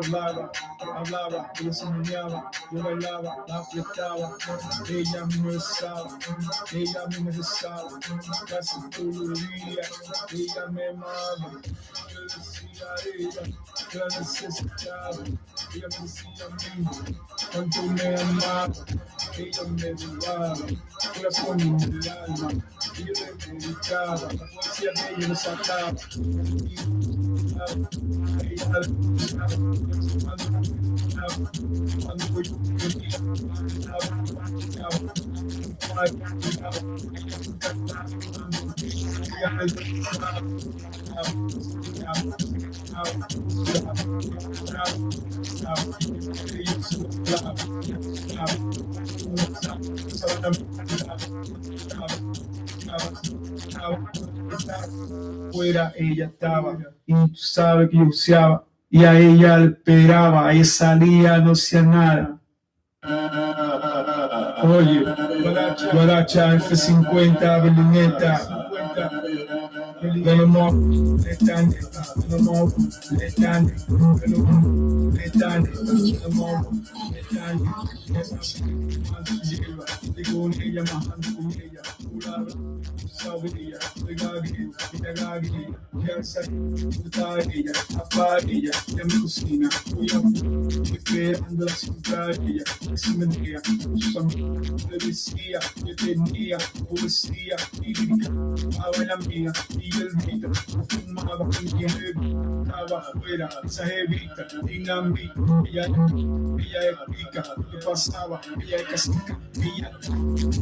hablaba, yo le soñaba, yo bailaba, la apretaba, ella me besaba, ella me besaba, casi todo el día, ella me amaba, yo le decía a ella, que la necesitaba, ella me decía a mí, cuánto me amaba, ella me dudaba, corazón en el alma, y yo le dedicaba, la poesía de ella lo sacaba, fuera ella estaba, y tú sabes que yo buceaba, y a ella le esperaba, ella salía, no hacía nada. Oye, Guaracha, F50, Berlineta, esperando la centralilla, si me diga, le decía, yo tenía poesía lírica, estaba la mía y el vida, fumaba con quien estaba afuera, esa jevita, dinamita, ella explica lo que pasaba, ella es castica, ella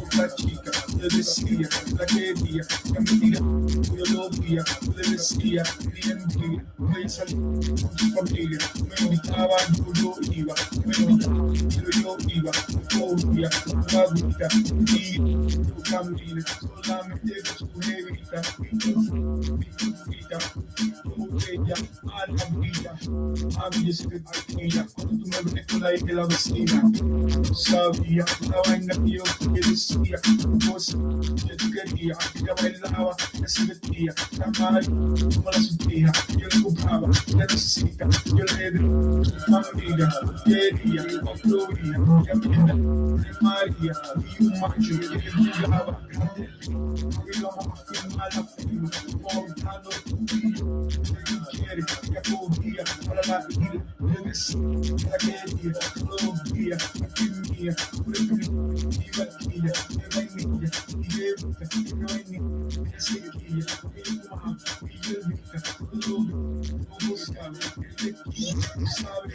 otra chica, le decía, la quería, que me tira, yo lo veía, le decía, quería envidia, me salía con su familia, me invitaba, yo lo iba, me invitaba, pero yo iba, volvía, la vida, y yo camino, solamente con su jevita, y con su vida, botella a la vida. A mí es que tranquila, cuando tú me ves con la hija de la vecina. No sabía la vaina que yo te decía. Vos, yo te quería, ella bailaba, ella se vestía. La madre, como la sentía, yo le compraba, ella necesita, yo le di. Familia, quería, construía, ella viene de María, y un macho que le jugaba. Y lo más que mala fila, montando tu tío. Quiere, ella cogía para la isla, le decía, la quería, todos los días, aquí mía, y vaquilla, de vainilla, y de boca, y de vainilla, de sequilla, y de mamá, y de rica, todo sabe, el tequila, sabe,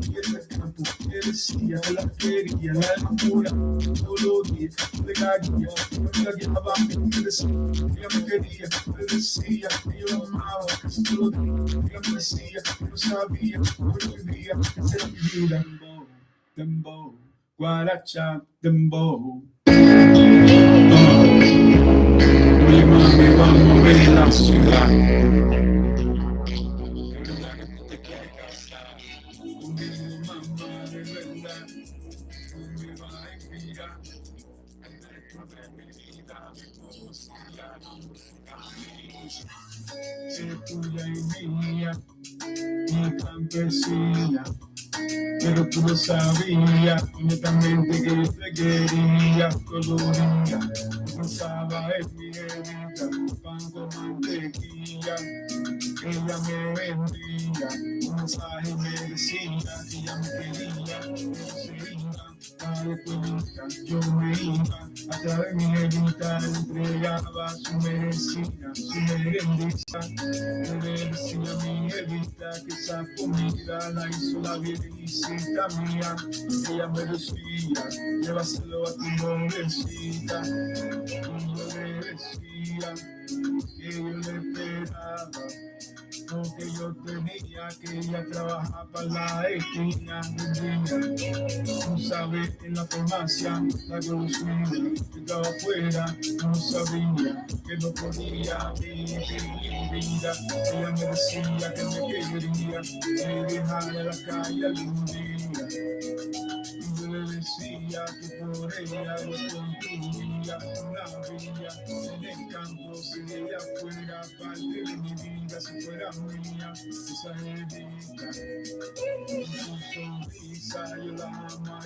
y el campo, le decía, la quería, la enamora, todos los días, le caía, me la guiaba, me decía, ella me quería, me decía, que yo la amaba, casi todo el día, ella me decía, que no sabía, que vivía, que será mi vida. Dembow, guaracha, dembow. Oye, mami, vamos a ver la ciudad. Te quiere casar conmigo, mamá, de verdad. Tú me vas a inspirar. Dentro de mi vida, mi posibilidad. Ser tuya y mía, mi campesina. Pero tú lo sabías, honestamente que yo te quería, coloría, pensaba en mi herida, pan con mantequilla, ella me vendía, un mensaje me decía que ella me quería, yo me iba, a través de mi herida, le entregaba su medicina, su merendiza, le decía a mi herida que esa comida la hizo la virgencita mía, ella me decía, llévaselo a tu nombrecita, y yo le decía, que yo le esperaba, porque yo tenía que ella trabajar para la esquina no sabe en la farmacia la golosina que estaba afuera, no sabía que no podía vivir mi vida, ella me decía que me quería, que dejara la calle algún día. Y yo le decía que por ella yo construía una villa en el campo, si ella fuera parte de mi vida, si fuera mía, esa herida, con su sonrisa, yo la amo a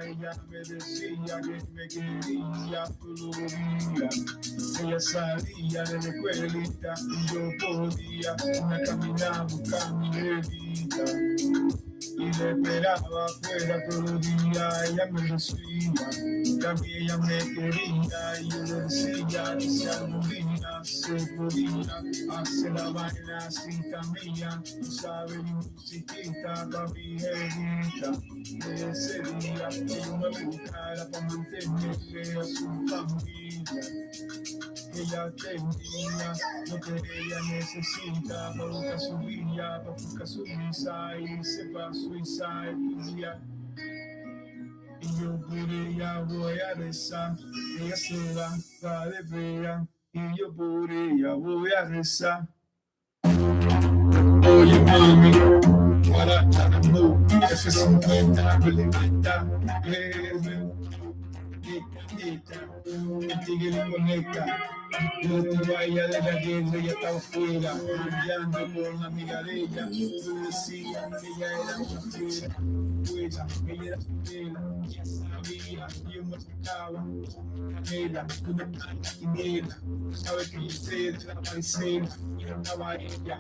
ella me decía que me quería todos los días. Ella salía de la escuelita y yo podía una caminar buscar mi bebida. Y le esperaba afuera todo el día, ella me decía que a mí ella me quería, y yo le decía que si algún día se podía hacer la vaina cinta mía, tú sabes mi musiquita pa' mi jevita, de ese día que yo me buscara pa' mantenerle a su familia. Ella tenía lo que ella necesita para buscar su vida, para buscar su visa, irse para Suiza estudiar. Y yo por ella voy a rezar, ella se va de vera, y yo por ella voy a rezar. Oye mami, para Tanamú, F50, Belinda, tigre conecta. Yo estaba allá de la guerra, ella estaba fuera, andando con una amiga de ella. Yo decía que ella era una fiera, ella era fiera, ya sabía, yo me tocaba. Canela, una maquinela, sabes que yo sé de la paisera, y andaba ella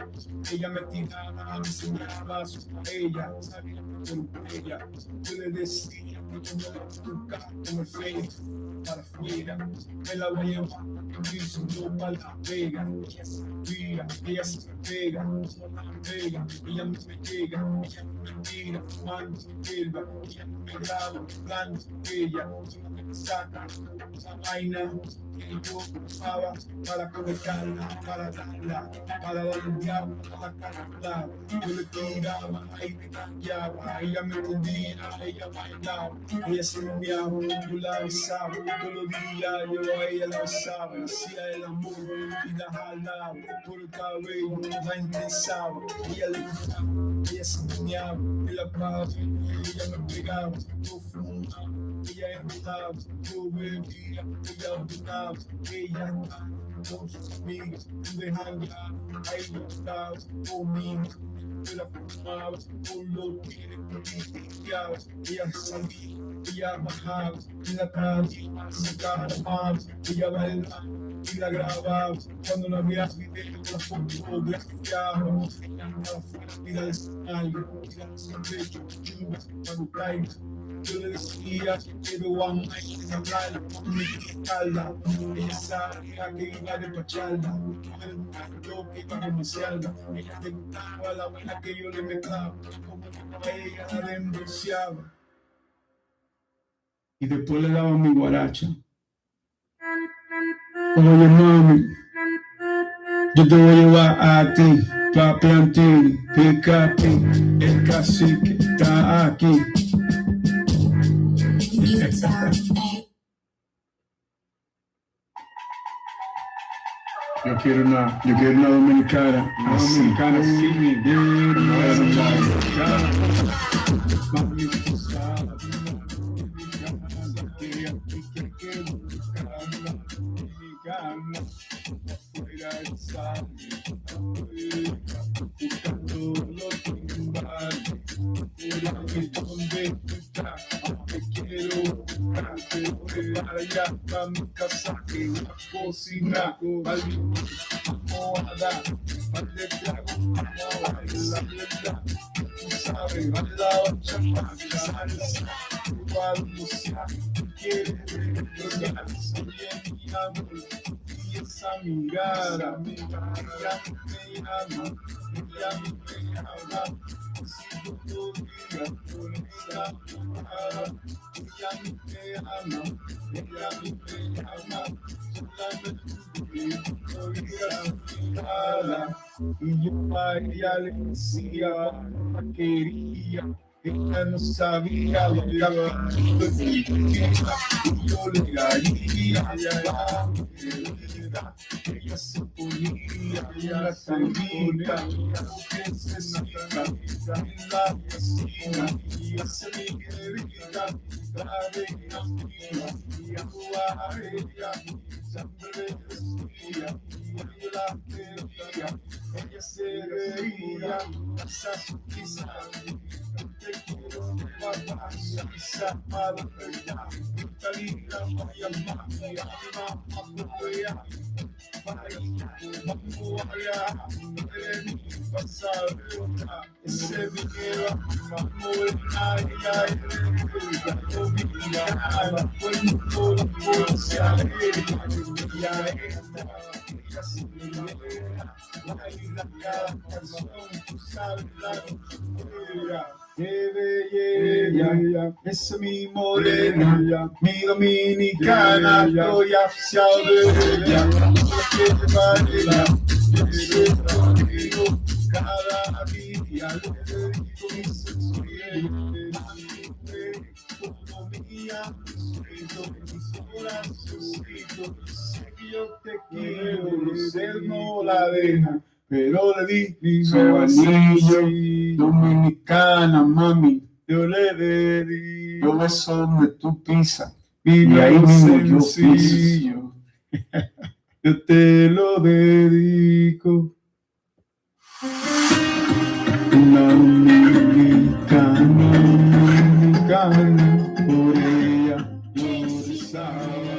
me tiraba, me enseñaba su paella, sabía que ella, yo le decía que yo me la buscaba como el feo, para afuera, me la voy a llevar, no para la vega, ella se pega, ella me pega, ella me tira, fumando hierba, ella me graba, hablando ella saca esa vaina que yo usaba para conectarla, para darle el diablo a la cara. Yo le tiraba, ahí me cambiaba, ella me entendía, ella bailaba, ella se moviaba, yo la besaba, todos los días yo a ella la besaba, hacía el amor y la jalaba por el cabello, la intensaba, ella le gustaba, ella se meneaba, y la pagaba, ella me pegaba, yo fumaba, ella enredaba, yo bebía, ella ordenaba, ella estaba con sus amigas, dejando ahí yo estaba conmigo. Yo la fumaba, por los pies, limpiaba, ella salía, ella bajaba, y la calle, sacaba la mano, ella bailaba, y la grababa, cuando no había video, la fotografiaba, y la descarga, y la sonrisa, lluvia, cuando caiga. Yo le decía que lo amo, hablarla, comunicarla, ella sabía que iba a despacharla, yo que iba a denunciarla, ella le gustaba la buena que yo le mezclaba, como a ella la denunciaba. Y después le daba mi guaracha. Oye mami, yo te voy a llevar a ti, papi Antini, el capi, el cacique está aquí. Yo quiero una dominicana, una dominicana sí, una dominicana. Mami, tú sabes, fuera el sal, buscando los timbales, fuera de donde tú estás, te quiero buscar, te vaya a mi casa, que voy a cocinar, vamos a dar, de trago, vamos a bailar, verdad, tú sabes, baila chamaca, salsa, cuando sea, quieres regalar, bien mi amor. Esa mirada, me llama, si yo podría por esa mirada, ella me ama, solamente mirada, y yo a ella le decía, la quería. Ella no sabía lo que había, yo le daría, ella se ponía, ella la sabía, que se saca, en la vecina, ella se me quería, la reina mía, y a ella, siempre decía, yo la quería, ella se reía, esa sonrisa. Te quiero papá, esa madre ya, Talita, vaya mami, mamá, vaya, vamos allá, ven, pasa ese video, vamos a ella, no mira nada, bueno, todo policía, ella se libera, baila cada canción, tú sabes la locura. Qué bella, esa mi morena, mi dominicana, estoy aficionado de ella, que te vaya, yo sé contigo, cada día le dedico mi sensualidad, todo mía, mis corazoncitos, sé que yo te quiero, ser no la deja. Pero le di su anillo, dominicana, mami, yo le dedico, beso donde tú pisas, y ahí mismo yo piso, yo te lo dedico. Una dominicana, por ella, yo rezaba,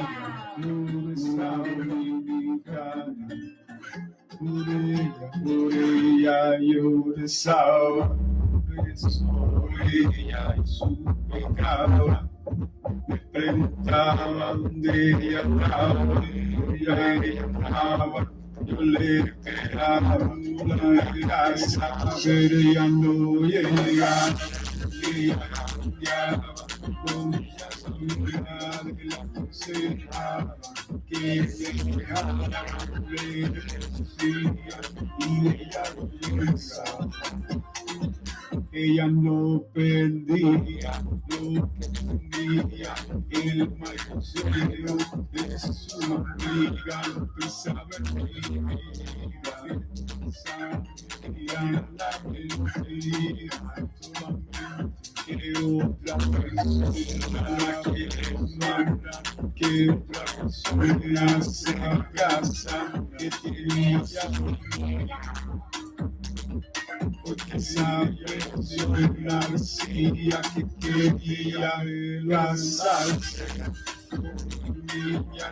dominicana. Por ella yo rezaba, por ella y su pecado. Me preguntaba dónde ella estaba, yo le esperaba la casa, pero ella no llegaba. ella cambiaba, con ella sabía de la aconsejaba, que dejara le decía y ella lo pensaba. Ella no perdía lo que tenía, el mal consejo de su amiga, no pensaba en mi vida, pensaba en la mentira, solamente que otra persona que manda, que otra persona se casa, que tenía porque sabe, soy la vecina que quería la salsa. Niña,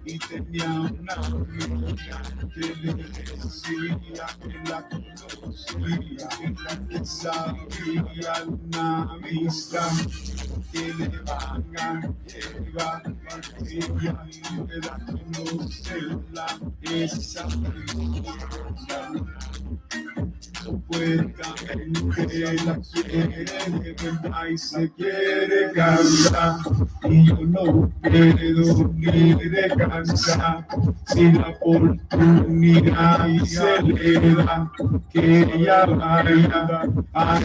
y tenía una amiga que le decía que la conocía, que sabía una amistad que le van a llevar para que ella pueda conocerla, esa persona. Supuestamente la quiere de verdad y se quiere casar, y yo no puedo ni descansar si la oportunidad se le da que ella vaya a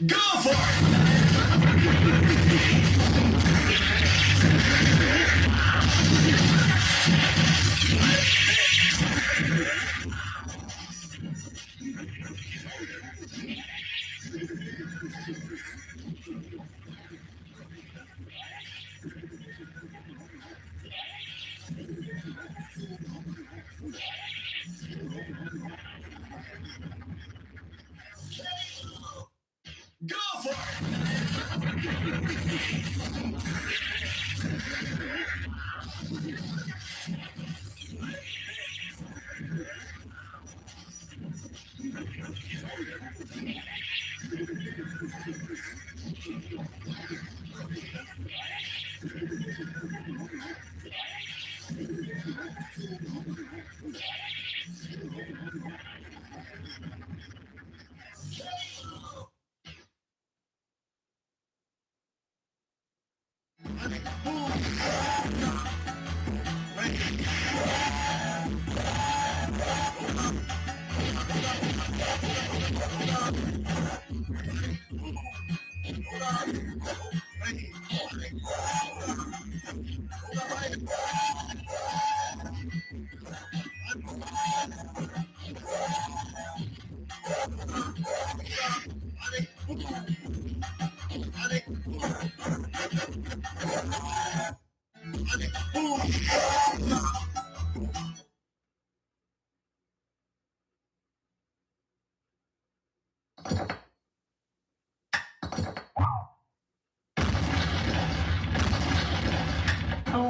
Go for it! Go for it!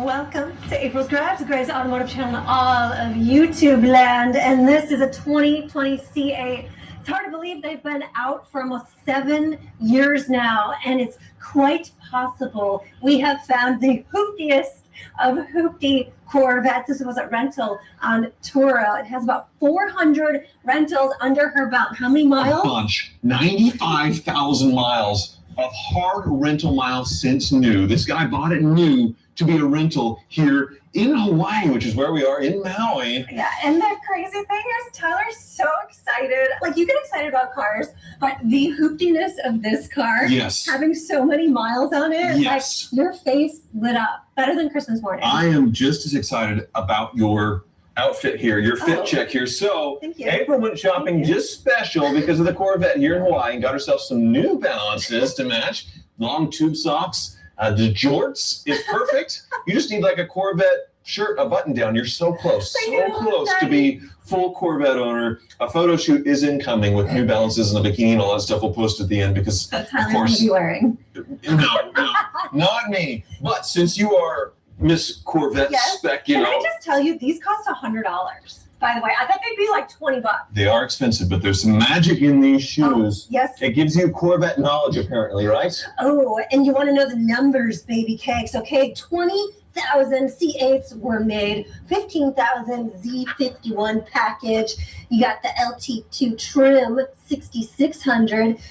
Welcome to April's Garage, the greatest automotive channel in all of YouTube land, and this is a 2020 C8. It's hard to believe they've been out for almost 7 years now, and it's quite possible we have found the hooptiest of hoopty Corvettes. This was a rental on Turo. It has about 400 rentals under her belt. How many miles? A bunch. 95,000 miles of hard rental miles since new. This guy bought it new to be a rental here in Hawaii, which is where we are in Maui. Yeah, and the crazy thing is Tyler's so excited. Like, you get excited about cars, but the hooptiness of this car, yes, having so many miles on it, yes, like your face lit up better than Christmas morning. I am just as excited about your outfit here, your fit check here. So thank you. April went shopping just special because of the Corvette here in Hawaii and got herself some New Balances to match. Long tube socks. The jorts is perfect. You just need like a Corvette shirt, a button down. You're so close, to be full Corvette owner. A photo shoot is incoming with New Balances and a bikini and all that stuff. We'll post at the end because, that's of course, be wearing. No, not me. But since you are Miss Corvette spec, Can I just tell you, these cost $100. By the way, I thought they'd be like $20. They are expensive, but there's some magic in these shoes. Yes. It gives you Corvette knowledge, apparently, right? Oh, and you want to know the numbers, baby cakes, okay? 20,000 C8s were made, 15,000 Z51 package. You got the LT2 trim, 6,600.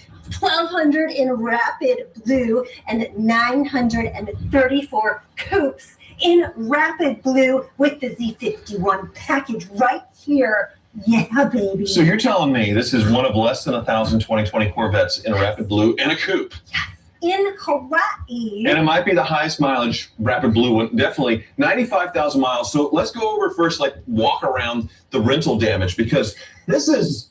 1,200 in rapid blue, and 934 coupes in rapid blue with the Z51 package right here. Yeah, baby. So you're telling me this is one of less than 1,000 2020 Corvettes in a rapid blue and a coupe? Yes, in Hawaii. And it might be the highest mileage rapid blue one, definitely 95,000 miles. So let's go over first, like walk around the rental damage, because this is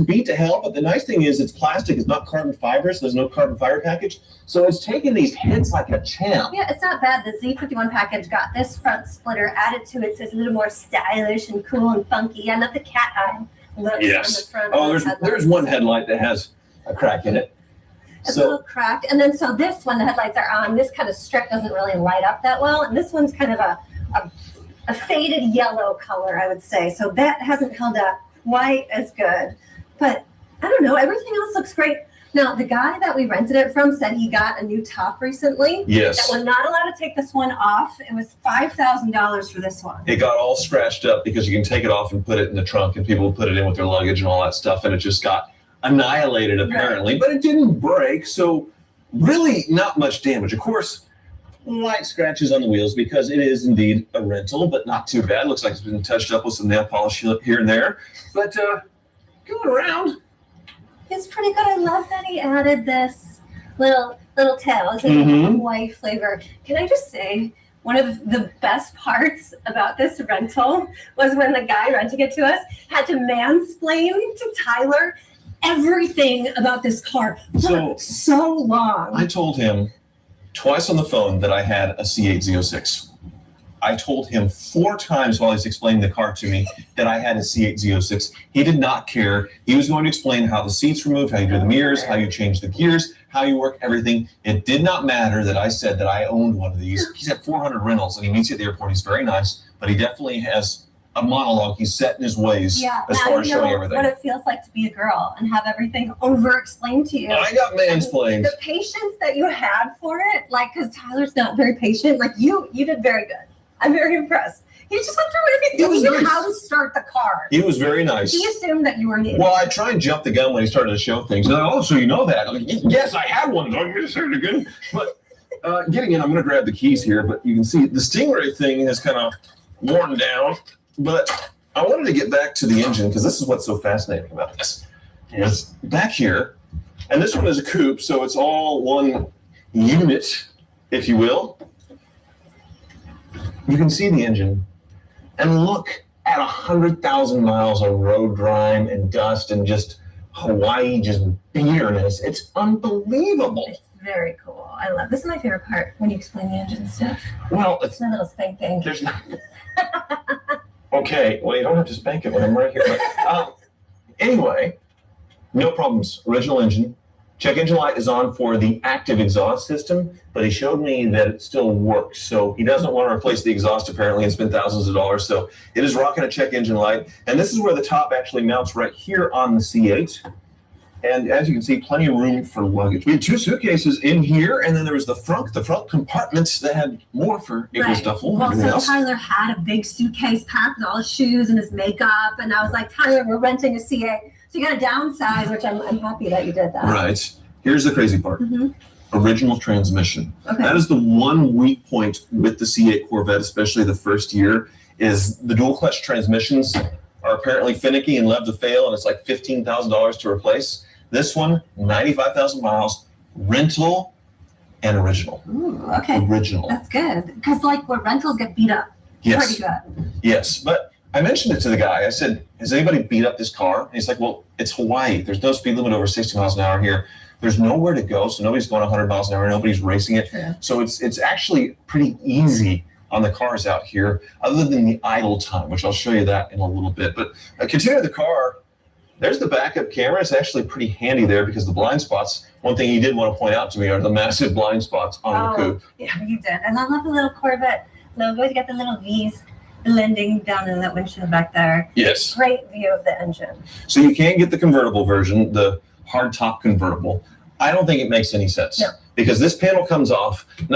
beat to hell, but the nice thing is it's plastic, it's not carbon fiber, so there's no carbon fiber package. So it's taking these hits like a champ. Yeah, it's not bad. The Z51 package got this front splitter added to it, so it's a little more stylish and cool and funky. I love the cat eye looks on the front. Oh, there's one headlight that has a crack in it. It's a little cracked. And then so this one, the headlights are on. This kind of strip doesn't really light up that well. And this one's kind of a faded yellow color, I would say. So that hasn't held up quite as good. But I don't know, everything else looks great. Now, the guy that we rented it from said he got a new top recently. Yes. That we're not allowed to take this one off. It was $5,000 for this one. It got all scratched up because you can take it off and put it in the trunk, and people will put it in with their luggage and all that stuff, and it just got annihilated apparently. Right. But it didn't break, so really not much damage. Of course, light scratches on the wheels because it is indeed a rental, but not too bad. Looks like it's been touched up with some nail polish here and there. But going around, it's pretty good. I love that he added this little tail. It's like a Hawaii flavor. Can I just say, one of the best parts about this rental was when the guy renting it to us had to mansplain to Tyler everything about this car for so long. I told him twice on the phone that I had a C8 Z06. I told him 4 times while he was explaining the car to me that I had a C8 Z06. He did not care. He was going to explain how the seats were moved, how you do the mirrors, how you change the gears, how you work everything. It did not matter that I said that I owned one of these. He's had 400 rentals, and he meets you at the airport. He's very nice, but he definitely has a monologue. He's set in his ways as far as showing everything. What it feels like to be a girl and have everything over-explained to you. I got mansplained. The patience that you had for it, like, because Tyler's not very patient. Like, you did very good. I'm very impressed. He just went through everything. It was He knew nice. how to start the car. He was very nice. He assumed that you were an idiot. Well, I try and jump the gun when he started to show things. Like, oh, so you know that? I'm like, yes, I had one. I'm going to say it again. But getting in, I'm going to grab the keys here. But you can see the Stingray thing has kind of worn down. But I wanted to get back to the engine because this is what's so fascinating about this. Is back here, and this one is a coupe, so it's all one unit, if you will. You can see the engine, and look at 100,000 miles of road grime and dust and just Hawaii just bitterness. It's unbelievable. It's very cool. I love this. Is my favorite part when you explain the engine stuff. Well, It's a little spank thing. there's not. Okay, well, you don't have to spank it when I'm right here. But, anyway, no problems. Original engine. Check engine light is on for the active exhaust system, but he showed me that it still works. So he doesn't want to replace the exhaust apparently and spend thousands of dollars. So it is rocking a check engine light. And this is where the top actually mounts right here on the C8. And as you can see, plenty of room for luggage. We had 2 suitcases in here, and then there was the front compartments that had more for April's duffel and Well, everything so else. Tyler had a big suitcase packed with all his shoes and his makeup, and I was like, Tyler, we're renting a CA, so you got to downsize, which I'm happy that you did that. Right. Here's the crazy part. Original transmission. Okay. That is the one weak point with the C8 Corvette, especially the first year, is the dual clutch transmissions are apparently finicky and love to fail, and it's like $15,000 to replace. This one, 95,000 miles, rental and original. Ooh, okay. Original. That's good. Because, like, where rentals get beat up. Yes. Pretty good. Yes, but I mentioned it to the guy. I said, has anybody beat up this car? And he's like, well, it's Hawaii. There's no speed limit over 60 miles an hour here. There's nowhere to go, so nobody's going 100 miles an hour. Nobody's racing it. True. So it's actually pretty easy on the cars out here, other than the idle time, which I'll show you that in a little bit. But considering the car, there's the backup camera. It's actually pretty handy there because the blind spots, one thing he did want to point out to me are the massive blind spots on the coupe. Yeah, you did. And I love the little Corvette logo. You got the little V's blending down in that windshield back there. Yes. Great view of the engine. So you can get the convertible version, the hardtop convertible. I don't think it makes any sense. No. Because this panel comes off, not